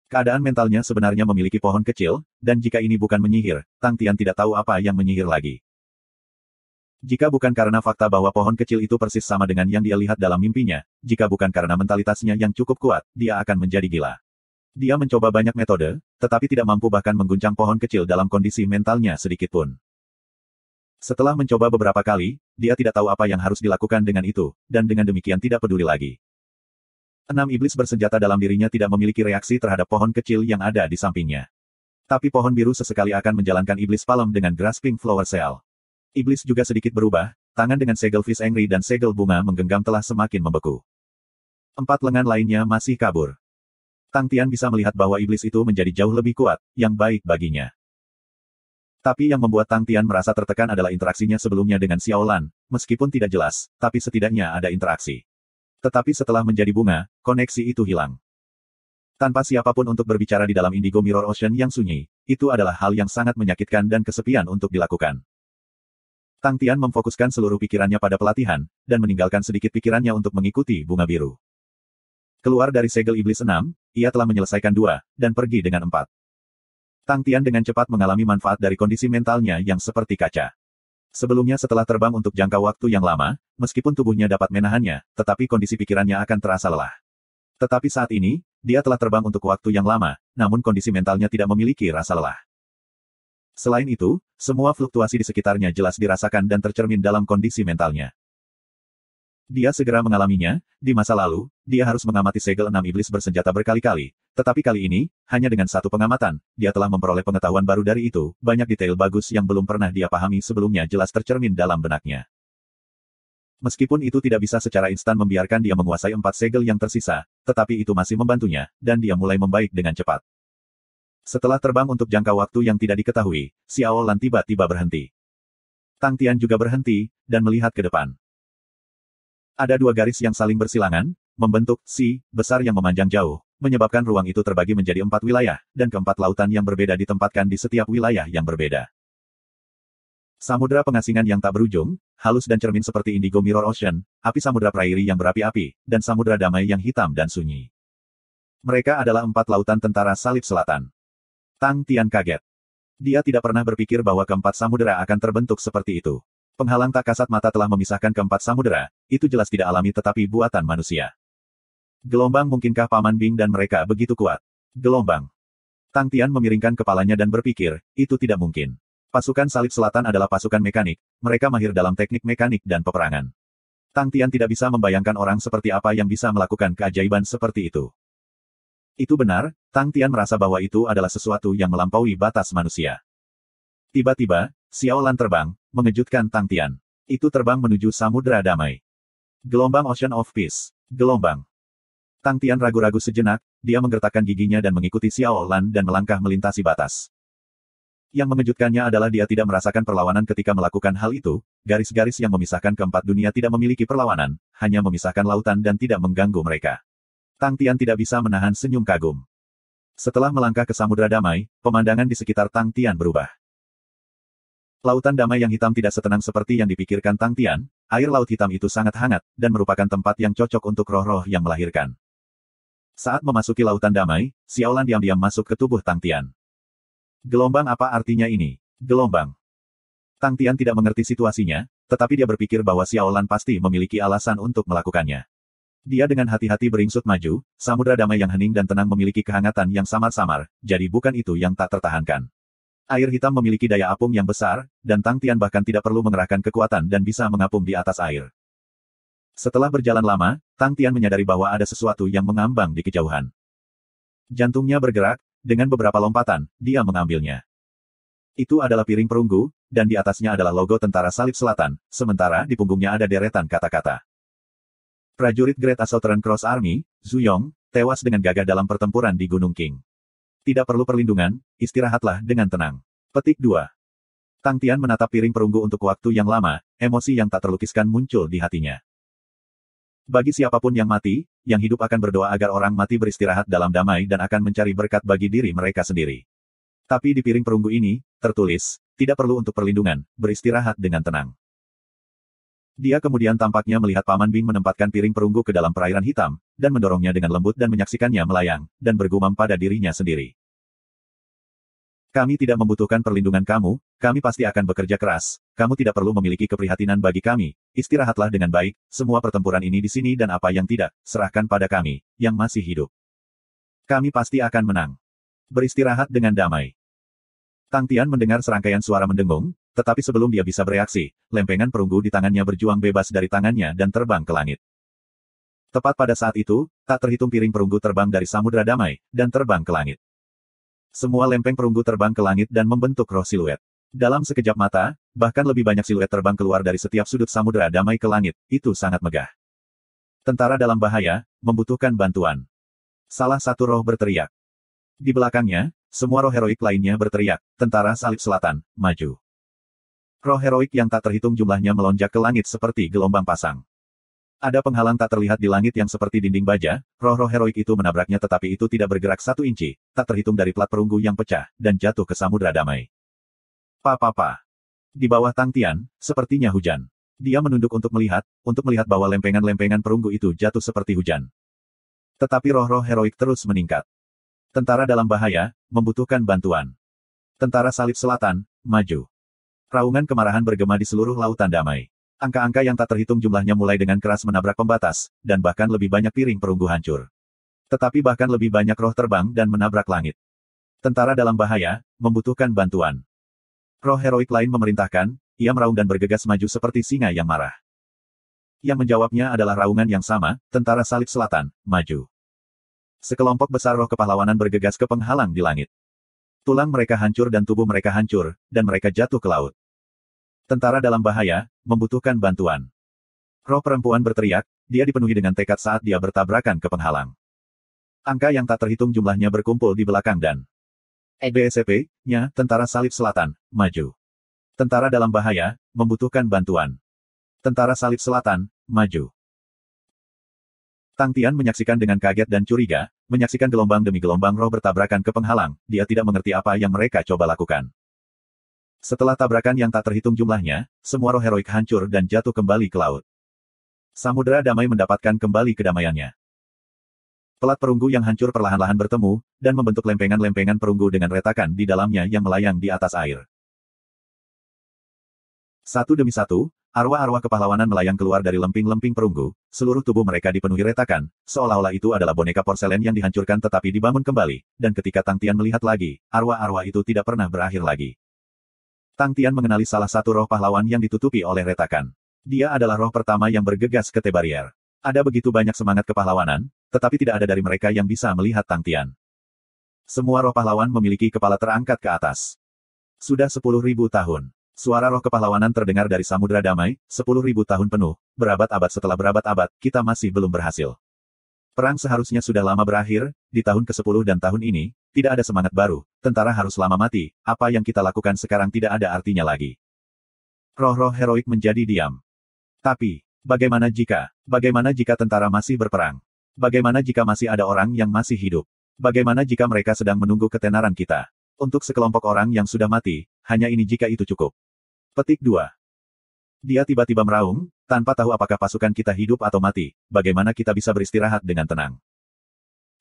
Keadaan mentalnya sebenarnya memiliki pohon kecil, dan jika ini bukan menyihir, Tang Tian tidak tahu apa yang menyihir lagi. Jika bukan karena fakta bahwa pohon kecil itu persis sama dengan yang dia lihat dalam mimpinya, jika bukan karena mentalitasnya yang cukup kuat, dia akan menjadi gila. Dia mencoba banyak metode, tetapi tidak mampu bahkan mengguncang pohon kecil dalam kondisi mentalnya sedikit pun. Setelah mencoba beberapa kali, dia tidak tahu apa yang harus dilakukan dengan itu, dan dengan demikian tidak peduli lagi. 6 iblis bersenjata dalam dirinya tidak memiliki reaksi terhadap pohon kecil yang ada di sampingnya. Tapi pohon biru sesekali akan menjalankan iblis palem dengan grasping flower cell. Iblis juga sedikit berubah, tangan dengan segel Fish Angry dan segel bunga menggenggam telah semakin membeku. 4 lengan lainnya masih kabur. Tang Tian bisa melihat bahwa iblis itu menjadi jauh lebih kuat, yang baik baginya. Tapi yang membuat Tang Tian merasa tertekan adalah interaksinya sebelumnya dengan Xiaolan, meskipun tidak jelas, tapi setidaknya ada interaksi. Tetapi setelah menjadi bunga, koneksi itu hilang. Tanpa siapapun untuk berbicara di dalam Indigo Mirror Ocean yang sunyi, itu adalah hal yang sangat menyakitkan dan kesepian untuk dilakukan. Tang Tian memfokuskan seluruh pikirannya pada pelatihan, dan meninggalkan sedikit pikirannya untuk mengikuti bunga biru. Keluar dari segel iblis 6, ia telah menyelesaikan 2, dan pergi dengan 4. Tang Tian dengan cepat mengalami manfaat dari kondisi mentalnya yang seperti kaca. Sebelumnya setelah terbang untuk jangka waktu yang lama, meskipun tubuhnya dapat menahannya, tetapi kondisi pikirannya akan terasa lelah. Tetapi saat ini, dia telah terbang untuk waktu yang lama, namun kondisi mentalnya tidak memiliki rasa lelah. Selain itu, semua fluktuasi di sekitarnya jelas dirasakan dan tercermin dalam kondisi mentalnya. Dia segera mengalaminya, di masa lalu, dia harus mengamati segel 6 iblis bersenjata berkali-kali, tetapi kali ini, hanya dengan satu pengamatan, dia telah memperoleh pengetahuan baru dari itu, banyak detail bagus yang belum pernah dia pahami sebelumnya jelas tercermin dalam benaknya. Meskipun itu tidak bisa secara instan membiarkan dia menguasai 4 segel yang tersisa, tetapi itu masih membantunya, dan dia mulai membaik dengan cepat. Setelah terbang untuk jangka waktu yang tidak diketahui, Xiaolan tiba-tiba berhenti. Tang Tian juga berhenti, dan melihat ke depan. Ada 2 garis yang saling bersilangan, membentuk "Si" besar yang memanjang jauh, menyebabkan ruang itu terbagi menjadi 4 wilayah, dan ke-4 lautan yang berbeda ditempatkan di setiap wilayah yang berbeda. Samudra pengasingan yang tak berujung, halus dan cermin seperti Indigo Mirror Ocean, api samudra prairi yang berapi-api, dan samudra damai yang hitam dan sunyi. Mereka adalah 4 lautan tentara salib selatan. Tang Tian kaget. Dia tidak pernah berpikir bahwa ke-4 samudera akan terbentuk seperti itu. Penghalang tak kasat mata telah memisahkan ke-4 samudera, itu jelas tidak alami tetapi buatan manusia. Gelombang mungkinkah Paman Bing dan mereka begitu kuat? Gelombang. Tang Tian memiringkan kepalanya dan berpikir, itu tidak mungkin. Pasukan salib selatan adalah pasukan mekanik, mereka mahir dalam teknik mekanik dan peperangan. Tang Tian tidak bisa membayangkan orang seperti apa yang bisa melakukan keajaiban seperti itu. Itu benar, Tang Tian merasa bahwa itu adalah sesuatu yang melampaui batas manusia. Tiba-tiba, Xiaolan terbang, mengejutkan Tang Tian. Itu terbang menuju Samudra Damai. Gelombang Ocean of Peace. Gelombang. Tang Tian ragu-ragu sejenak, dia menggertakkan giginya dan mengikuti Xiaolan dan melangkah melintasi batas. Yang mengejutkannya adalah dia tidak merasakan perlawanan ketika melakukan hal itu, garis-garis yang memisahkan ke-4 dunia tidak memiliki perlawanan, hanya memisahkan lautan dan tidak mengganggu mereka. Tang Tian tidak bisa menahan senyum kagum. Setelah melangkah ke Samudra Damai, pemandangan di sekitar Tang Tian berubah. Lautan damai yang hitam tidak setenang seperti yang dipikirkan Tang Tian, air laut hitam itu sangat hangat, dan merupakan tempat yang cocok untuk roh-roh yang melahirkan. Saat memasuki lautan damai, Xiaolan diam-diam masuk ke tubuh Tang Tian. Gelombang apa artinya ini? Gelombang. Tang Tian tidak mengerti situasinya, tetapi dia berpikir bahwa Xiaolan pasti memiliki alasan untuk melakukannya. Dia dengan hati-hati beringsut maju, samudra damai yang hening dan tenang memiliki kehangatan yang samar-samar, jadi bukan itu yang tak tertahankan. Air hitam memiliki daya apung yang besar, dan Tang Tian bahkan tidak perlu mengerahkan kekuatan dan bisa mengapung di atas air. Setelah berjalan lama, Tang Tian menyadari bahwa ada sesuatu yang mengambang di kejauhan. Jantungnya bergerak, dengan beberapa lompatan, dia mengambilnya. Itu adalah piring perunggu, dan di atasnya adalah logo Tentara Salib Selatan, sementara di punggungnya ada deretan kata-kata. Prajurit Great Southern Cross Army, Zhu Yong, tewas dengan gagah dalam pertempuran di Gunung Qing. Tidak perlu perlindungan, istirahatlah dengan tenang. Petik 2. Tang Tian menatap piring perunggu untuk waktu yang lama, emosi yang tak terlukiskan muncul di hatinya. Bagi siapapun yang mati, yang hidup akan berdoa agar orang mati beristirahat dalam damai dan akan mencari berkat bagi diri mereka sendiri. Tapi di piring perunggu ini, tertulis, tidak perlu untuk perlindungan, beristirahat dengan tenang. Dia kemudian tampaknya melihat Paman Bing menempatkan piring perunggu ke dalam perairan hitam, dan mendorongnya dengan lembut dan menyaksikannya melayang, dan bergumam pada dirinya sendiri. Kami tidak membutuhkan perlindungan kamu, kami pasti akan bekerja keras, kamu tidak perlu memiliki keprihatinan bagi kami, istirahatlah dengan baik, semua pertempuran ini di sini dan apa yang tidak, serahkan pada kami, yang masih hidup. Kami pasti akan menang. Beristirahat dengan damai. Tang Tian mendengar serangkaian suara mendengung, tetapi sebelum dia bisa bereaksi, lempengan perunggu di tangannya berjuang bebas dari tangannya dan terbang ke langit. Tepat pada saat itu, tak terhitung piring perunggu terbang dari samudera damai, dan terbang ke langit. Semua lempeng perunggu terbang ke langit dan membentuk roh siluet. Dalam sekejap mata, bahkan lebih banyak siluet terbang keluar dari setiap sudut samudera damai ke langit, itu sangat megah. Tentara dalam bahaya, membutuhkan bantuan. Salah satu roh berteriak. Di belakangnya, semua roh heroik lainnya berteriak, Tentara Salib Selatan, maju. Roh heroik yang tak terhitung jumlahnya melonjak ke langit seperti gelombang pasang. Ada penghalang tak terlihat di langit yang seperti dinding baja, roh-roh heroik itu menabraknya tetapi itu tidak bergerak 1 inci, tak terhitung dari plat perunggu yang pecah, dan jatuh ke samudera damai. Pa. Di bawah Tang Tian, sepertinya hujan. Dia menunduk untuk melihat bahwa lempengan-lempengan perunggu itu jatuh seperti hujan. Tetapi roh-roh heroik terus meningkat. Tentara dalam bahaya, membutuhkan bantuan. Tentara Salib Selatan, maju. Raungan kemarahan bergema di seluruh lautan damai. Angka-angka yang tak terhitung jumlahnya mulai dengan keras menabrak pembatas, dan bahkan lebih banyak piring perunggu hancur. Tetapi bahkan lebih banyak roh terbang dan menabrak langit. Tentara dalam bahaya, membutuhkan bantuan. Roh heroik lain memerintahkan, ia meraung dan bergegas maju seperti singa yang marah. Yang menjawabnya adalah raungan yang sama, Tentara Salib Selatan, maju. Sekelompok besar roh kepahlawanan bergegas ke penghalang di langit. Tulang mereka hancur dan tubuh mereka hancur, dan mereka jatuh ke laut. Tentara dalam bahaya, membutuhkan bantuan. Roh perempuan berteriak, dia dipenuhi dengan tekad saat dia bertabrakan ke penghalang. Angka yang tak terhitung jumlahnya berkumpul di belakang dan BSP-nya, Tentara Salib Selatan, maju. Tentara dalam bahaya, membutuhkan bantuan. Tentara Salib Selatan, maju. Tang Tian menyaksikan dengan kaget dan curiga, menyaksikan gelombang demi gelombang roh bertabrakan ke penghalang, dia tidak mengerti apa yang mereka coba lakukan. Setelah tabrakan yang tak terhitung jumlahnya, semua roh heroik hancur dan jatuh kembali ke laut. Samudera damai mendapatkan kembali kedamaiannya. Pelat perunggu yang hancur perlahan-lahan bertemu, dan membentuk lempengan-lempengan perunggu dengan retakan di dalamnya yang melayang di atas air. Satu demi satu, arwah-arwah kepahlawanan melayang keluar dari lemping-lemping perunggu, seluruh tubuh mereka dipenuhi retakan, seolah-olah itu adalah boneka porselen yang dihancurkan tetapi dibangun kembali, dan ketika Tang Tian melihat lagi, arwah-arwah itu tidak pernah berakhir lagi. Tang Tian mengenali salah satu roh pahlawan yang ditutupi oleh retakan. Dia adalah roh pertama yang bergegas ke T-Barrier. Ada begitu banyak semangat kepahlawanan, tetapi tidak ada dari mereka yang bisa melihat Tang Tian. Semua roh pahlawan memiliki kepala terangkat ke atas. Sudah 10.000 tahun. Suara roh kepahlawanan terdengar dari samudera damai, 10.000 tahun penuh, berabad-abad setelah berabad-abad, kita masih belum berhasil. Perang seharusnya sudah lama berakhir, di tahun ke-10 dan tahun ini, tidak ada semangat baru, tentara harus lama mati, apa yang kita lakukan sekarang tidak ada artinya lagi. Roh-roh heroik menjadi diam. Tapi, bagaimana jika tentara masih berperang? Bagaimana jika masih ada orang yang masih hidup? Bagaimana jika mereka sedang menunggu ketenaran kita? Untuk sekelompok orang yang sudah mati, hanya ini jika itu cukup. Petik 2. Dia tiba-tiba meraung, tanpa tahu apakah pasukan kita hidup atau mati, bagaimana kita bisa beristirahat dengan tenang.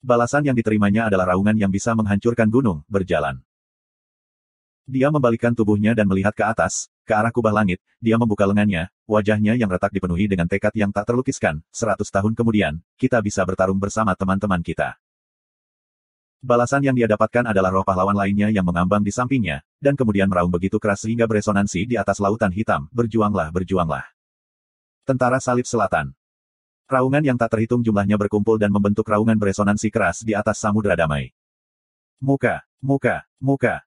Balasan yang diterimanya adalah raungan yang bisa menghancurkan gunung, berjalan. Dia membalikkan tubuhnya dan melihat ke atas, ke arah kubah langit, dia membuka lengannya, wajahnya yang retak dipenuhi dengan tekad yang tak terlukiskan, 100 tahun kemudian, kita bisa bertarung bersama teman-teman kita. Balasan yang dia dapatkan adalah roh pahlawan lainnya yang mengambang di sampingnya, dan kemudian meraung begitu keras sehingga beresonansi di atas lautan hitam, berjuanglah berjuanglah. Tentara Salib Selatan. Raungan yang tak terhitung jumlahnya berkumpul dan membentuk raungan beresonansi keras di atas samudera damai. Muka, muka, muka.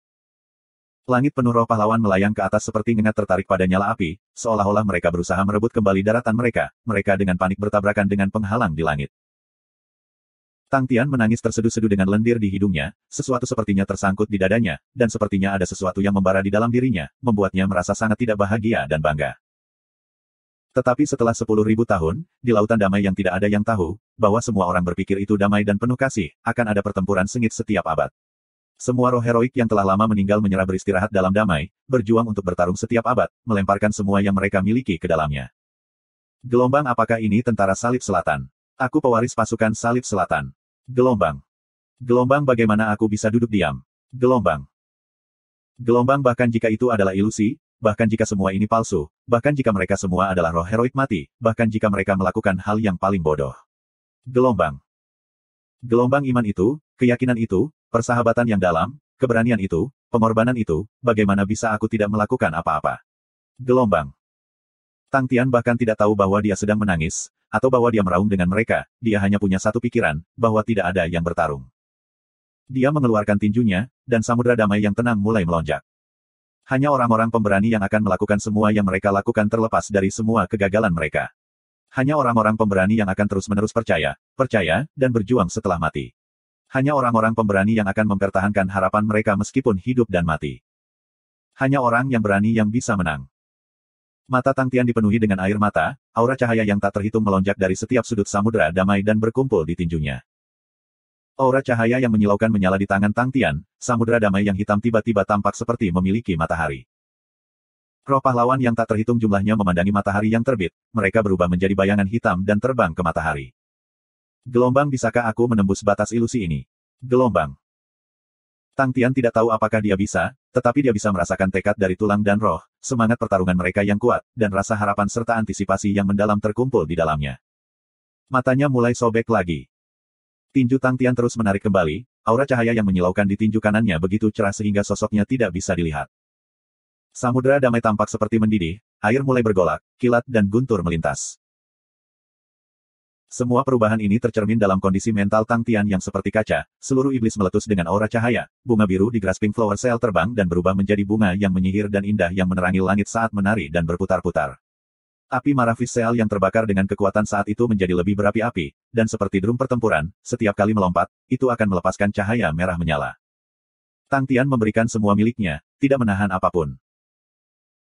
Langit penuh roh pahlawan melayang ke atas seperti ngengat tertarik pada nyala api, seolah-olah mereka berusaha merebut kembali daratan mereka, mereka dengan panik bertabrakan dengan penghalang di langit. Tang Tian menangis terseduh-seduh dengan lendir di hidungnya, sesuatu sepertinya tersangkut di dadanya, dan sepertinya ada sesuatu yang membara di dalam dirinya, membuatnya merasa sangat tidak bahagia dan bangga. Tetapi setelah 10.000 tahun, di lautan damai yang tidak ada yang tahu, bahwa semua orang berpikir itu damai dan penuh kasih, akan ada pertempuran sengit setiap abad. Semua roh heroik yang telah lama meninggal menyerah beristirahat dalam damai, berjuang untuk bertarung setiap abad, melemparkan semua yang mereka miliki ke dalamnya. Gelombang apakah ini tentara salib selatan? Aku pewaris pasukan salib selatan. Gelombang. Gelombang bagaimana aku bisa duduk diam? Gelombang. Gelombang bahkan jika itu adalah ilusi, bahkan jika semua ini palsu, bahkan jika mereka semua adalah roh heroik mati, bahkan jika mereka melakukan hal yang paling bodoh. Gelombang. Gelombang iman itu, keyakinan itu, persahabatan yang dalam, keberanian itu, pengorbanan itu, bagaimana bisa aku tidak melakukan apa-apa? Gelombang. Tang Tian bahkan tidak tahu bahwa dia sedang menangis, atau bahwa dia meraung dengan mereka, dia hanya punya satu pikiran, bahwa tidak ada yang bertarung. Dia mengeluarkan tinjunya, dan samudera damai yang tenang mulai melonjak. Hanya orang-orang pemberani yang akan melakukan semua yang mereka lakukan terlepas dari semua kegagalan mereka. Hanya orang-orang pemberani yang akan terus-menerus percaya, dan berjuang setelah mati. Hanya orang-orang pemberani yang akan mempertahankan harapan mereka meskipun hidup dan mati. Hanya orang yang berani yang bisa menang. Mata Tang Tian dipenuhi dengan air mata, aura cahaya yang tak terhitung melonjak dari setiap sudut samudera damai dan berkumpul di tinjunya. Aura cahaya yang menyilaukan menyala di tangan Tang Tian, samudera damai yang hitam tiba-tiba tampak seperti memiliki matahari. Roh pahlawan yang tak terhitung jumlahnya memandangi matahari yang terbit, mereka berubah menjadi bayangan hitam dan terbang ke matahari. Gelombang, bisakah aku menembus batas ilusi ini? Gelombang. Tang Tian tidak tahu apakah dia bisa, tetapi dia bisa merasakan tekad dari tulang dan roh, semangat pertarungan mereka yang kuat, dan rasa harapan serta antisipasi yang mendalam terkumpul di dalamnya. Matanya mulai sobek lagi. Tinju Tang Tian terus menarik kembali, aura cahaya yang menyilaukan di tinju kanannya begitu cerah sehingga sosoknya tidak bisa dilihat. Samudera damai tampak seperti mendidih, air mulai bergolak, kilat dan guntur melintas. Semua perubahan ini tercermin dalam kondisi mental Tang Tian yang seperti kaca, seluruh iblis meletus dengan aura cahaya, bunga biru di Grasping Flower Cell terbang dan berubah menjadi bunga yang menyihir dan indah yang menerangi langit saat menari dan berputar-putar. Api Maravis Seal yang terbakar dengan kekuatan saat itu menjadi lebih berapi-api, dan seperti drum pertempuran, setiap kali melompat, itu akan melepaskan cahaya merah menyala. Tang Tian memberikan semua miliknya, tidak menahan apapun.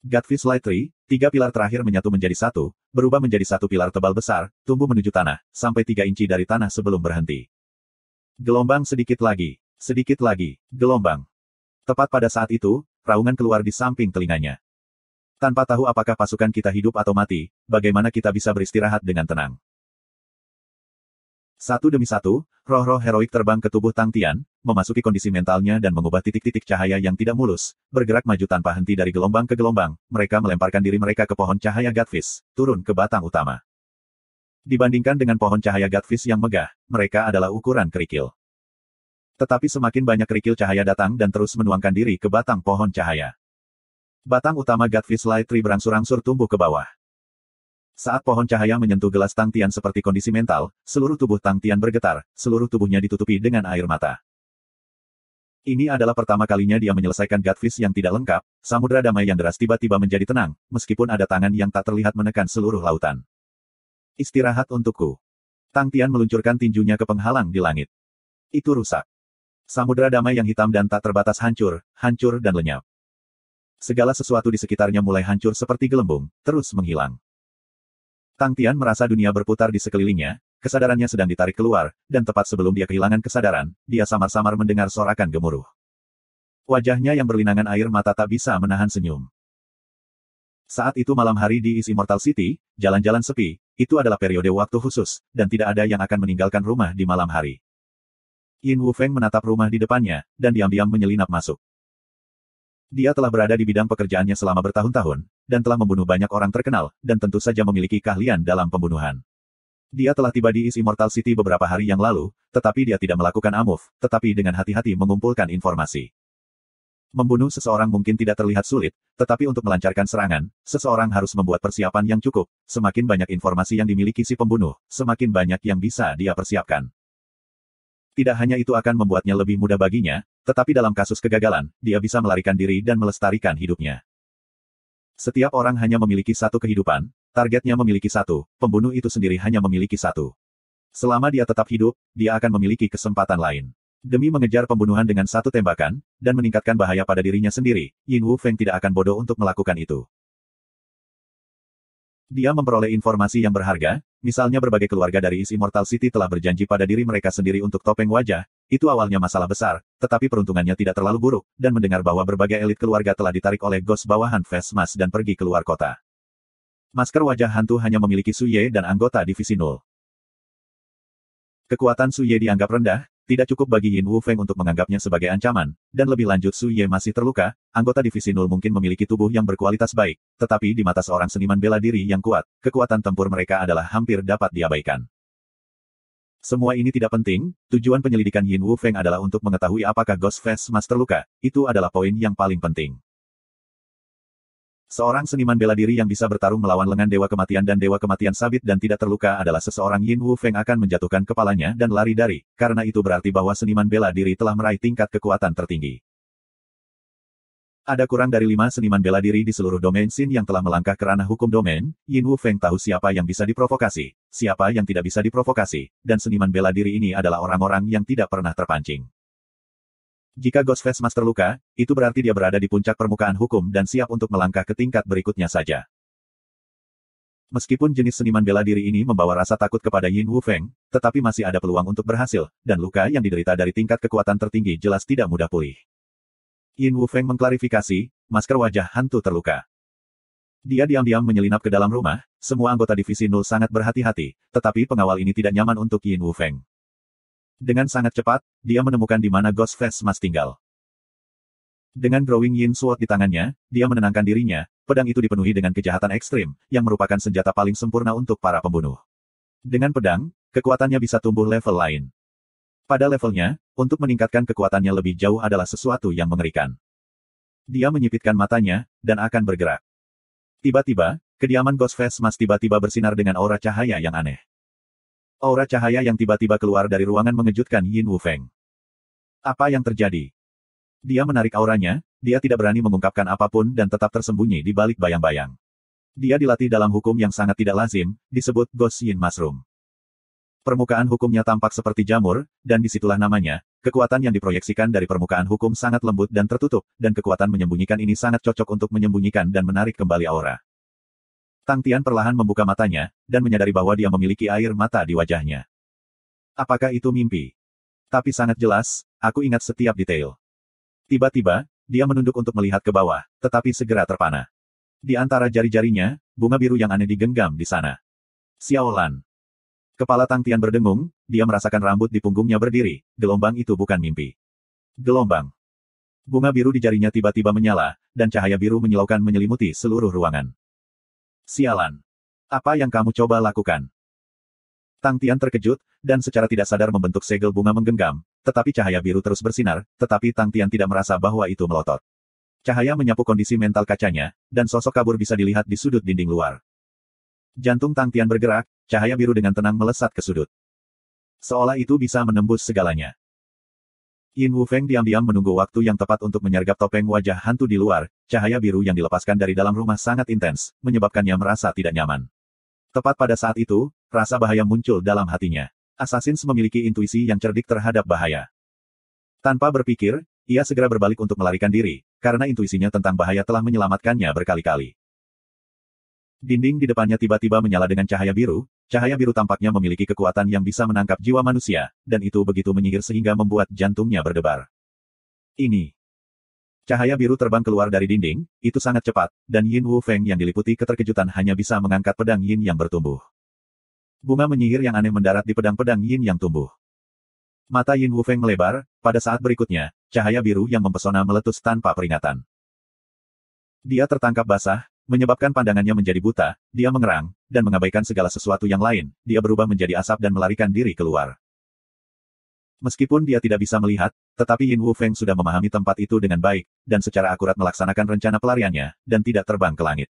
Godfish Light Tree, 3 pilar terakhir menyatu menjadi satu, berubah menjadi satu pilar tebal besar, tumbuh menuju tanah, sampai 3 inci dari tanah sebelum berhenti. Gelombang sedikit lagi, gelombang. Tepat pada saat itu, raungan keluar di samping telinganya. Tanpa tahu apakah pasukan kita hidup atau mati, bagaimana kita bisa beristirahat dengan tenang. Satu demi satu, roh-roh heroik terbang ke tubuh Tang Tian, memasuki kondisi mentalnya dan mengubah titik-titik cahaya yang tidak mulus, bergerak maju tanpa henti dari gelombang ke gelombang, mereka melemparkan diri mereka ke pohon cahaya Godfish, turun ke batang utama. Dibandingkan dengan pohon cahaya Godfish yang megah, mereka adalah ukuran kerikil. Tetapi semakin banyak kerikil cahaya datang dan terus menuangkan diri ke batang pohon cahaya. Batang utama Godfish Light Tree berangsur-angsur tumbuh ke bawah. Saat pohon cahaya menyentuh gelas Tang Tian seperti kondisi mental, seluruh tubuh Tang Tian bergetar, seluruh tubuhnya ditutupi dengan air mata. Ini adalah pertama kalinya dia menyelesaikan Godfish yang tidak lengkap, samudera damai yang deras tiba-tiba menjadi tenang, meskipun ada tangan yang tak terlihat menekan seluruh lautan. Istirahat untukku. Tang Tian meluncurkan tinjunya ke penghalang di langit. Itu rusak. Samudera damai yang hitam dan tak terbatas hancur dan lenyap. Segala sesuatu di sekitarnya mulai hancur seperti gelembung, terus menghilang. Tang Tian merasa dunia berputar di sekelilingnya, kesadarannya sedang ditarik keluar, dan tepat sebelum dia kehilangan kesadaran, dia samar-samar mendengar sorakan gemuruh. Wajahnya yang berlinangan air mata tak bisa menahan senyum. Saat itu malam hari di East Immortal City, jalan-jalan sepi, itu adalah periode waktu khusus, dan tidak ada yang akan meninggalkan rumah di malam hari. Yin Wufeng menatap rumah di depannya, dan diam-diam menyelinap masuk. Dia telah berada di bidang pekerjaannya selama bertahun-tahun, dan telah membunuh banyak orang terkenal, dan tentu saja memiliki keahlian dalam pembunuhan. Dia telah tiba di East Immortal City beberapa hari yang lalu, tetapi dia tidak melakukan amove, tetapi dengan hati-hati mengumpulkan informasi. Membunuh seseorang mungkin tidak terlihat sulit, tetapi untuk melancarkan serangan, seseorang harus membuat persiapan yang cukup. Semakin banyak informasi yang dimiliki si pembunuh, semakin banyak yang bisa dia persiapkan. Tidak hanya itu akan membuatnya lebih mudah baginya, tetapi dalam kasus kegagalan, dia bisa melarikan diri dan melestarikan hidupnya. Setiap orang hanya memiliki satu kehidupan, targetnya memiliki satu, pembunuh itu sendiri hanya memiliki satu. Selama dia tetap hidup, dia akan memiliki kesempatan lain. Demi mengejar pembunuhan dengan satu tembakan, dan meningkatkan bahaya pada dirinya sendiri, Yin Wufeng tidak akan bodoh untuk melakukan itu. Dia memperoleh informasi yang berharga, misalnya berbagai keluarga dari East Immortal City telah berjanji pada diri mereka sendiri untuk topeng wajah. Itu awalnya masalah besar, tetapi peruntungannya tidak terlalu buruk, dan mendengar bahwa berbagai elit keluarga telah ditarik oleh Ghost bawahan Vesmas dan pergi keluar kota. Masker wajah hantu hanya memiliki Su Ye dan anggota Divisi Nul. Kekuatan Su Ye dianggap rendah, tidak cukup bagi Yin Wufeng untuk menganggapnya sebagai ancaman, dan lebih lanjut Su Ye masih terluka, anggota Divisi Nul mungkin memiliki tubuh yang berkualitas baik, tetapi di mata seorang seniman bela diri yang kuat, kekuatan tempur mereka adalah hampir dapat diabaikan. Semua ini tidak penting, tujuan penyelidikan Yin Wufeng adalah untuk mengetahui apakah Ghost Vesmas terluka, itu adalah poin yang paling penting. Seorang seniman bela diri yang bisa bertarung melawan lengan Dewa Kematian dan Dewa Kematian sabit dan tidak terluka adalah seseorang Yin Wufeng akan menjatuhkan kepalanya dan lari dari, karena itu berarti bahwa seniman bela diri telah meraih tingkat kekuatan tertinggi. Ada kurang dari 5 seniman bela diri di seluruh domain Sin yang telah melangkah ke ranah hukum domain, Yin Wufeng tahu siapa yang bisa diprovokasi, siapa yang tidak bisa diprovokasi, dan seniman bela diri ini adalah orang-orang yang tidak pernah terpancing. Jika Ghost Vesmas terluka, itu berarti dia berada di puncak permukaan hukum dan siap untuk melangkah ke tingkat berikutnya saja. Meskipun jenis seniman bela diri ini membawa rasa takut kepada Yin Wufeng, tetapi masih ada peluang untuk berhasil, dan luka yang diderita dari tingkat kekuatan tertinggi jelas tidak mudah pulih. Yin Wufeng mengklarifikasi, masker wajah hantu terluka. Dia diam-diam menyelinap ke dalam rumah, semua anggota Divisi Nul sangat berhati-hati, tetapi pengawal ini tidak nyaman untuk Yin Wufeng. Dengan sangat cepat, dia menemukan di mana Ghost Vesmas tinggal. Dengan Growing Yin Sword di tangannya, dia menenangkan dirinya, pedang itu dipenuhi dengan kejahatan ekstrim, yang merupakan senjata paling sempurna untuk para pembunuh. Dengan pedang, kekuatannya bisa tumbuh level lain. Pada levelnya, untuk meningkatkan kekuatannya lebih jauh adalah sesuatu yang mengerikan. Dia menyipitkan matanya, dan akan bergerak. Tiba-tiba, kediaman Ghost Vesmas tiba-tiba bersinar dengan aura cahaya yang aneh. Aura cahaya yang tiba-tiba keluar dari ruangan mengejutkan Yin Wufeng. Apa yang terjadi? Dia menarik auranya, dia tidak berani mengungkapkan apapun dan tetap tersembunyi di balik bayang-bayang. Dia dilatih dalam hukum yang sangat tidak lazim, disebut Ghost Yin Mushroom. Permukaan hukumnya tampak seperti jamur, dan disitulah namanya, kekuatan yang diproyeksikan dari permukaan hukum sangat lembut dan tertutup, dan kekuatan menyembunyikan ini sangat cocok untuk menyembunyikan dan menarik kembali aura. Tang Tian perlahan membuka matanya, dan menyadari bahwa dia memiliki air mata di wajahnya. Apakah itu mimpi? Tapi sangat jelas, aku ingat setiap detail. Tiba-tiba, dia menunduk untuk melihat ke bawah, tetapi segera terpana. Di antara jari-jarinya, bunga biru yang aneh digenggam di sana. Xiaolan. Kepala Tang Tian berdengung, dia merasakan rambut di punggungnya berdiri, gelombang itu bukan mimpi. Gelombang. Bunga biru di jarinya tiba-tiba menyala, dan cahaya biru menyilaukan menyelimuti seluruh ruangan. Sialan. Apa yang kamu coba lakukan? Tang Tian terkejut, dan secara tidak sadar membentuk segel bunga menggenggam, tetapi cahaya biru terus bersinar, tetapi Tang Tian tidak merasa bahwa itu melotot. Cahaya menyapu kondisi mental kacanya, dan sosok kabur bisa dilihat di sudut dinding luar. Jantung Tang Tian bergerak, cahaya biru dengan tenang melesat ke sudut. Seolah itu bisa menembus segalanya. Yin Wufeng diam-diam menunggu waktu yang tepat untuk menyergap topeng wajah hantu di luar, cahaya biru yang dilepaskan dari dalam rumah sangat intens, menyebabkannya merasa tidak nyaman. Tepat pada saat itu, rasa bahaya muncul dalam hatinya. Assassins memiliki intuisi yang cerdik terhadap bahaya. Tanpa berpikir, ia segera berbalik untuk melarikan diri, karena intuisinya tentang bahaya telah menyelamatkannya berkali-kali. Dinding di depannya tiba-tiba menyala dengan cahaya biru tampaknya memiliki kekuatan yang bisa menangkap jiwa manusia, dan itu begitu menyihir sehingga membuat jantungnya berdebar. Ini. Cahaya biru terbang keluar dari dinding, itu sangat cepat, dan Yin Wufeng yang diliputi keterkejutan hanya bisa mengangkat pedang Yin yang bertumbuh. Bunga menyihir yang aneh mendarat di pedang-pedang Yin yang tumbuh. Mata Yin Wufeng melebar, pada saat berikutnya, cahaya biru yang mempesona meletus tanpa peringatan. Dia tertangkap basah, menyebabkan pandangannya menjadi buta, dia mengerang, dan mengabaikan segala sesuatu yang lain, dia berubah menjadi asap dan melarikan diri keluar. Meskipun dia tidak bisa melihat, tetapi Yin Wufeng sudah memahami tempat itu dengan baik, dan secara akurat melaksanakan rencana pelariannya, dan tidak terbang ke langit.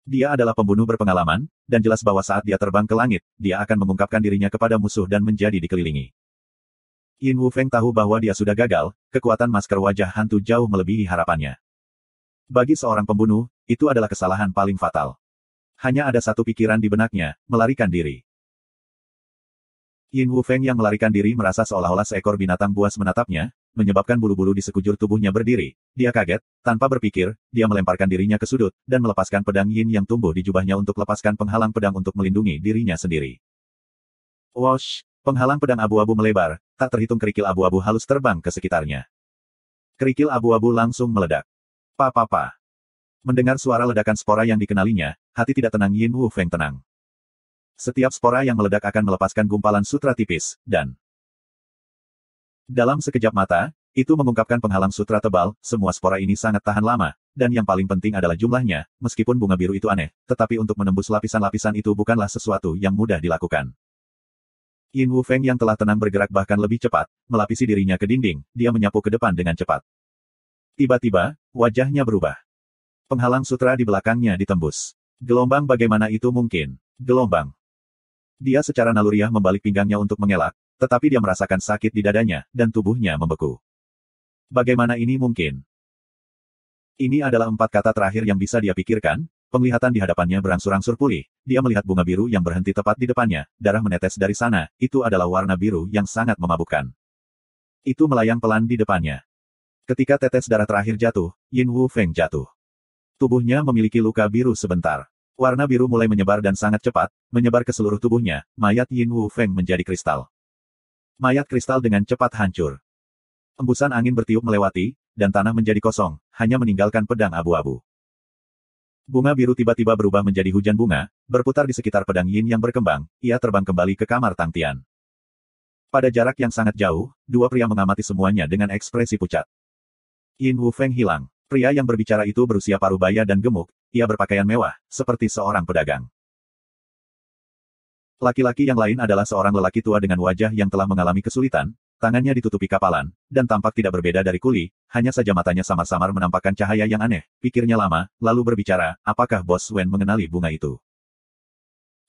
Dia adalah pembunuh berpengalaman, dan jelas bahwa saat dia terbang ke langit, dia akan mengungkapkan dirinya kepada musuh dan menjadi dikelilingi. Yin Wufeng tahu bahwa dia sudah gagal, kekuatan masker wajah hantu jauh melebihi harapannya. Bagi seorang pembunuh, itu adalah kesalahan paling fatal. Hanya ada satu pikiran di benaknya, melarikan diri. Yin Wufeng yang melarikan diri merasa seolah-olah seekor binatang buas menatapnya, menyebabkan bulu-bulu di sekujur tubuhnya berdiri. Dia kaget, tanpa berpikir, dia melemparkan dirinya ke sudut, dan melepaskan pedang Yin yang tumbuh di jubahnya untuk lepaskan penghalang pedang untuk melindungi dirinya sendiri. Wosh! Penghalang pedang abu-abu melebar, tak terhitung kerikil abu-abu halus terbang ke sekitarnya. Kerikil abu-abu langsung meledak. Pa. Mendengar suara ledakan spora yang dikenalinya, hati tidak tenang Yin Wufeng tenang. Setiap spora yang meledak akan melepaskan gumpalan sutra tipis, dan dalam sekejap mata, itu mengungkapkan penghalang sutra tebal. Semua spora ini sangat tahan lama, dan yang paling penting adalah jumlahnya. Meskipun bunga biru itu aneh, tetapi untuk menembus lapisan-lapisan itu bukanlah sesuatu yang mudah dilakukan. Yin Wufeng yang telah tenang bergerak bahkan lebih cepat, melapisi dirinya ke dinding, dia menyapu ke depan dengan cepat. Tiba-tiba, wajahnya berubah. Penghalang sutra di belakangnya ditembus. Gelombang bagaimana itu mungkin? Gelombang. Dia secara naluriah membalik pinggangnya untuk mengelak, tetapi dia merasakan sakit di dadanya, dan tubuhnya membeku. Bagaimana ini mungkin? Ini adalah 4 kata terakhir yang bisa dia pikirkan. Penglihatan di hadapannya berangsur-angsur pulih. Dia melihat bunga biru yang berhenti tepat di depannya, darah menetes dari sana. Itu adalah warna biru yang sangat memabukkan. Itu melayang pelan di depannya. Ketika tetes darah terakhir jatuh, Yin Wufeng jatuh. Tubuhnya memiliki luka biru sebentar. Warna biru mulai menyebar dan sangat cepat, menyebar ke seluruh tubuhnya. Mayat Yin Wufeng menjadi kristal. Mayat kristal dengan cepat hancur. Embusan angin bertiup melewati, dan tanah menjadi kosong, hanya meninggalkan pedang abu-abu. Bunga biru tiba-tiba berubah menjadi hujan bunga, berputar di sekitar pedang Yin yang berkembang. Ia terbang kembali ke kamar Tang Tian. Pada jarak yang sangat jauh, dua pria mengamati semuanya dengan ekspresi pucat. Yin Wufeng hilang. Pria yang berbicara itu berusia paruh baya dan gemuk, ia berpakaian mewah, seperti seorang pedagang. Laki-laki yang lain adalah seorang lelaki tua dengan wajah yang telah mengalami kesulitan, tangannya ditutupi kapalan, dan tampak tidak berbeda dari kuli, hanya saja matanya samar-samar menampakkan cahaya yang aneh. Pikirnya lama, lalu berbicara, apakah Bos Wen mengenali bunga itu?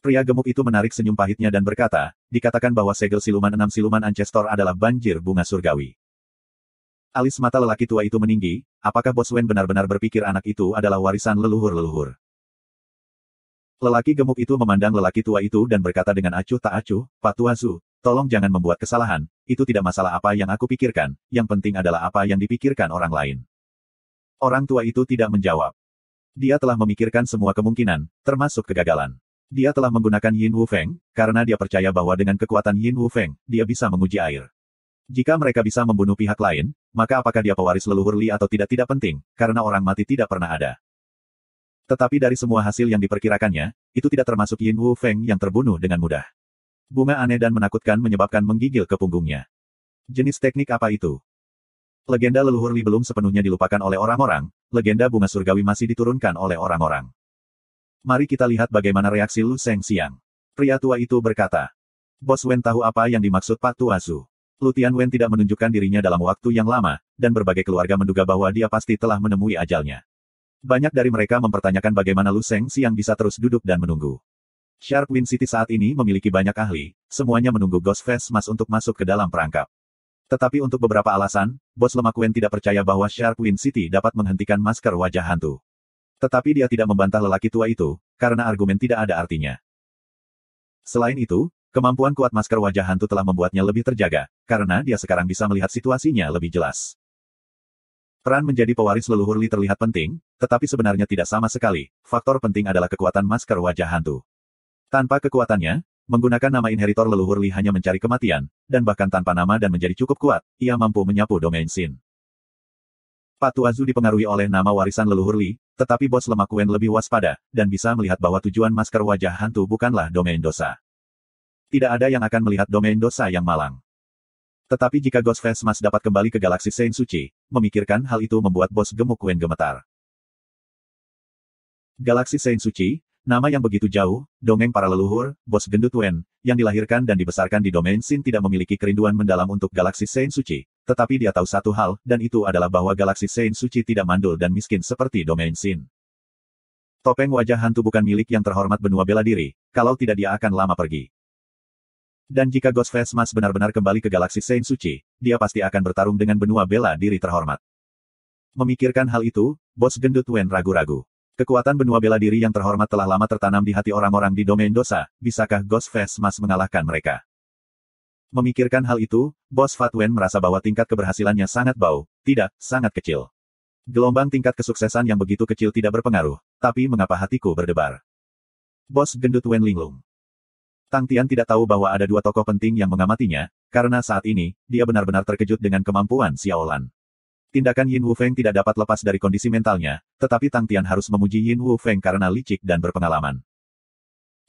Pria gemuk itu menarik senyum pahitnya dan berkata, dikatakan bahwa segel siluman 6 siluman Ancestor adalah banjir bunga surgawi. Alis mata lelaki tua itu meninggi, apakah Bos Wen benar-benar berpikir anak itu adalah warisan leluhur-leluhur? Lelaki gemuk itu memandang lelaki tua itu dan berkata dengan acuh tak acuh, Pak Tuazu, tolong jangan membuat kesalahan, itu tidak masalah apa yang aku pikirkan, yang penting adalah apa yang dipikirkan orang lain. Orang tua itu tidak menjawab. Dia telah memikirkan semua kemungkinan, termasuk kegagalan. Dia telah menggunakan Yin Wufeng, karena dia percaya bahwa dengan kekuatan Yin Wufeng, dia bisa menguji air. Jika mereka bisa membunuh pihak lain, maka apakah dia pewaris leluhur Li atau tidak penting, karena orang mati tidak pernah ada. Tetapi dari semua hasil yang diperkirakannya, itu tidak termasuk Yin Wufeng yang terbunuh dengan mudah. Bunga aneh dan menakutkan menyebabkan menggigil ke punggungnya. Jenis teknik apa itu? Legenda leluhur Li belum sepenuhnya dilupakan oleh orang-orang, legenda bunga surgawi masih diturunkan oleh orang-orang. Mari kita lihat bagaimana reaksi Lu Sheng Xiang. Pria tua itu berkata. Bos Wen tahu apa yang dimaksud Pak Tuazu. Lu Tianwen tidak menunjukkan dirinya dalam waktu yang lama, dan berbagai keluarga menduga bahwa dia pasti telah menemui ajalnya. Banyak dari mereka mempertanyakan bagaimana Lu Sheng Xiang bisa terus duduk dan menunggu. Sharp Wind City saat ini memiliki banyak ahli, semuanya menunggu Ghost Face Mas untuk masuk ke dalam perangkap. Tetapi untuk beberapa alasan, Bos Lemak Wen tidak percaya bahwa Sharp Wind City dapat menghentikan masker wajah hantu. Tetapi dia tidak membantah lelaki tua itu, karena argumen tidak ada artinya. Selain itu, kemampuan kuat masker wajah hantu telah membuatnya lebih terjaga, karena dia sekarang bisa melihat situasinya lebih jelas. Peran menjadi pewaris leluhur Li terlihat penting, tetapi sebenarnya tidak sama sekali. Faktor penting adalah kekuatan masker wajah hantu. Tanpa kekuatannya, menggunakan nama inheritor leluhur Li hanya mencari kematian, dan bahkan tanpa nama dan menjadi cukup kuat, ia mampu menyapu domain Xin. Pak Tuazu dipengaruhi oleh nama warisan leluhur Li, tetapi Bos Lemak Wen lebih waspada, dan bisa melihat bahwa tujuan masker wajah hantu bukanlah domain dosa. Tidak ada yang akan melihat domain dosa yang malang. Tetapi jika Ghost Face Mas dapat kembali ke galaksi Sein Suci, memikirkan hal itu membuat Bos Gemuk Wen gemetar. Galaksi Sein Suci, Nama yang begitu jauh, dongeng para leluhur, bos gendut Wen, yang dilahirkan dan dibesarkan di domain Sin tidak memiliki kerinduan mendalam untuk galaksi Sein suci. Tetapi dia tahu satu hal, dan itu adalah bahwa galaksi Sein suci tidak mandul dan miskin seperti domain Sin. Topeng wajah hantu bukan milik yang terhormat benua bela diri, kalau tidak dia akan lama pergi. Dan jika Ghostface Mas benar-benar kembali ke galaksi Sein suci, dia pasti akan bertarung dengan benua bela diri terhormat. Memikirkan hal itu, bos gendut Wen ragu-ragu. Kekuatan benua bela diri yang terhormat telah lama tertanam di hati orang-orang di domain dosa, bisakah Ghostface Mas mengalahkan mereka? Memikirkan hal itu, bos Fat Wen merasa bahwa tingkat keberhasilannya sangat bau, tidak, sangat kecil. Gelombang tingkat kesuksesan yang begitu kecil tidak berpengaruh, tapi mengapa hatiku berdebar? Bos gendut Wen linglung. Tang Tian tidak tahu bahwa ada dua tokoh penting yang mengamatinya, karena saat ini, dia benar-benar terkejut dengan kemampuan Xiao Lan. Tindakan Yin Wufeng tidak dapat lepas dari kondisi mentalnya, tetapi Tang Tian harus memuji Yin Wufeng karena licik dan berpengalaman.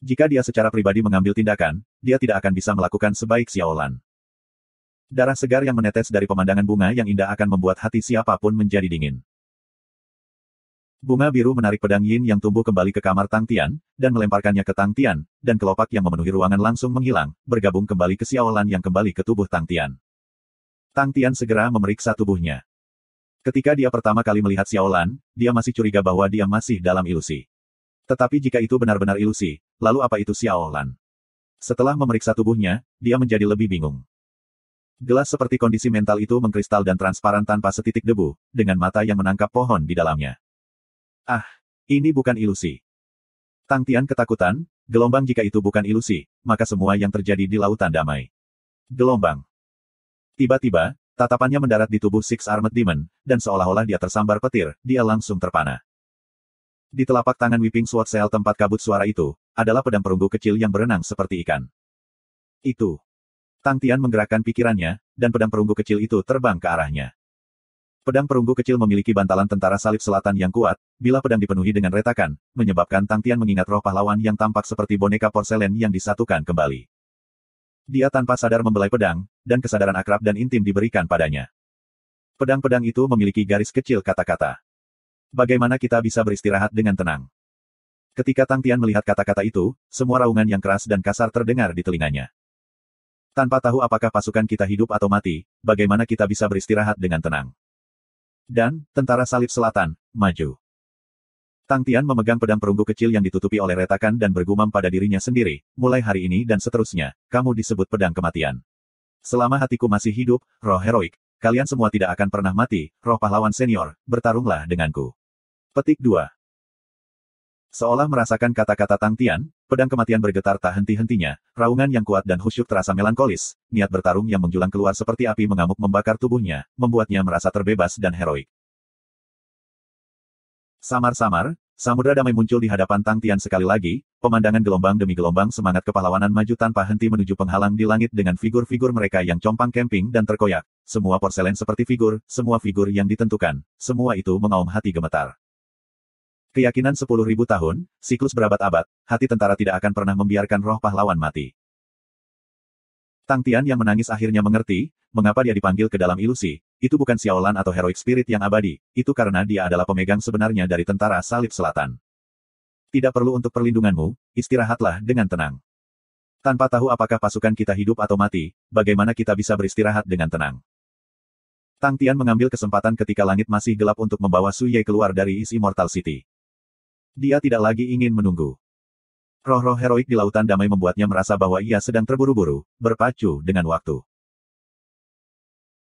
Jika dia secara pribadi mengambil tindakan, dia tidak akan bisa melakukan sebaik Xiao Lan. Darah segar yang menetes dari pemandangan bunga yang indah akan membuat hati siapapun menjadi dingin. Bunga biru menarik pedang Yin yang tumbuh kembali ke kamar Tang Tian, dan melemparkannya ke Tang Tian, dan kelopak yang memenuhi ruangan langsung menghilang, bergabung kembali ke Xiao Lan yang kembali ke tubuh Tang Tian. Tang Tian segera memeriksa tubuhnya. Ketika dia pertama kali melihat Xiao Lan, dia masih curiga bahwa dia masih dalam ilusi. Tetapi jika itu benar-benar ilusi, lalu apa itu Xiao Lan? Setelah memeriksa tubuhnya, dia menjadi lebih bingung. Gelas seperti kondisi mental itu mengkristal dan transparan tanpa setitik debu, dengan mata yang menangkap pohon di dalamnya. Ah, ini bukan ilusi. Tang Tian ketakutan, gelombang jika itu bukan ilusi, maka semua yang terjadi di lautan damai. Gelombang. Tiba-tiba, tatapannya mendarat di tubuh Six Armed Demon, dan seolah-olah dia tersambar petir, dia langsung terpana. Di telapak tangan Whipping Sword Shell tempat kabut suara itu, adalah pedang perunggu kecil yang berenang seperti ikan. Itu. Tang Tian menggerakkan pikirannya, dan pedang perunggu kecil itu terbang ke arahnya. Pedang perunggu kecil memiliki bantalan tentara salib selatan yang kuat, bila pedang dipenuhi dengan retakan, menyebabkan Tang Tian mengingat roh pahlawan yang tampak seperti boneka porselen yang disatukan kembali. Dia tanpa sadar membelai pedang, dan kesadaran akrab dan intim diberikan padanya. Pedang-pedang itu memiliki garis kecil kata-kata. Bagaimana kita bisa beristirahat dengan tenang? Ketika Tang Tian melihat kata-kata itu, semua raungan yang keras dan kasar terdengar di telinganya. Tanpa tahu apakah pasukan kita hidup atau mati, bagaimana kita bisa beristirahat dengan tenang? Dan, tentara salib selatan, maju. Tang Tian memegang pedang perunggu kecil yang ditutupi oleh retakan dan bergumam pada dirinya sendiri, mulai hari ini dan seterusnya, kamu disebut pedang kematian. Selama hatiku masih hidup, roh heroik, kalian semua tidak akan pernah mati, roh pahlawan senior, bertarunglah denganku. Petik 2. Seolah merasakan kata-kata Tang Tian, pedang kematian bergetar tak henti-hentinya, raungan yang kuat dan khusyuk terasa melankolis, niat bertarung yang menjulang keluar seperti api mengamuk membakar tubuhnya, membuatnya merasa terbebas dan heroik. Samar-samar, samudra damai muncul di hadapan Tang Tian sekali lagi, pemandangan gelombang demi gelombang semangat kepahlawanan maju tanpa henti menuju penghalang di langit dengan figur-figur mereka yang compang camping dan terkoyak, semua porselen seperti figur, semua figur yang ditentukan, semua itu mengaum hati gemetar. Keyakinan 10.000 tahun, siklus berabad-abad, hati tentara tidak akan pernah membiarkan roh pahlawan mati. Tang Tian yang menangis akhirnya mengerti, mengapa dia dipanggil ke dalam ilusi, itu bukan Xiao Lan atau Heroic Spirit yang abadi, itu karena dia adalah pemegang sebenarnya dari tentara salib selatan. Tidak perlu untuk perlindunganmu, istirahatlah dengan tenang. Tanpa tahu apakah pasukan kita hidup atau mati, bagaimana kita bisa beristirahat dengan tenang. Tang Tian mengambil kesempatan ketika langit masih gelap untuk membawa Su Ye keluar dari Is Immortal City. Dia tidak lagi ingin menunggu. Roh-roh heroik di lautan damai membuatnya merasa bahwa ia sedang terburu-buru, berpacu dengan waktu.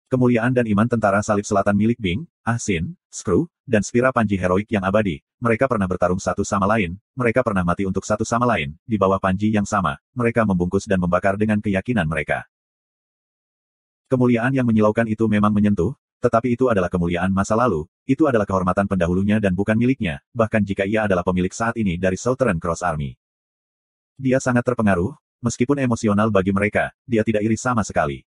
Kemuliaan dan iman tentara salib selatan milik Bing, Ah Sin, Screw, dan Spira Panji heroik yang abadi, mereka pernah bertarung satu sama lain, mereka pernah mati untuk satu sama lain, di bawah panji yang sama, mereka membungkus dan membakar dengan keyakinan mereka. Kemuliaan yang menyilaukan itu memang menyentuh, tetapi itu adalah kemuliaan masa lalu, itu adalah kehormatan pendahulunya dan bukan miliknya, bahkan jika ia adalah pemilik saat ini dari Southern Cross Army. Dia sangat terpengaruh, meskipun emosional bagi mereka, dia tidak iri sama sekali.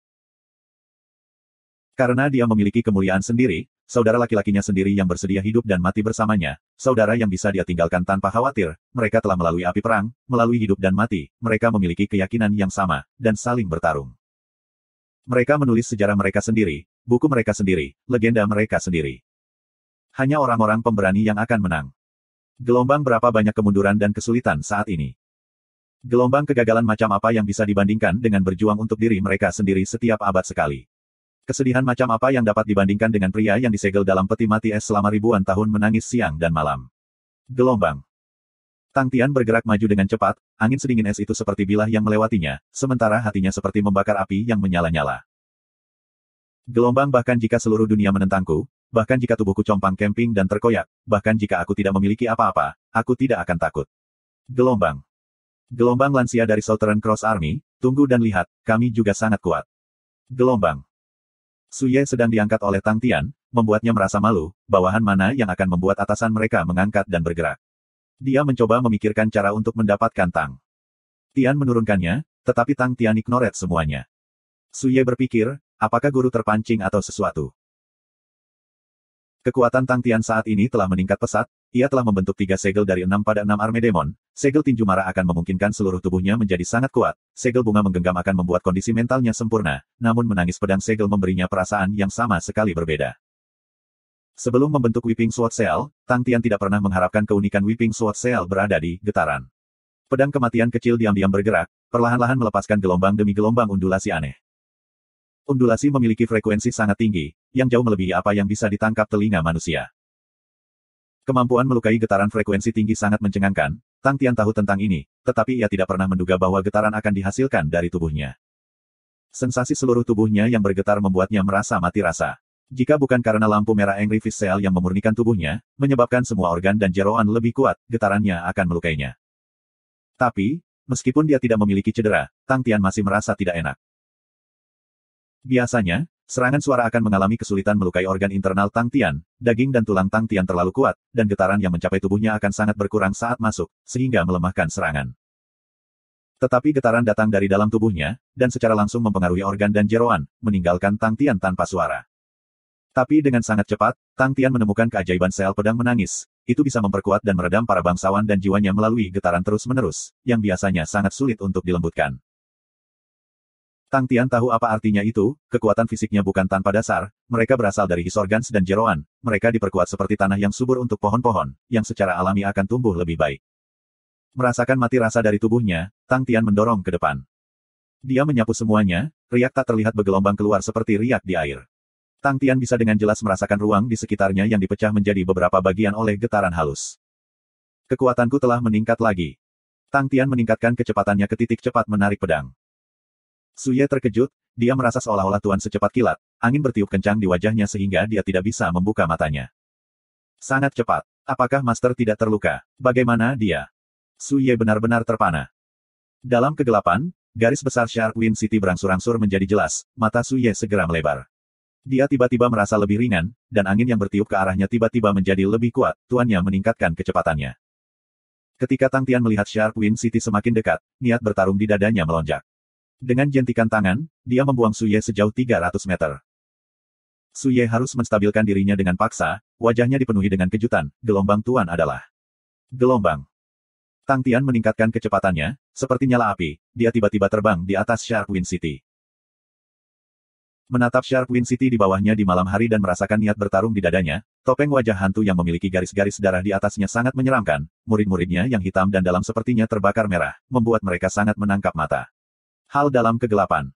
Karena dia memiliki kemuliaan sendiri, saudara laki-lakinya sendiri yang bersedia hidup dan mati bersamanya, saudara yang bisa dia tinggalkan tanpa khawatir, mereka telah melalui api perang, melalui hidup dan mati, mereka memiliki keyakinan yang sama, dan saling bertarung. Mereka menulis sejarah mereka sendiri, buku mereka sendiri, legenda mereka sendiri. Hanya orang-orang pemberani yang akan menang. Gelombang berapa banyak kemunduran dan kesulitan saat ini. Gelombang kegagalan macam apa yang bisa dibandingkan dengan berjuang untuk diri mereka sendiri setiap abad sekali. Kesedihan macam apa yang dapat dibandingkan dengan pria yang disegel dalam peti mati es selama ribuan tahun menangis siang dan malam. Gelombang. Tang Tian bergerak maju dengan cepat, angin sedingin es itu seperti bilah yang melewatinya, sementara hatinya seperti membakar api yang menyala-nyala. Gelombang bahkan jika seluruh dunia menentangku, bahkan jika tubuhku compang-camping dan terkoyak, bahkan jika aku tidak memiliki apa-apa, aku tidak akan takut. Gelombang. Gelombang lansia dari Southern Cross Army, tunggu dan lihat, kami juga sangat kuat. Gelombang. Suye sedang diangkat oleh Tang Tian, membuatnya merasa malu, bawahan mana yang akan membuat atasan mereka mengangkat dan bergerak. Dia mencoba memikirkan cara untuk mendapatkan Tang Tian menurunkannya, tetapi Tang Tian ignoret semuanya. Suye berpikir, apakah guru terpancing atau sesuatu? Kekuatan Tang Tian saat ini telah meningkat pesat, ia telah membentuk 3 segel dari 6 pada 6 Armedemon, segel tinju marah akan memungkinkan seluruh tubuhnya menjadi sangat kuat, segel bunga menggenggam akan membuat kondisi mentalnya sempurna, namun menangis pedang segel memberinya perasaan yang sama sekali berbeda. Sebelum membentuk Whipping Sword Shell, Tang Tian tidak pernah mengharapkan keunikan Whipping Sword Shell berada di getaran. Pedang kematian kecil diam-diam bergerak, perlahan-lahan melepaskan gelombang demi gelombang undulasi aneh. Undulasi memiliki frekuensi sangat tinggi, yang jauh melebihi apa yang bisa ditangkap telinga manusia. Kemampuan melukai getaran frekuensi tinggi sangat mencengangkan, Tang Tian tahu tentang ini, tetapi ia tidak pernah menduga bahwa getaran akan dihasilkan dari tubuhnya. Sensasi seluruh tubuhnya yang bergetar membuatnya merasa mati rasa. Jika bukan karena lampu merah Angry Fist Cell yang memurnikan tubuhnya, menyebabkan semua organ dan jeroan lebih kuat, getarannya akan melukainya. Tapi, meskipun dia tidak memiliki cedera, Tang Tian masih merasa tidak enak. Biasanya, serangan suara akan mengalami kesulitan melukai organ internal Tang Tian, daging dan tulang Tang Tian terlalu kuat, dan getaran yang mencapai tubuhnya akan sangat berkurang saat masuk, sehingga melemahkan serangan. Tetapi getaran datang dari dalam tubuhnya, dan secara langsung mempengaruhi organ dan jeroan, meninggalkan Tang Tian tanpa suara. Tapi dengan sangat cepat, Tang Tian menemukan keajaiban sel pedang menangis, itu bisa memperkuat dan meredam para bangsawan dan jiwanya melalui getaran terus-menerus, yang biasanya sangat sulit untuk dilembutkan. Tang Tian tahu apa artinya itu, kekuatan fisiknya bukan tanpa dasar, mereka berasal dari his organs dan jeroan, mereka diperkuat seperti tanah yang subur untuk pohon-pohon, yang secara alami akan tumbuh lebih baik. Merasakan mati rasa dari tubuhnya, Tang Tian mendorong ke depan. Dia menyapu semuanya, riak tak terlihat bergelombang keluar seperti riak di air. Tang Tian bisa dengan jelas merasakan ruang di sekitarnya yang dipecah menjadi beberapa bagian oleh getaran halus. Kekuatanku telah meningkat lagi. Tang Tian meningkatkan kecepatannya ke titik cepat menarik pedang. Suye terkejut, dia merasa seolah-olah Tuan secepat kilat, angin bertiup kencang di wajahnya sehingga dia tidak bisa membuka matanya. Sangat cepat. Apakah Master tidak terluka? Bagaimana dia? Suye benar-benar terpana. Dalam kegelapan, garis besar Shark Wind City berangsur-angsur menjadi jelas, mata Suye segera melebar. Dia tiba-tiba merasa lebih ringan, dan angin yang bertiup ke arahnya tiba-tiba menjadi lebih kuat, tuannya meningkatkan kecepatannya. Ketika Tang Tian melihat Shark Wind City semakin dekat, niat bertarung di dadanya melonjak. Dengan jentikan tangan, dia membuang Suye sejauh 300 meter. Suye harus menstabilkan dirinya dengan paksa, wajahnya dipenuhi dengan kejutan, gelombang tuan adalah gelombang. Tang Tian meningkatkan kecepatannya, seperti nyala api, dia tiba-tiba terbang di atas Shark Wind City. Menatap Shark Wind City di bawahnya di malam hari dan merasakan niat bertarung di dadanya, topeng wajah hantu yang memiliki garis-garis darah di atasnya sangat menyeramkan, murid-muridnya yang hitam dan dalam sepertinya terbakar merah, membuat mereka sangat menangkap mata. Hal dalam kegelapan.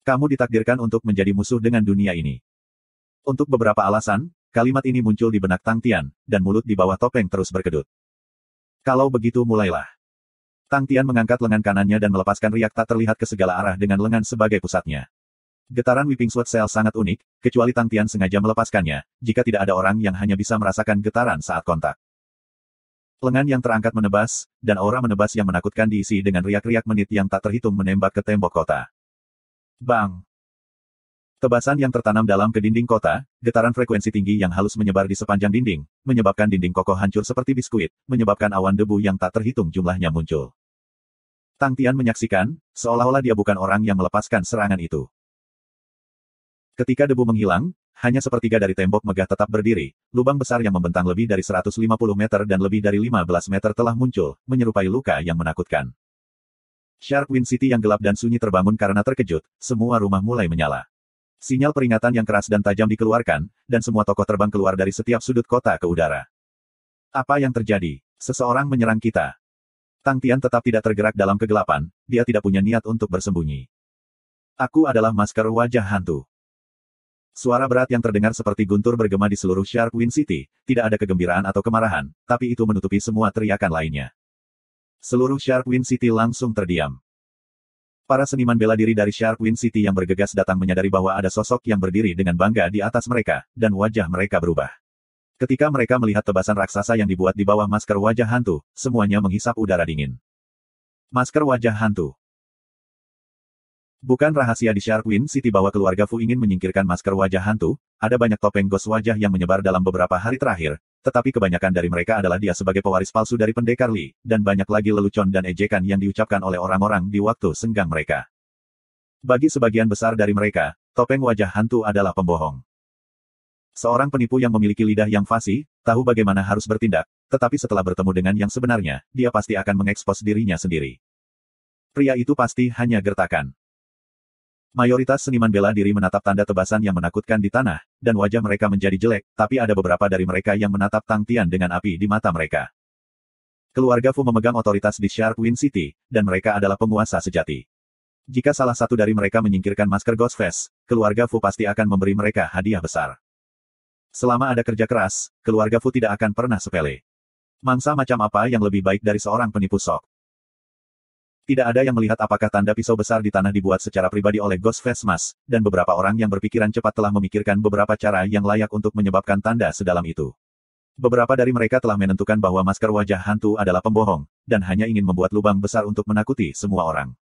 Kamu ditakdirkan untuk menjadi musuh dengan dunia ini. Untuk beberapa alasan, kalimat ini muncul di benak Tang Tian, dan mulut di bawah topeng terus berkedut. Kalau begitu mulailah. Tang Tian mengangkat lengan kanannya dan melepaskan riak tak terlihat ke segala arah dengan lengan sebagai pusatnya. Getaran Whipping Sword Shell sangat unik, kecuali Tang Tian sengaja melepaskannya, jika tidak ada orang yang hanya bisa merasakan getaran saat kontak. Lengan yang terangkat menebas, dan aura menebas yang menakutkan diisi dengan riak-riak menit yang tak terhitung menembak ke tembok kota. Bang! Tebasan yang tertanam dalam ke dinding kota, getaran frekuensi tinggi yang halus menyebar di sepanjang dinding, menyebabkan dinding kokoh hancur seperti biskuit, menyebabkan awan debu yang tak terhitung jumlahnya muncul. Tang Tian menyaksikan, seolah-olah dia bukan orang yang melepaskan serangan itu. Ketika debu menghilang, hanya sepertiga dari tembok megah tetap berdiri, lubang besar yang membentang lebih dari 150 meter dan lebih dari 15 meter telah muncul, menyerupai luka yang menakutkan. Shark Wind City yang gelap dan sunyi terbangun karena terkejut, semua rumah mulai menyala. Sinyal peringatan yang keras dan tajam dikeluarkan, dan semua tokoh terbang keluar dari setiap sudut kota ke udara. Apa yang terjadi? Seseorang menyerang kita. Tang Tian tetap tidak tergerak dalam kegelapan, dia tidak punya niat untuk bersembunyi. Aku adalah masker wajah hantu. Suara berat yang terdengar seperti guntur bergema di seluruh Shark Wind City, tidak ada kegembiraan atau kemarahan, tapi itu menutupi semua teriakan lainnya. Seluruh Shark Wind City langsung terdiam. Para seniman bela diri dari Shark Wind City yang bergegas datang menyadari bahwa ada sosok yang berdiri dengan bangga di atas mereka, dan wajah mereka berubah. Ketika mereka melihat tebasan raksasa yang dibuat di bawah masker wajah hantu, semuanya menghisap udara dingin. Masker wajah hantu. Bukan rahasia di Shark Wind City bahwa keluarga Fu ingin menyingkirkan masker wajah hantu, ada banyak topeng ghost wajah yang menyebar dalam beberapa hari terakhir, tetapi kebanyakan dari mereka adalah dia sebagai pewaris palsu dari pendekar Li, dan banyak lagi lelucon dan ejekan yang diucapkan oleh orang-orang di waktu senggang mereka. Bagi sebagian besar dari mereka, topeng wajah hantu adalah pembohong. Seorang penipu yang memiliki lidah yang fasih, tahu bagaimana harus bertindak, tetapi setelah bertemu dengan yang sebenarnya, dia pasti akan mengekspos dirinya sendiri. Pria itu pasti hanya gertakan. Mayoritas seniman bela diri menatap tanda tebasan yang menakutkan di tanah, dan wajah mereka menjadi jelek, tapi ada beberapa dari mereka yang menatap Tang Tian dengan api di mata mereka. Keluarga Fu memegang otoritas di Shark Wind City, dan mereka adalah penguasa sejati. Jika salah satu dari mereka menyingkirkan masker Ghost Face, keluarga Fu pasti akan memberi mereka hadiah besar. Selama ada kerja keras, keluarga Fu tidak akan pernah sepele. Mangsa macam apa yang lebih baik dari seorang penipu sok? Tidak ada yang melihat apakah tanda pisau besar di tanah dibuat secara pribadi oleh Ghost Face Mas, dan beberapa orang yang berpikiran cepat telah memikirkan beberapa cara yang layak untuk menyebabkan tanda sedalam itu. Beberapa dari mereka telah menentukan bahwa masker wajah hantu adalah pembohong, dan hanya ingin membuat lubang besar untuk menakuti semua orang.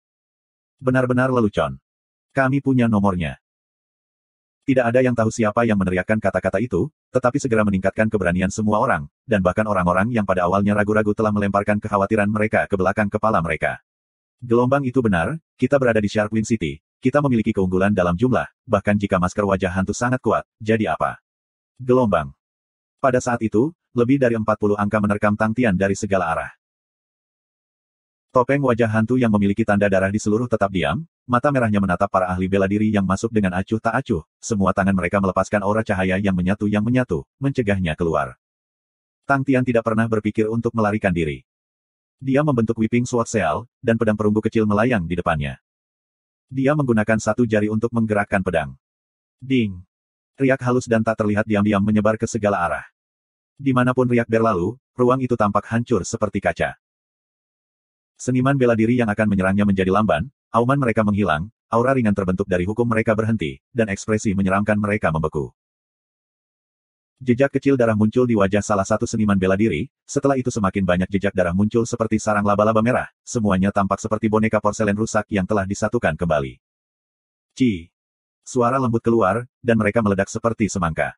Benar-benar lelucon. Kami punya nomornya. Tidak ada yang tahu siapa yang meneriakkan kata-kata itu, tetapi segera meningkatkan keberanian semua orang, dan bahkan orang-orang yang pada awalnya ragu-ragu telah melemparkan kekhawatiran mereka ke belakang kepala mereka. Gelombang itu benar, kita berada di Shark Wind City, kita memiliki keunggulan dalam jumlah, bahkan jika masker wajah hantu sangat kuat, jadi apa? Gelombang. Pada saat itu, lebih dari 40 angka menerkam Tang Tian dari segala arah. Topeng wajah hantu yang memiliki tanda darah di seluruh tetap diam, mata merahnya menatap para ahli bela diri yang masuk dengan acuh tak acuh, semua tangan mereka melepaskan aura cahaya yang menyatu, mencegahnya keluar. Tang Tian tidak pernah berpikir untuk melarikan diri. Dia membentuk Whipping Sword Seal, dan pedang perunggu kecil melayang di depannya. Dia menggunakan satu jari untuk menggerakkan pedang. Ding! Riak halus dan tak terlihat diam-diam menyebar ke segala arah. Dimanapun riak berlalu, ruang itu tampak hancur seperti kaca. Seniman bela diri yang akan menyerangnya menjadi lamban, auman mereka menghilang, aura ringan terbentuk dari hukum mereka berhenti, dan ekspresi menyeramkan mereka membeku. Jejak kecil darah muncul di wajah salah satu seniman bela diri, setelah itu semakin banyak jejak darah muncul seperti sarang laba-laba merah, semuanya tampak seperti boneka porselen rusak yang telah disatukan kembali. Ci! Suara lembut keluar, dan mereka meledak seperti semangka.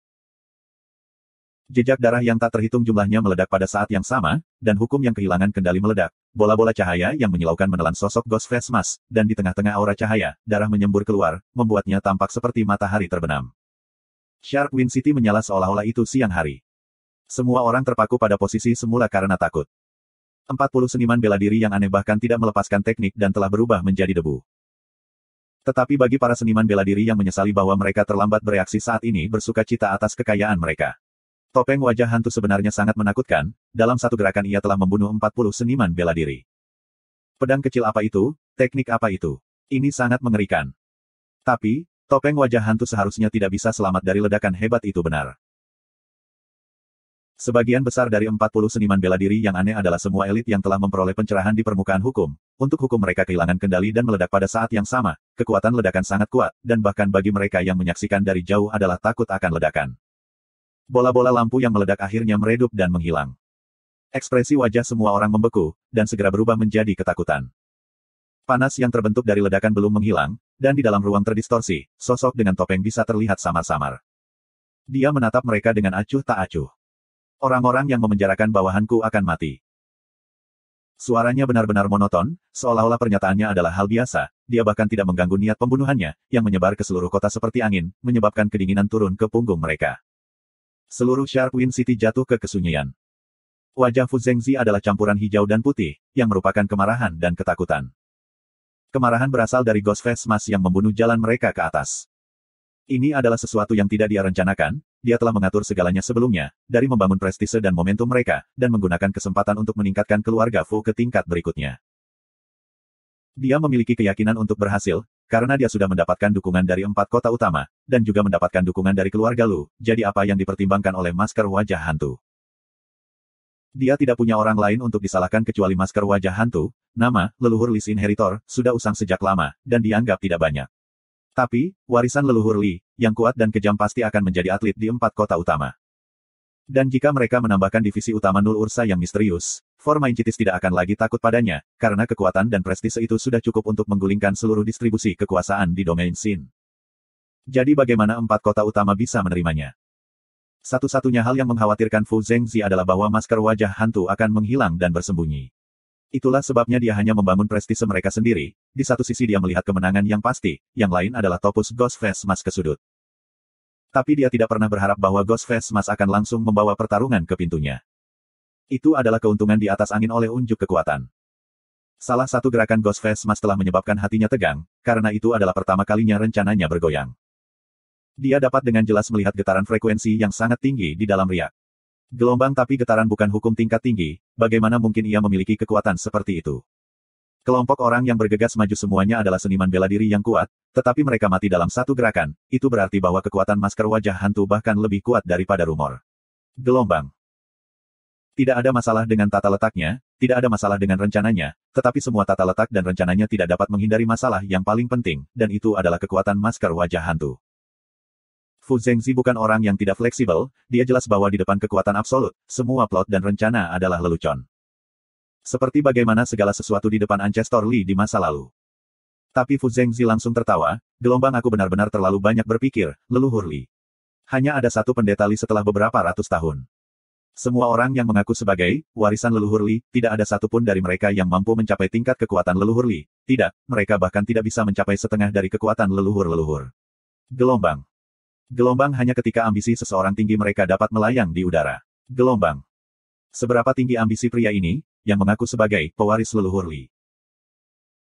Jejak darah yang tak terhitung jumlahnya meledak pada saat yang sama, dan hukum yang kehilangan kendali meledak. Bola-bola cahaya yang menyilaukan menelan sosok Ghost Face Mas, dan di tengah-tengah aura cahaya, darah menyembur keluar, membuatnya tampak seperti matahari terbenam. Shark Wind City menyala seolah-olah itu siang hari. Semua orang terpaku pada posisi semula karena takut. 40 seniman bela diri yang aneh bahkan tidak melepaskan teknik dan telah berubah menjadi debu. Tetapi bagi para seniman bela diri yang menyesali bahwa mereka terlambat bereaksi saat ini bersuka cita atas kekayaan mereka. Topeng wajah hantu sebenarnya sangat menakutkan, dalam satu gerakan ia telah membunuh 40 seniman bela diri. Pedang kecil apa itu, teknik apa itu? Ini sangat mengerikan. Tapi, topeng wajah hantu seharusnya tidak bisa selamat dari ledakan hebat itu benar. Sebagian besar dari 40 seniman bela diri yang aneh adalah semua elit yang telah memperoleh pencerahan di permukaan hukum. Untuk hukum mereka kehilangan kendali dan meledak pada saat yang sama, kekuatan ledakan sangat kuat, dan bahkan bagi mereka yang menyaksikan dari jauh adalah takut akan ledakan. Bola-bola lampu yang meledak akhirnya meredup dan menghilang. Ekspresi wajah semua orang membeku, dan segera berubah menjadi ketakutan. Panas yang terbentuk dari ledakan belum menghilang, dan di dalam ruang terdistorsi, sosok dengan topeng bisa terlihat samar-samar. Dia menatap mereka dengan acuh tak acuh. Orang-orang yang memenjarakan bawahanku akan mati. Suaranya benar-benar monoton, seolah-olah pernyataannya adalah hal biasa, dia bahkan tidak mengganggu niat pembunuhannya, yang menyebar ke seluruh kota seperti angin, menyebabkan kedinginan turun ke punggung mereka. Seluruh Shark Wind City jatuh ke kesunyian. Wajah Fu Zhengzi adalah campuran hijau dan putih, yang merupakan kemarahan dan ketakutan. Kemarahan berasal dari Ghost Face Mas yang membunuh jalan mereka ke atas. Ini adalah sesuatu yang tidak dia rencanakan, dia telah mengatur segalanya sebelumnya, dari membangun prestise dan momentum mereka, dan menggunakan kesempatan untuk meningkatkan keluarga Fu ke tingkat berikutnya. Dia memiliki keyakinan untuk berhasil, karena dia sudah mendapatkan dukungan dari 4 kota utama, dan juga mendapatkan dukungan dari keluarga Lu, jadi apa yang dipertimbangkan oleh masker wajah hantu? Dia tidak punya orang lain untuk disalahkan kecuali masker wajah hantu. Nama, leluhur Li's Inheritor, sudah usang sejak lama, dan dianggap tidak banyak. Tapi, warisan leluhur Li, yang kuat dan kejam pasti akan menjadi atlet di 4 kota utama. Dan jika mereka menambahkan divisi utama Nul Ursa yang misterius, Forma Incitis tidak akan lagi takut padanya, karena kekuatan dan prestise itu sudah cukup untuk menggulingkan seluruh distribusi kekuasaan di domain Sin. Jadi bagaimana 4 kota utama bisa menerimanya? Satu-satunya hal yang mengkhawatirkan Fu Zhengzi adalah bahwa masker wajah hantu akan menghilang dan bersembunyi. Itulah sebabnya dia hanya membangun prestise mereka sendiri. Di satu sisi dia melihat kemenangan yang pasti, yang lain adalah Topus Ghostface Mask ke sudut. Tapi dia tidak pernah berharap bahwa Ghostface Mask akan langsung membawa pertarungan ke pintunya. Itu adalah keuntungan di atas angin oleh unjuk kekuatan. Salah satu gerakan Ghostface Mask telah menyebabkan hatinya tegang, karena itu adalah pertama kalinya rencananya bergoyang. Dia dapat dengan jelas melihat getaran frekuensi yang sangat tinggi di dalam riak. Gelombang tapi getaran bukan hukum tingkat tinggi, bagaimana mungkin ia memiliki kekuatan seperti itu? Kelompok orang yang bergegas maju semuanya adalah seniman bela diri yang kuat, tetapi mereka mati dalam satu gerakan, itu berarti bahwa kekuatan masker wajah hantu bahkan lebih kuat daripada rumor. Gelombang. Tidak ada masalah dengan tata letaknya, tidak ada masalah dengan rencananya, tetapi semua tata letak dan rencananya tidak dapat menghindari masalah yang paling penting, dan itu adalah kekuatan masker wajah hantu. Fu Zhengzi bukan orang yang tidak fleksibel, dia jelas bahwa di depan kekuatan absolut, semua plot dan rencana adalah lelucon. Seperti bagaimana segala sesuatu di depan Ancestor Li di masa lalu. Tapi Fu Zhengzi langsung tertawa, gelombang aku benar-benar terlalu banyak berpikir, leluhur Li. Hanya ada satu pendeta Li setelah beberapa ratus tahun. Semua orang yang mengaku sebagai warisan leluhur Li, tidak ada satupun dari mereka yang mampu mencapai tingkat kekuatan leluhur Li. Tidak, mereka bahkan tidak bisa mencapai setengah dari kekuatan leluhur-leluhur. Gelombang. Gelombang hanya ketika ambisi seseorang tinggi mereka dapat melayang di udara. Gelombang. Seberapa tinggi ambisi pria ini, yang mengaku sebagai pewaris leluhur Li?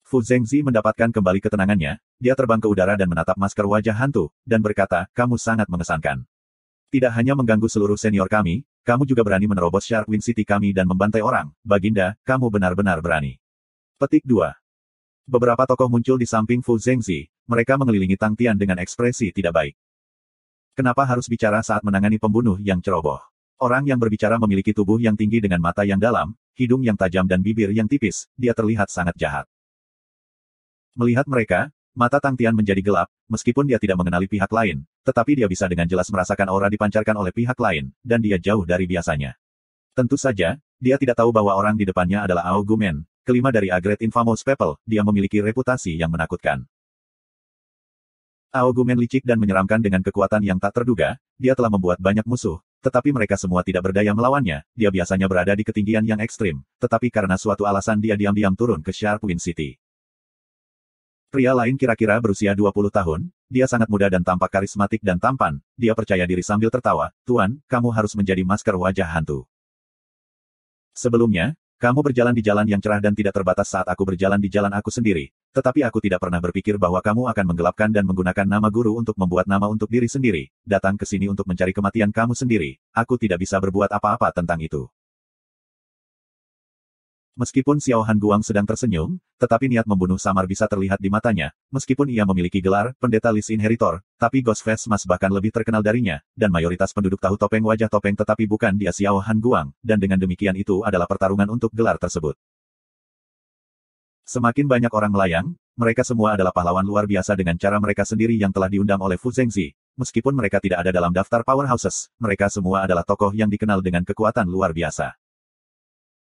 Fu Zhengzi mendapatkan kembali ketenangannya, dia terbang ke udara dan menatap masker wajah hantu, dan berkata, kamu sangat mengesankan. Tidak hanya mengganggu seluruh senior kami, kamu juga berani menerobos Sharpwind City kami dan membantai orang, Baginda, kamu benar-benar berani. Petik 2. Beberapa tokoh muncul di samping Fu Zhengzi, mereka mengelilingi Tang Tian dengan ekspresi tidak baik. Kenapa harus bicara saat menangani pembunuh yang ceroboh? Orang yang berbicara memiliki tubuh yang tinggi dengan mata yang dalam, hidung yang tajam dan bibir yang tipis, dia terlihat sangat jahat. Melihat mereka, mata Tang Tian menjadi gelap, meskipun dia tidak mengenali pihak lain, tetapi dia bisa dengan jelas merasakan aura dipancarkan oleh pihak lain, dan dia jauh dari biasanya. Tentu saja, dia tidak tahu bahwa orang di depannya adalah Ao Gumen, kelima dari A Great Infamous People, dia memiliki reputasi yang menakutkan. Ao Gumen licik dan menyeramkan dengan kekuatan yang tak terduga, dia telah membuat banyak musuh, tetapi mereka semua tidak berdaya melawannya, dia biasanya berada di ketinggian yang ekstrim, tetapi karena suatu alasan dia diam-diam turun ke Sharpwind City. Pria lain kira-kira berusia 20 tahun, dia sangat muda dan tampak karismatik dan tampan, dia percaya diri sambil tertawa, Tuan, kamu harus menjadi masker wajah hantu. Sebelumnya, kamu berjalan di jalan yang cerah dan tidak terbatas saat aku berjalan di jalan aku sendiri, tetapi aku tidak pernah berpikir bahwa kamu akan menggelapkan dan menggunakan nama guru untuk membuat nama untuk diri sendiri, datang ke sini untuk mencari kematian kamu sendiri, aku tidak bisa berbuat apa-apa tentang itu. Meskipun Xiao Han Guang sedang tersenyum, tetapi niat membunuh samar bisa terlihat di matanya, meskipun ia memiliki gelar, pendeta Li's Inheritor, tapi Ghostface Mask bahkan lebih terkenal darinya, dan mayoritas penduduk tahu topeng wajah topeng tetapi bukan dia Xiao Han Guang, dan dengan demikian itu adalah pertarungan untuk gelar tersebut. Semakin banyak orang melayang, mereka semua adalah pahlawan luar biasa dengan cara mereka sendiri yang telah diundang oleh Fu Zhengzi, meskipun mereka tidak ada dalam daftar powerhouses, mereka semua adalah tokoh yang dikenal dengan kekuatan luar biasa.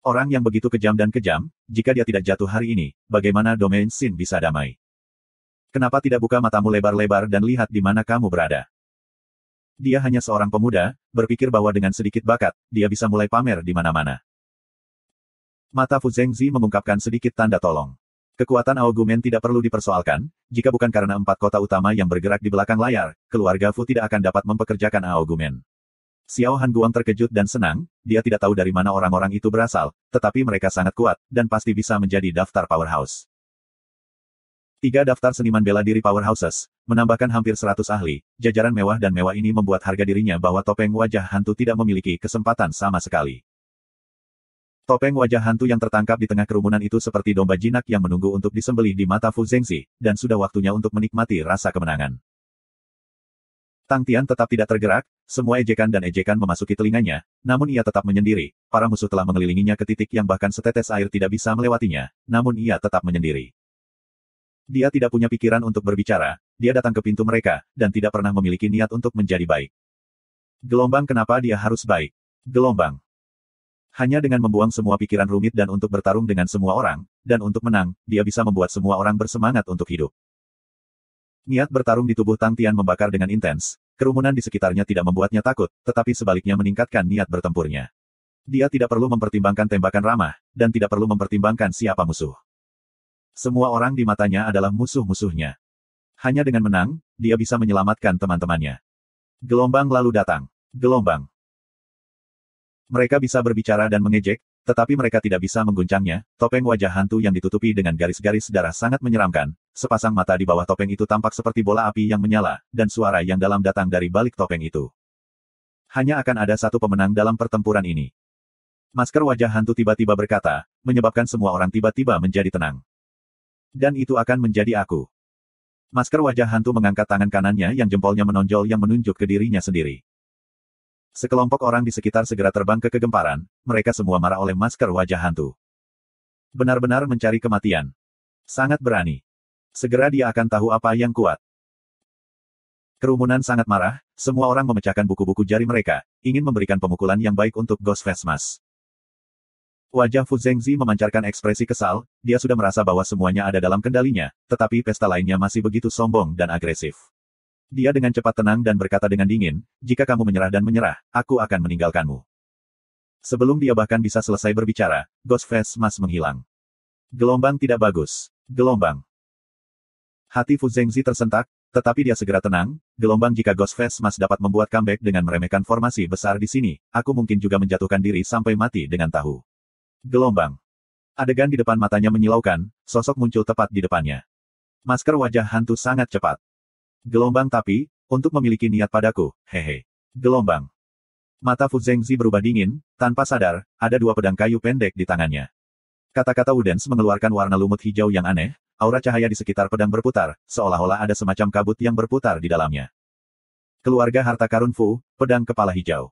Orang yang begitu kejam dan kejam, jika dia tidak jatuh hari ini, bagaimana domain Sin bisa damai? Kenapa tidak buka matamu lebar-lebar dan lihat di mana kamu berada? Dia hanya seorang pemuda, berpikir bahwa dengan sedikit bakat, dia bisa mulai pamer di mana-mana. Mata Fu Zhengzi mengungkapkan sedikit tanda tolong. Kekuatan Ao Gumen tidak perlu dipersoalkan, jika bukan karena 4 kota utama yang bergerak di belakang layar, keluarga Fu tidak akan dapat mempekerjakan Ao Gumen. Xiao Han Guang terkejut dan senang, dia tidak tahu dari mana orang-orang itu berasal, tetapi mereka sangat kuat, dan pasti bisa menjadi daftar powerhouse. 3 daftar seniman bela diri powerhouses, menambahkan hampir 100 ahli, jajaran mewah dan mewah ini membuat harga dirinya bahwa topeng wajah hantu tidak memiliki kesempatan sama sekali. Topeng wajah hantu yang tertangkap di tengah kerumunan itu seperti domba jinak yang menunggu untuk disembelih di mata Fu Zengzi, dan sudah waktunya untuk menikmati rasa kemenangan. Tang Tian tetap tidak tergerak, semua ejekan dan ejekan memasuki telinganya, namun ia tetap menyendiri. Para musuh telah mengelilinginya ke titik yang bahkan setetes air tidak bisa melewatinya, namun ia tetap menyendiri. Dia tidak punya pikiran untuk berbicara, dia datang ke pintu mereka, dan tidak pernah memiliki niat untuk menjadi baik. Gelombang kenapa dia harus baik? Gelombang. Hanya dengan membuang semua pikiran rumit dan untuk bertarung dengan semua orang, dan untuk menang, dia bisa membuat semua orang bersemangat untuk hidup. Niat bertarung di tubuh Tang Tian membakar dengan intens, kerumunan di sekitarnya tidak membuatnya takut, tetapi sebaliknya meningkatkan niat bertempurnya. Dia tidak perlu mempertimbangkan tembakan ramah, dan tidak perlu mempertimbangkan siapa musuh. Semua orang di matanya adalah musuh-musuhnya. Hanya dengan menang, dia bisa menyelamatkan teman-temannya. Gelombang lalu datang. Gelombang. Mereka bisa berbicara dan mengejek, tetapi mereka tidak bisa mengguncangnya. Topeng wajah hantu yang ditutupi dengan garis-garis darah sangat menyeramkan. Sepasang mata di bawah topeng itu tampak seperti bola api yang menyala, dan suara yang dalam datang dari balik topeng itu. Hanya akan ada satu pemenang dalam pertempuran ini. Masker wajah hantu tiba-tiba berkata, menyebabkan semua orang tiba-tiba menjadi tenang. Dan itu akan menjadi aku. Masker wajah hantu mengangkat tangan kanannya yang jempolnya menonjol yang menunjuk ke dirinya sendiri. Sekelompok orang di sekitar segera terbang ke kegemparan, mereka semua marah oleh masker wajah hantu. Benar-benar mencari kematian. Sangat berani. Segera dia akan tahu apa yang kuat. Kerumunan sangat marah, semua orang memecahkan buku-buku jari mereka, ingin memberikan pemukulan yang baik untuk Ghost Face Mask. Wajah Fu Zengzi memancarkan ekspresi kesal, dia sudah merasa bahwa semuanya ada dalam kendalinya, tetapi pesta lainnya masih begitu sombong dan agresif. Dia dengan cepat tenang dan berkata dengan dingin, jika kamu menyerah dan menyerah, aku akan meninggalkanmu. Sebelum dia bahkan bisa selesai berbicara, Ghost Face Mask menghilang. Gelombang tidak bagus. Gelombang. Hati Fu Zengzi tersentak, tetapi dia segera tenang, gelombang jika Ghost Face Mask dapat membuat comeback dengan meremehkan formasi besar di sini, aku mungkin juga menjatuhkan diri sampai mati dengan tahu. Gelombang. Adegan di depan matanya menyilaukan, sosok muncul tepat di depannya. Masker wajah hantu sangat cepat. Gelombang tapi, untuk memiliki niat padaku, hehe. Gelombang. Mata Fu Zengzi berubah dingin, tanpa sadar, ada dua pedang kayu pendek di tangannya. Kata-kata Wudens mengeluarkan warna lumut hijau yang aneh, aura cahaya di sekitar pedang berputar, seolah-olah ada semacam kabut yang berputar di dalamnya. Keluarga harta karun Fu, pedang kepala hijau.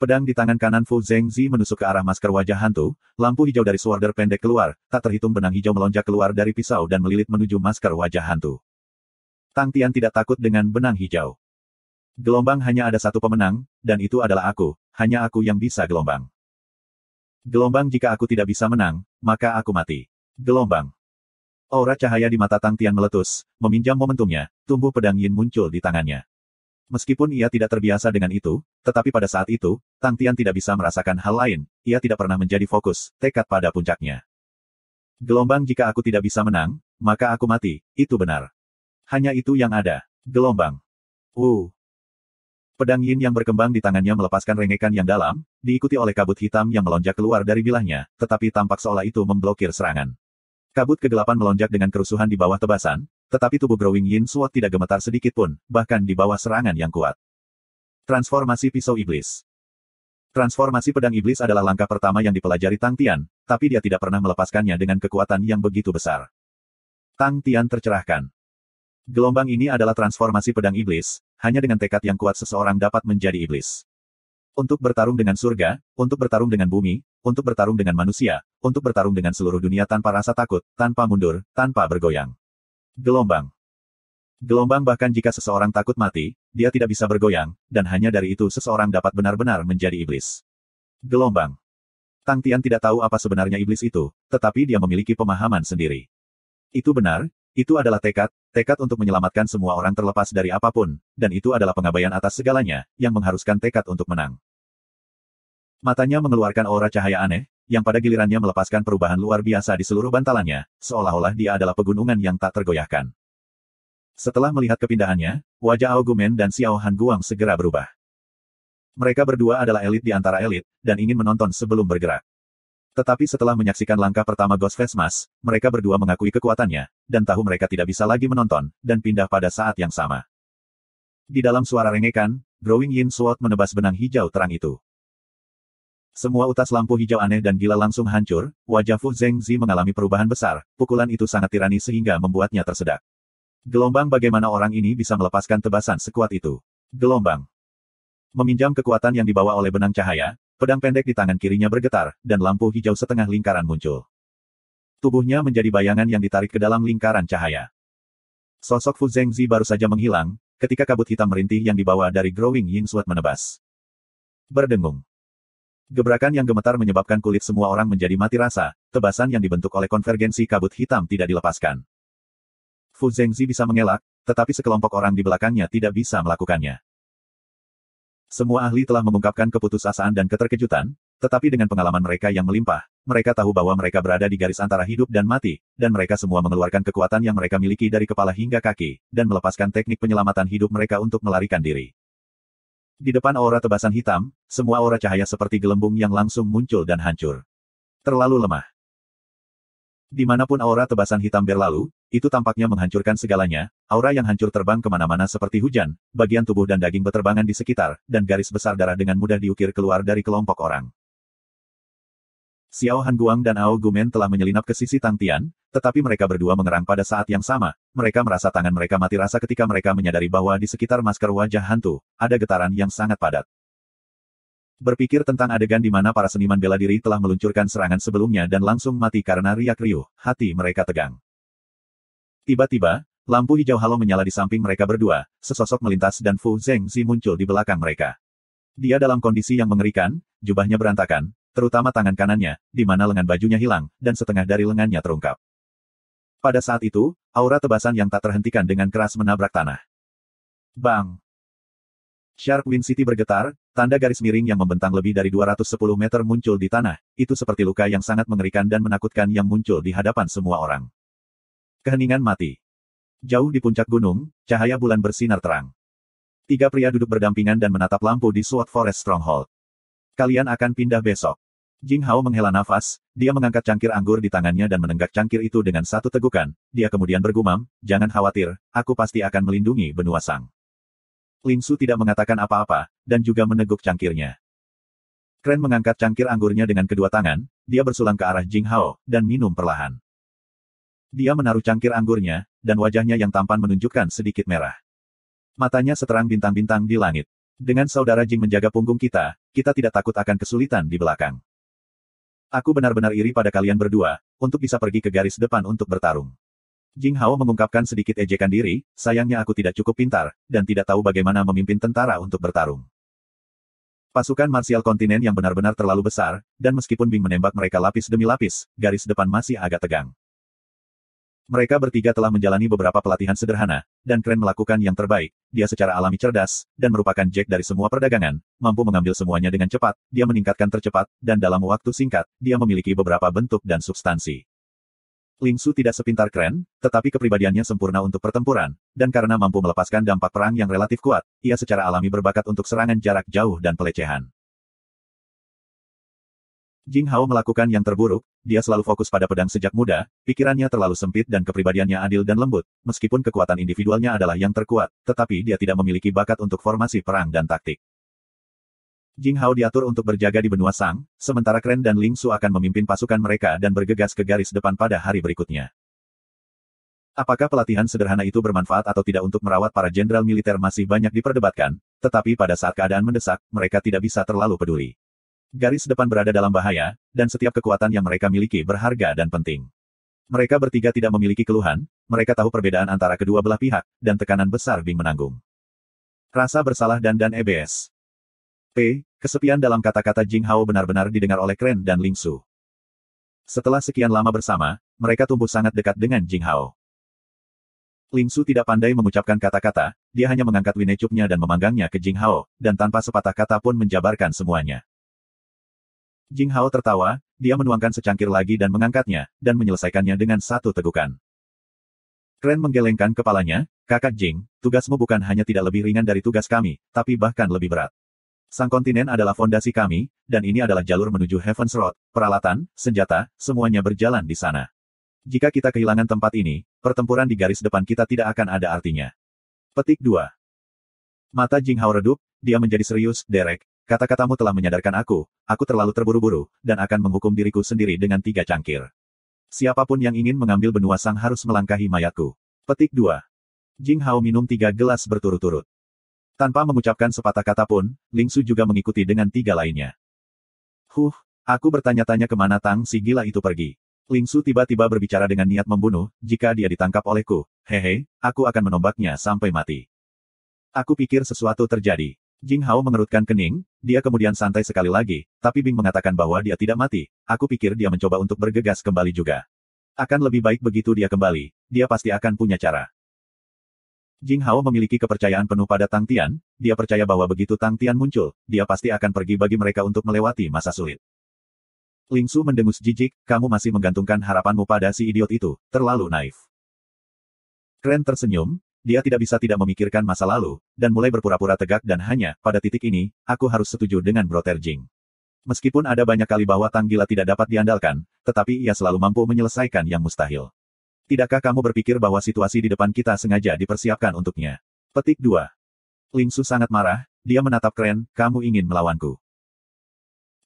Pedang di tangan kanan Fu Zengzi menusuk ke arah masker wajah hantu, lampu hijau dari sworder pendek keluar, tak terhitung benang hijau melonjak keluar dari pisau dan melilit menuju masker wajah hantu. Tang Tian tidak takut dengan benang hijau. Gelombang hanya ada satu pemenang, dan itu adalah aku, hanya aku yang bisa gelombang. Gelombang jika aku tidak bisa menang, maka aku mati. Gelombang. Aura cahaya di mata Tang Tian meletus, meminjam momentumnya, tumbuh pedang yin muncul di tangannya. Meskipun ia tidak terbiasa dengan itu, tetapi pada saat itu, Tang Tian tidak bisa merasakan hal lain, ia tidak pernah menjadi fokus, tekad pada puncaknya. Gelombang jika aku tidak bisa menang, maka aku mati, itu benar. Hanya itu yang ada. Gelombang. Pedang yin yang berkembang di tangannya melepaskan rengekan yang dalam, diikuti oleh kabut hitam yang melonjak keluar dari bilahnya, tetapi tampak seolah itu memblokir serangan. Kabut kegelapan melonjak dengan kerusuhan di bawah tebasan, tetapi tubuh Growing Yin Sword tidak gemetar sedikit pun, bahkan di bawah serangan yang kuat. Transformasi pisau iblis. Transformasi pedang iblis adalah langkah pertama yang dipelajari Tang Tian, tapi dia tidak pernah melepaskannya dengan kekuatan yang begitu besar. Tang Tian tercerahkan. Gelombang ini adalah transformasi pedang iblis, hanya dengan tekad yang kuat seseorang dapat menjadi iblis. Untuk bertarung dengan surga, untuk bertarung dengan bumi, untuk bertarung dengan manusia, untuk bertarung dengan seluruh dunia tanpa rasa takut, tanpa mundur, tanpa bergoyang. Gelombang. Gelombang bahkan jika seseorang takut mati, dia tidak bisa bergoyang, dan hanya dari itu seseorang dapat benar-benar menjadi iblis. Gelombang. Tang Tian tidak tahu apa sebenarnya iblis itu, tetapi dia memiliki pemahaman sendiri. Itu benar, itu adalah tekad untuk menyelamatkan semua orang terlepas dari apapun, dan itu adalah pengabaian atas segalanya, yang mengharuskan tekad untuk menang. Matanya mengeluarkan aura cahaya aneh, yang pada gilirannya melepaskan perubahan luar biasa di seluruh bantalannya, seolah-olah dia adalah pegunungan yang tak tergoyahkan. Setelah melihat kepindahannya, wajah Ao Gumen dan Xiao Han Guang segera berubah. Mereka berdua adalah elit di antara elit, dan ingin menonton sebelum bergerak. Tetapi setelah menyaksikan langkah pertama Ghost Face Mask, mereka berdua mengakui kekuatannya, dan tahu mereka tidak bisa lagi menonton, dan pindah pada saat yang sama. Di dalam suara rengekan, Growing Yin Sword menebas benang hijau terang itu. Semua utas lampu hijau aneh dan gila langsung hancur, wajah Fu Zhengzi mengalami perubahan besar, pukulan itu sangat tirani sehingga membuatnya tersedak. Gelombang bagaimana orang ini bisa melepaskan tebasan sekuat itu? Gelombang. Meminjam kekuatan yang dibawa oleh benang cahaya, pedang pendek di tangan kirinya bergetar, dan lampu hijau setengah lingkaran muncul. Tubuhnya menjadi bayangan yang ditarik ke dalam lingkaran cahaya. Sosok Fu Zhengzi baru saja menghilang, ketika kabut hitam merintih yang dibawa dari Growing Yin Sword menebas. Berdengung. Gebrakan yang gemetar menyebabkan kulit semua orang menjadi mati rasa, tebasan yang dibentuk oleh konvergensi kabut hitam tidak dilepaskan. Fu Zhengzi bisa mengelak, tetapi sekelompok orang di belakangnya tidak bisa melakukannya. Semua ahli telah mengungkapkan keputusasaan dan keterkejutan, tetapi dengan pengalaman mereka yang melimpah, mereka tahu bahwa mereka berada di garis antara hidup dan mati, dan mereka semua mengeluarkan kekuatan yang mereka miliki dari kepala hingga kaki, dan melepaskan teknik penyelamatan hidup mereka untuk melarikan diri. Di depan aura tebasan hitam, semua aura cahaya seperti gelembung yang langsung muncul dan hancur. Terlalu lemah. Dimanapun aura tebasan hitam berlalu, itu tampaknya menghancurkan segalanya, aura yang hancur terbang kemana-mana seperti hujan, bagian tubuh dan daging beterbangan di sekitar, dan garis besar darah dengan mudah diukir keluar dari kelompok orang. Xiao Hanguang dan Ao Gumen telah menyelinap ke sisi Tang Tian, tetapi mereka berdua mengerang pada saat yang sama, mereka merasa tangan mereka mati rasa ketika mereka menyadari bahwa di sekitar masker wajah hantu, ada getaran yang sangat padat. Berpikir tentang adegan di mana para seniman bela diri telah meluncurkan serangan sebelumnya dan langsung mati karena riak riuh, hati mereka tegang. Tiba-tiba, lampu hijau halo menyala di samping mereka berdua, sesosok melintas dan Fu Zhengzi muncul di belakang mereka. Dia dalam kondisi yang mengerikan, jubahnya berantakan, terutama tangan kanannya, di mana lengan bajunya hilang, dan setengah dari lengannya terungkap. Pada saat itu, aura tebasan yang tak terhentikan dengan keras menabrak tanah. Bang! Sharp Wind City bergetar, tanda garis miring yang membentang lebih dari 210 meter muncul di tanah, itu seperti luka yang sangat mengerikan dan menakutkan yang muncul di hadapan semua orang. Keheningan mati. Jauh di puncak gunung, cahaya bulan bersinar terang. Tiga pria duduk berdampingan dan menatap lampu di Sword Forest Stronghold. Kalian akan pindah besok. Jing Hao menghela nafas, dia mengangkat cangkir anggur di tangannya dan menenggak cangkir itu dengan satu tegukan, dia kemudian bergumam, jangan khawatir, aku pasti akan melindungi benua Sang. Ling Su tidak mengatakan apa-apa, dan juga meneguk cangkirnya. Kren mengangkat cangkir anggurnya dengan kedua tangan, dia bersulang ke arah Jing Hao, dan minum perlahan. Dia menaruh cangkir anggurnya, dan wajahnya yang tampan menunjukkan sedikit merah. Matanya seterang bintang-bintang di langit. Dengan saudara Jing menjaga punggung kita tidak takut akan kesulitan di belakang. Aku benar-benar iri pada kalian berdua, untuk bisa pergi ke garis depan untuk bertarung. Jing Hao mengungkapkan sedikit ejekan diri, sayangnya aku tidak cukup pintar, dan tidak tahu bagaimana memimpin tentara untuk bertarung. Pasukan marsial kontinen yang benar-benar terlalu besar, dan meskipun Bing menembak mereka lapis demi lapis, garis depan masih agak tegang. Mereka bertiga telah menjalani beberapa pelatihan sederhana, dan Kren melakukan yang terbaik, dia secara alami cerdas, dan merupakan Jack dari semua perdagangan, mampu mengambil semuanya dengan cepat, dia meningkatkan tercepat, dan dalam waktu singkat, dia memiliki beberapa bentuk dan substansi. Ling Su tidak sepintar Kren, tetapi kepribadiannya sempurna untuk pertempuran, dan karena mampu melepaskan dampak perang yang relatif kuat, ia secara alami berbakat untuk serangan jarak jauh dan pelecehan. Jing Hao melakukan yang terburuk, dia selalu fokus pada pedang sejak muda, pikirannya terlalu sempit dan kepribadiannya adil dan lembut, meskipun kekuatan individualnya adalah yang terkuat, tetapi dia tidak memiliki bakat untuk formasi perang dan taktik. Jing Hao diatur untuk berjaga di benua Sang, sementara Kren dan Ling Su akan memimpin pasukan mereka dan bergegas ke garis depan pada hari berikutnya. Apakah pelatihan sederhana itu bermanfaat atau tidak untuk merawat para jenderal militer masih banyak diperdebatkan, tetapi pada saat keadaan mendesak, mereka tidak bisa terlalu peduli. Garis depan berada dalam bahaya, dan setiap kekuatan yang mereka miliki berharga dan penting. Mereka bertiga tidak memiliki keluhan, mereka tahu perbedaan antara kedua belah pihak, dan tekanan besar Bing menanggung. Rasa bersalah dan EBS. Kesepian dalam kata-kata Jing Hao benar-benar didengar oleh Kren dan Ling Su. Setelah sekian lama bersama, mereka tumbuh sangat dekat dengan Jing Hao. Ling Su tidak pandai mengucapkan kata-kata, dia hanya mengangkat winecupnya dan memanggangnya ke Jing Hao, dan tanpa sepatah kata pun menjabarkan semuanya. Jing Hao tertawa, dia menuangkan secangkir lagi dan mengangkatnya, dan menyelesaikannya dengan satu tegukan. Kren menggelengkan kepalanya, kakak Jing, tugasmu bukan hanya tidak lebih ringan dari tugas kami, tapi bahkan lebih berat. Sang kontinen adalah fondasi kami, dan ini adalah jalur menuju Heaven's Road, peralatan, senjata, semuanya berjalan di sana. Jika kita kehilangan tempat ini, pertempuran di garis depan kita tidak akan ada artinya. Petik 2. Mata Jing Hao redup, dia menjadi serius, Derek. Kata-katamu telah menyadarkan aku terlalu terburu-buru, dan akan menghukum diriku sendiri dengan 3 cangkir. Siapapun yang ingin mengambil benua sang harus melangkahi mayatku. Petik 2. Jing Hao minum 3 gelas berturut-turut. Tanpa mengucapkan sepatah kata pun, Ling Su juga mengikuti dengan 3 lainnya. Aku bertanya-tanya kemana Tang si gila itu pergi. Ling Su tiba-tiba berbicara dengan niat membunuh, jika dia ditangkap olehku, hehe, aku akan menombaknya sampai mati. Aku pikir sesuatu terjadi. Jing Hao mengerutkan kening, dia kemudian santai sekali lagi, tapi Bing mengatakan bahwa dia tidak mati, aku pikir dia mencoba untuk bergegas kembali juga. Akan lebih baik begitu dia kembali, dia pasti akan punya cara. Jing Hao memiliki kepercayaan penuh pada Tang Tian, dia percaya bahwa begitu Tang Tian muncul, dia pasti akan pergi bagi mereka untuk melewati masa sulit. Ling Su mendengus jijik, kamu masih menggantungkan harapanmu pada si idiot itu, terlalu naif. Kren tersenyum, dia tidak bisa tidak memikirkan masa lalu, dan mulai berpura-pura tegak dan hanya, pada titik ini, aku harus setuju dengan Brother Jing. Meskipun ada banyak kali bahwa Tang Gila tidak dapat diandalkan, tetapi ia selalu mampu menyelesaikan yang mustahil. Tidakkah kamu berpikir bahwa situasi di depan kita sengaja dipersiapkan untuknya? Petik 2. Ling Su sangat marah, dia menatap Kren, kamu ingin melawanku.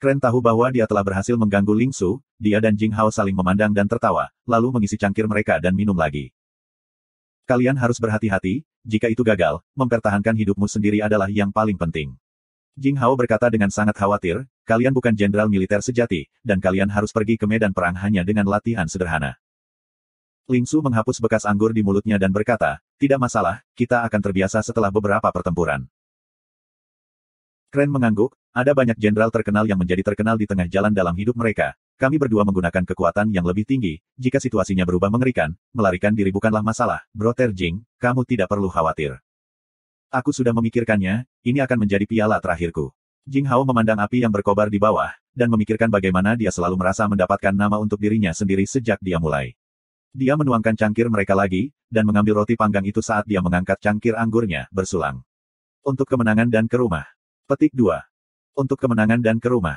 Kren tahu bahwa dia telah berhasil mengganggu Ling Su, dia dan Jing Hao saling memandang dan tertawa, lalu mengisi cangkir mereka dan minum lagi. Kalian harus berhati-hati, jika itu gagal, mempertahankan hidupmu sendiri adalah yang paling penting. Jing Hao berkata dengan sangat khawatir, kalian bukan jenderal militer sejati, dan kalian harus pergi ke medan perang hanya dengan latihan sederhana. Ling Su menghapus bekas anggur di mulutnya dan berkata, tidak masalah, kita akan terbiasa setelah beberapa pertempuran. Kren mengangguk, ada banyak jenderal terkenal yang menjadi terkenal di tengah jalan dalam hidup mereka. Kami berdua menggunakan kekuatan yang lebih tinggi, jika situasinya berubah mengerikan, melarikan diri bukanlah masalah, Brother Jing, kamu tidak perlu khawatir. Aku sudah memikirkannya, ini akan menjadi piala terakhirku. Jing Hao memandang api yang berkobar di bawah, dan memikirkan bagaimana dia selalu merasa mendapatkan nama untuk dirinya sendiri sejak dia mulai. Dia menuangkan cangkir mereka lagi, dan mengambil roti panggang itu saat dia mengangkat cangkir anggurnya, bersulang. Untuk kemenangan dan ke rumah. Petik 2. Untuk kemenangan dan ke rumah.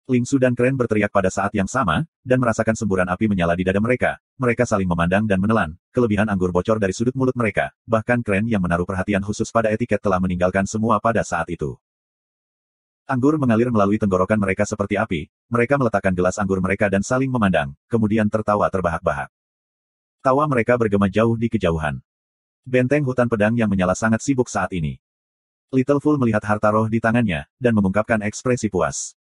Ling Su dan Kren berteriak pada saat yang sama, dan merasakan semburan api menyala di dada mereka. Mereka saling memandang dan menelan, kelebihan anggur bocor dari sudut mulut mereka, bahkan Kren yang menaruh perhatian khusus pada etiket telah meninggalkan semua pada saat itu. Anggur mengalir melalui tenggorokan mereka seperti api, mereka meletakkan gelas anggur mereka dan saling memandang, kemudian tertawa terbahak-bahak. Tawa mereka bergema jauh di kejauhan. Benteng hutan pedang yang menyala sangat sibuk saat ini. Little Fool melihat harta roh di tangannya, dan mengungkapkan ekspresi puas.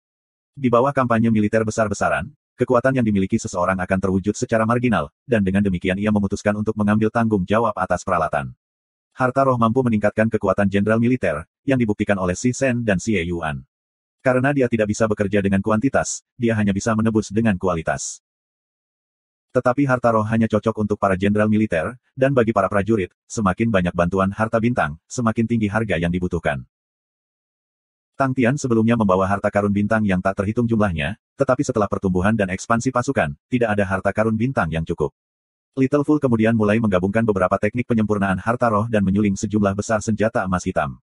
Di bawah kampanye militer besar-besaran, kekuatan yang dimiliki seseorang akan terwujud secara marginal, dan dengan demikian ia memutuskan untuk mengambil tanggung jawab atas peralatan. Harta roh mampu meningkatkan kekuatan jenderal militer, yang dibuktikan oleh Si Shen dan Xie Yuan. Karena dia tidak bisa bekerja dengan kuantitas, dia hanya bisa menebus dengan kualitas. Tetapi harta roh hanya cocok untuk para jenderal militer, dan bagi para prajurit, semakin banyak bantuan harta bintang, semakin tinggi harga yang dibutuhkan. Tang Tian sebelumnya membawa harta karun bintang yang tak terhitung jumlahnya, tetapi setelah pertumbuhan dan ekspansi pasukan, tidak ada harta karun bintang yang cukup. Little Fool kemudian mulai menggabungkan beberapa teknik penyempurnaan harta roh dan menyuling sejumlah besar senjata emas hitam.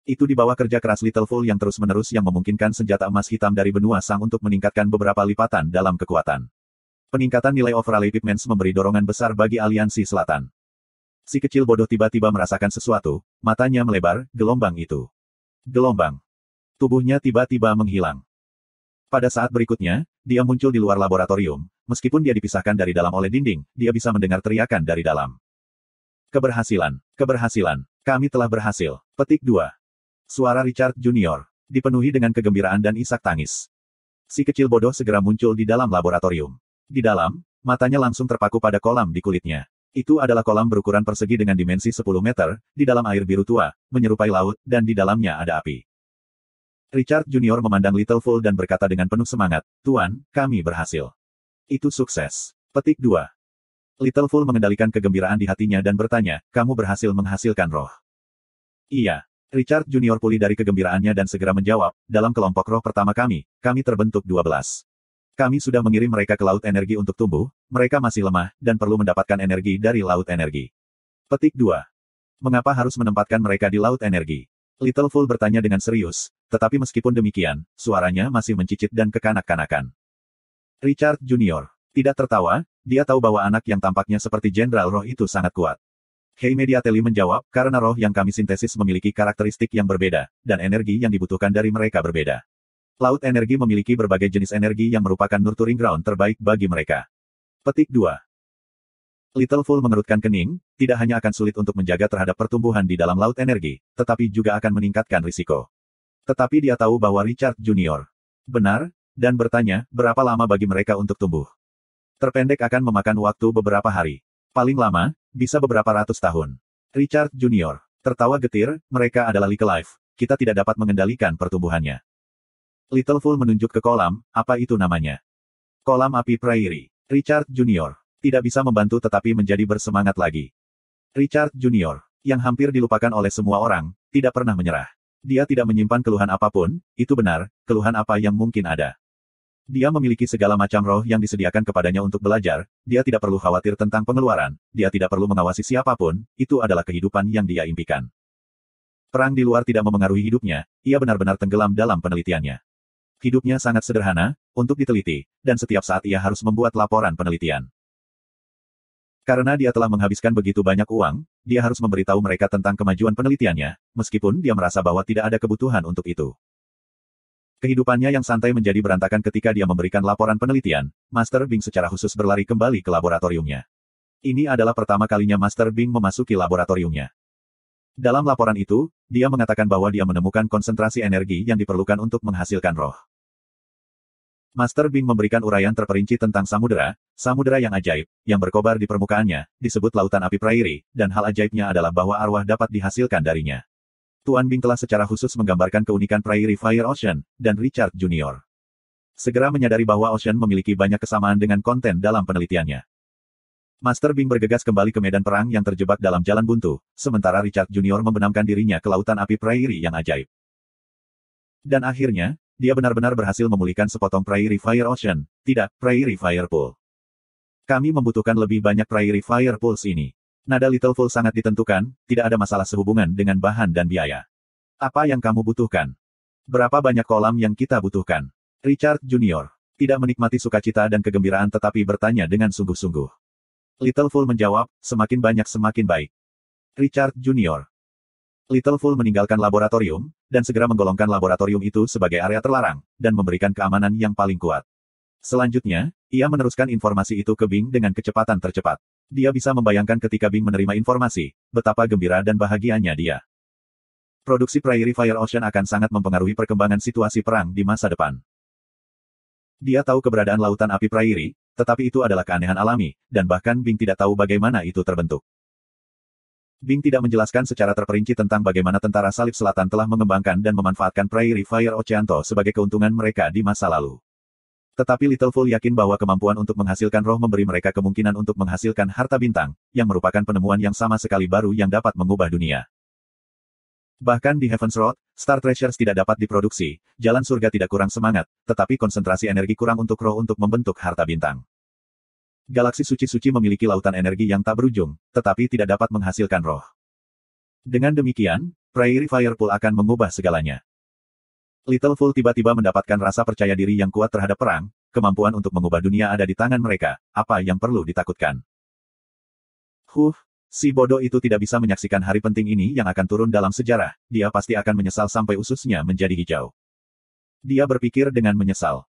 Itu di bawah kerja keras Little Fool yang terus-menerus yang memungkinkan senjata emas hitam dari benua Sang untuk meningkatkan beberapa lipatan dalam kekuatan. Peningkatan nilai overall equipments memberi dorongan besar bagi aliansi selatan. Si kecil bodoh tiba-tiba merasakan sesuatu, matanya melebar, gelombang itu. Gelombang. Tubuhnya tiba-tiba menghilang. Pada saat berikutnya, dia muncul di luar laboratorium, meskipun dia dipisahkan dari dalam oleh dinding, dia bisa mendengar teriakan dari dalam. Keberhasilan, keberhasilan, kami telah berhasil. Petik 2. Suara Richard Junior dipenuhi dengan kegembiraan dan isak tangis. Si kecil bodoh segera muncul di dalam laboratorium. Di dalam, matanya langsung terpaku pada kolam di kulitnya. Itu adalah kolam berukuran persegi dengan dimensi 10 meter, di dalam air biru tua, menyerupai laut, dan di dalamnya ada api. Richard Junior memandang Little Fool dan berkata dengan penuh semangat, Tuan, kami berhasil. Itu sukses. Petik 2. Little Fool mengendalikan kegembiraan di hatinya dan bertanya, kamu berhasil menghasilkan roh. Iya. Richard Junior pulih dari kegembiraannya dan segera menjawab, dalam kelompok roh pertama kami terbentuk 12. Kami sudah mengirim mereka ke laut energi untuk tumbuh, mereka masih lemah, dan perlu mendapatkan energi dari laut energi. Petik 2. Mengapa harus menempatkan mereka di laut energi? Little Fool bertanya dengan serius, tetapi meskipun demikian, suaranya masih mencicit dan kekanak-kanakan. Richard Junior tidak tertawa, dia tahu bahwa anak yang tampaknya seperti Jenderal Roh itu sangat kuat. He immediately menjawab, karena roh yang kami sintesis memiliki karakteristik yang berbeda, dan energi yang dibutuhkan dari mereka berbeda. Laut energi memiliki berbagai jenis energi yang merupakan nurturing ground terbaik bagi mereka. Petik 2. Little Fool mengerutkan kening, tidak hanya akan sulit untuk menjaga terhadap pertumbuhan di dalam laut energi, tetapi juga akan meningkatkan risiko. Tetapi dia tahu bahwa Richard Junior benar, dan bertanya, berapa lama bagi mereka untuk tumbuh? Terpendek akan memakan waktu beberapa hari. Paling lama, bisa beberapa ratus tahun. Richard Junior tertawa getir, mereka adalah Like Life, kita tidak dapat mengendalikan pertumbuhannya. Little Fool menunjuk ke kolam, apa itu namanya? Kolam api Prairie. Richard Junior tidak bisa membantu tetapi menjadi bersemangat lagi. Richard Junior, yang hampir dilupakan oleh semua orang, tidak pernah menyerah. Dia tidak menyimpan keluhan apapun, itu benar, keluhan apa yang mungkin ada. Dia memiliki segala macam roh yang disediakan kepadanya untuk belajar, dia tidak perlu khawatir tentang pengeluaran, dia tidak perlu mengawasi siapapun, itu adalah kehidupan yang dia impikan. Perang di luar tidak memengaruhi hidupnya, ia benar-benar tenggelam dalam penelitiannya. Hidupnya sangat sederhana, untuk diteliti, dan setiap saat ia harus membuat laporan penelitian. Karena dia telah menghabiskan begitu banyak uang, dia harus memberitahu mereka tentang kemajuan penelitiannya, meskipun dia merasa bahwa tidak ada kebutuhan untuk itu. Kehidupannya yang santai menjadi berantakan ketika dia memberikan laporan penelitian. Master Bing secara khusus berlari kembali ke laboratoriumnya. Ini adalah pertama kalinya Master Bing memasuki laboratoriumnya. Dalam laporan itu, dia mengatakan bahwa dia menemukan konsentrasi energi yang diperlukan untuk menghasilkan roh. Master Bing memberikan uraian terperinci tentang samudera yang ajaib, yang berkobar di permukaannya, disebut lautan api Prairie, dan hal ajaibnya adalah bahwa arwah dapat dihasilkan darinya. Tuan Bing telah secara khusus menggambarkan keunikan Prairie Fire Ocean, dan Richard Junior segera menyadari bahwa Ocean memiliki banyak kesamaan dengan konten dalam penelitiannya. Master Bing bergegas kembali ke medan perang yang terjebak dalam jalan buntu, sementara Richard Junior membenamkan dirinya ke lautan api Prairie yang ajaib. Dan akhirnya, dia benar-benar berhasil memulihkan sepotong Prairie Fire Ocean, tidak, Prairie Fire Pool. Kami membutuhkan lebih banyak Prairie Fire Pools ini. Nada Little Fool sangat ditentukan, tidak ada masalah sehubungan dengan bahan dan biaya. Apa yang kamu butuhkan? Berapa banyak kolam yang kita butuhkan? Richard Junior tidak menikmati sukacita dan kegembiraan tetapi bertanya dengan sungguh-sungguh. Little Fool menjawab, semakin banyak semakin baik. Richard Junior Little Fool meninggalkan laboratorium, dan segera menggolongkan laboratorium itu sebagai area terlarang, dan memberikan keamanan yang paling kuat. Selanjutnya, ia meneruskan informasi itu ke Bing dengan kecepatan tercepat. Dia bisa membayangkan ketika Bing menerima informasi, betapa gembira dan bahagianya dia. Produksi Prairie Fire Ocean akan sangat mempengaruhi perkembangan situasi perang di masa depan. Dia tahu keberadaan lautan api Prairie, tetapi itu adalah keanehan alami, dan bahkan Bing tidak tahu bagaimana itu terbentuk. Bing tidak menjelaskan secara terperinci tentang bagaimana tentara Salib Selatan telah mengembangkan dan memanfaatkan Prairie Fire Ocean sebagai keuntungan mereka di masa lalu. Tetapi Little Fool yakin bahwa kemampuan untuk menghasilkan roh memberi mereka kemungkinan untuk menghasilkan harta bintang, yang merupakan penemuan yang sama sekali baru yang dapat mengubah dunia. Bahkan di Heaven's Road, Star Treasures tidak dapat diproduksi, jalan surga tidak kurang semangat, tetapi konsentrasi energi kurang untuk roh untuk membentuk harta bintang. Galaksi suci-suci memiliki lautan energi yang tak berujung, tetapi tidak dapat menghasilkan roh. Dengan demikian, Prairie Fire Pool akan mengubah segalanya. Little Fool tiba-tiba mendapatkan rasa percaya diri yang kuat terhadap perang, kemampuan untuk mengubah dunia ada di tangan mereka, apa yang perlu ditakutkan. Si bodoh itu tidak bisa menyaksikan hari penting ini yang akan turun dalam sejarah, dia pasti akan menyesal sampai ususnya menjadi hijau. Dia berpikir dengan menyesal.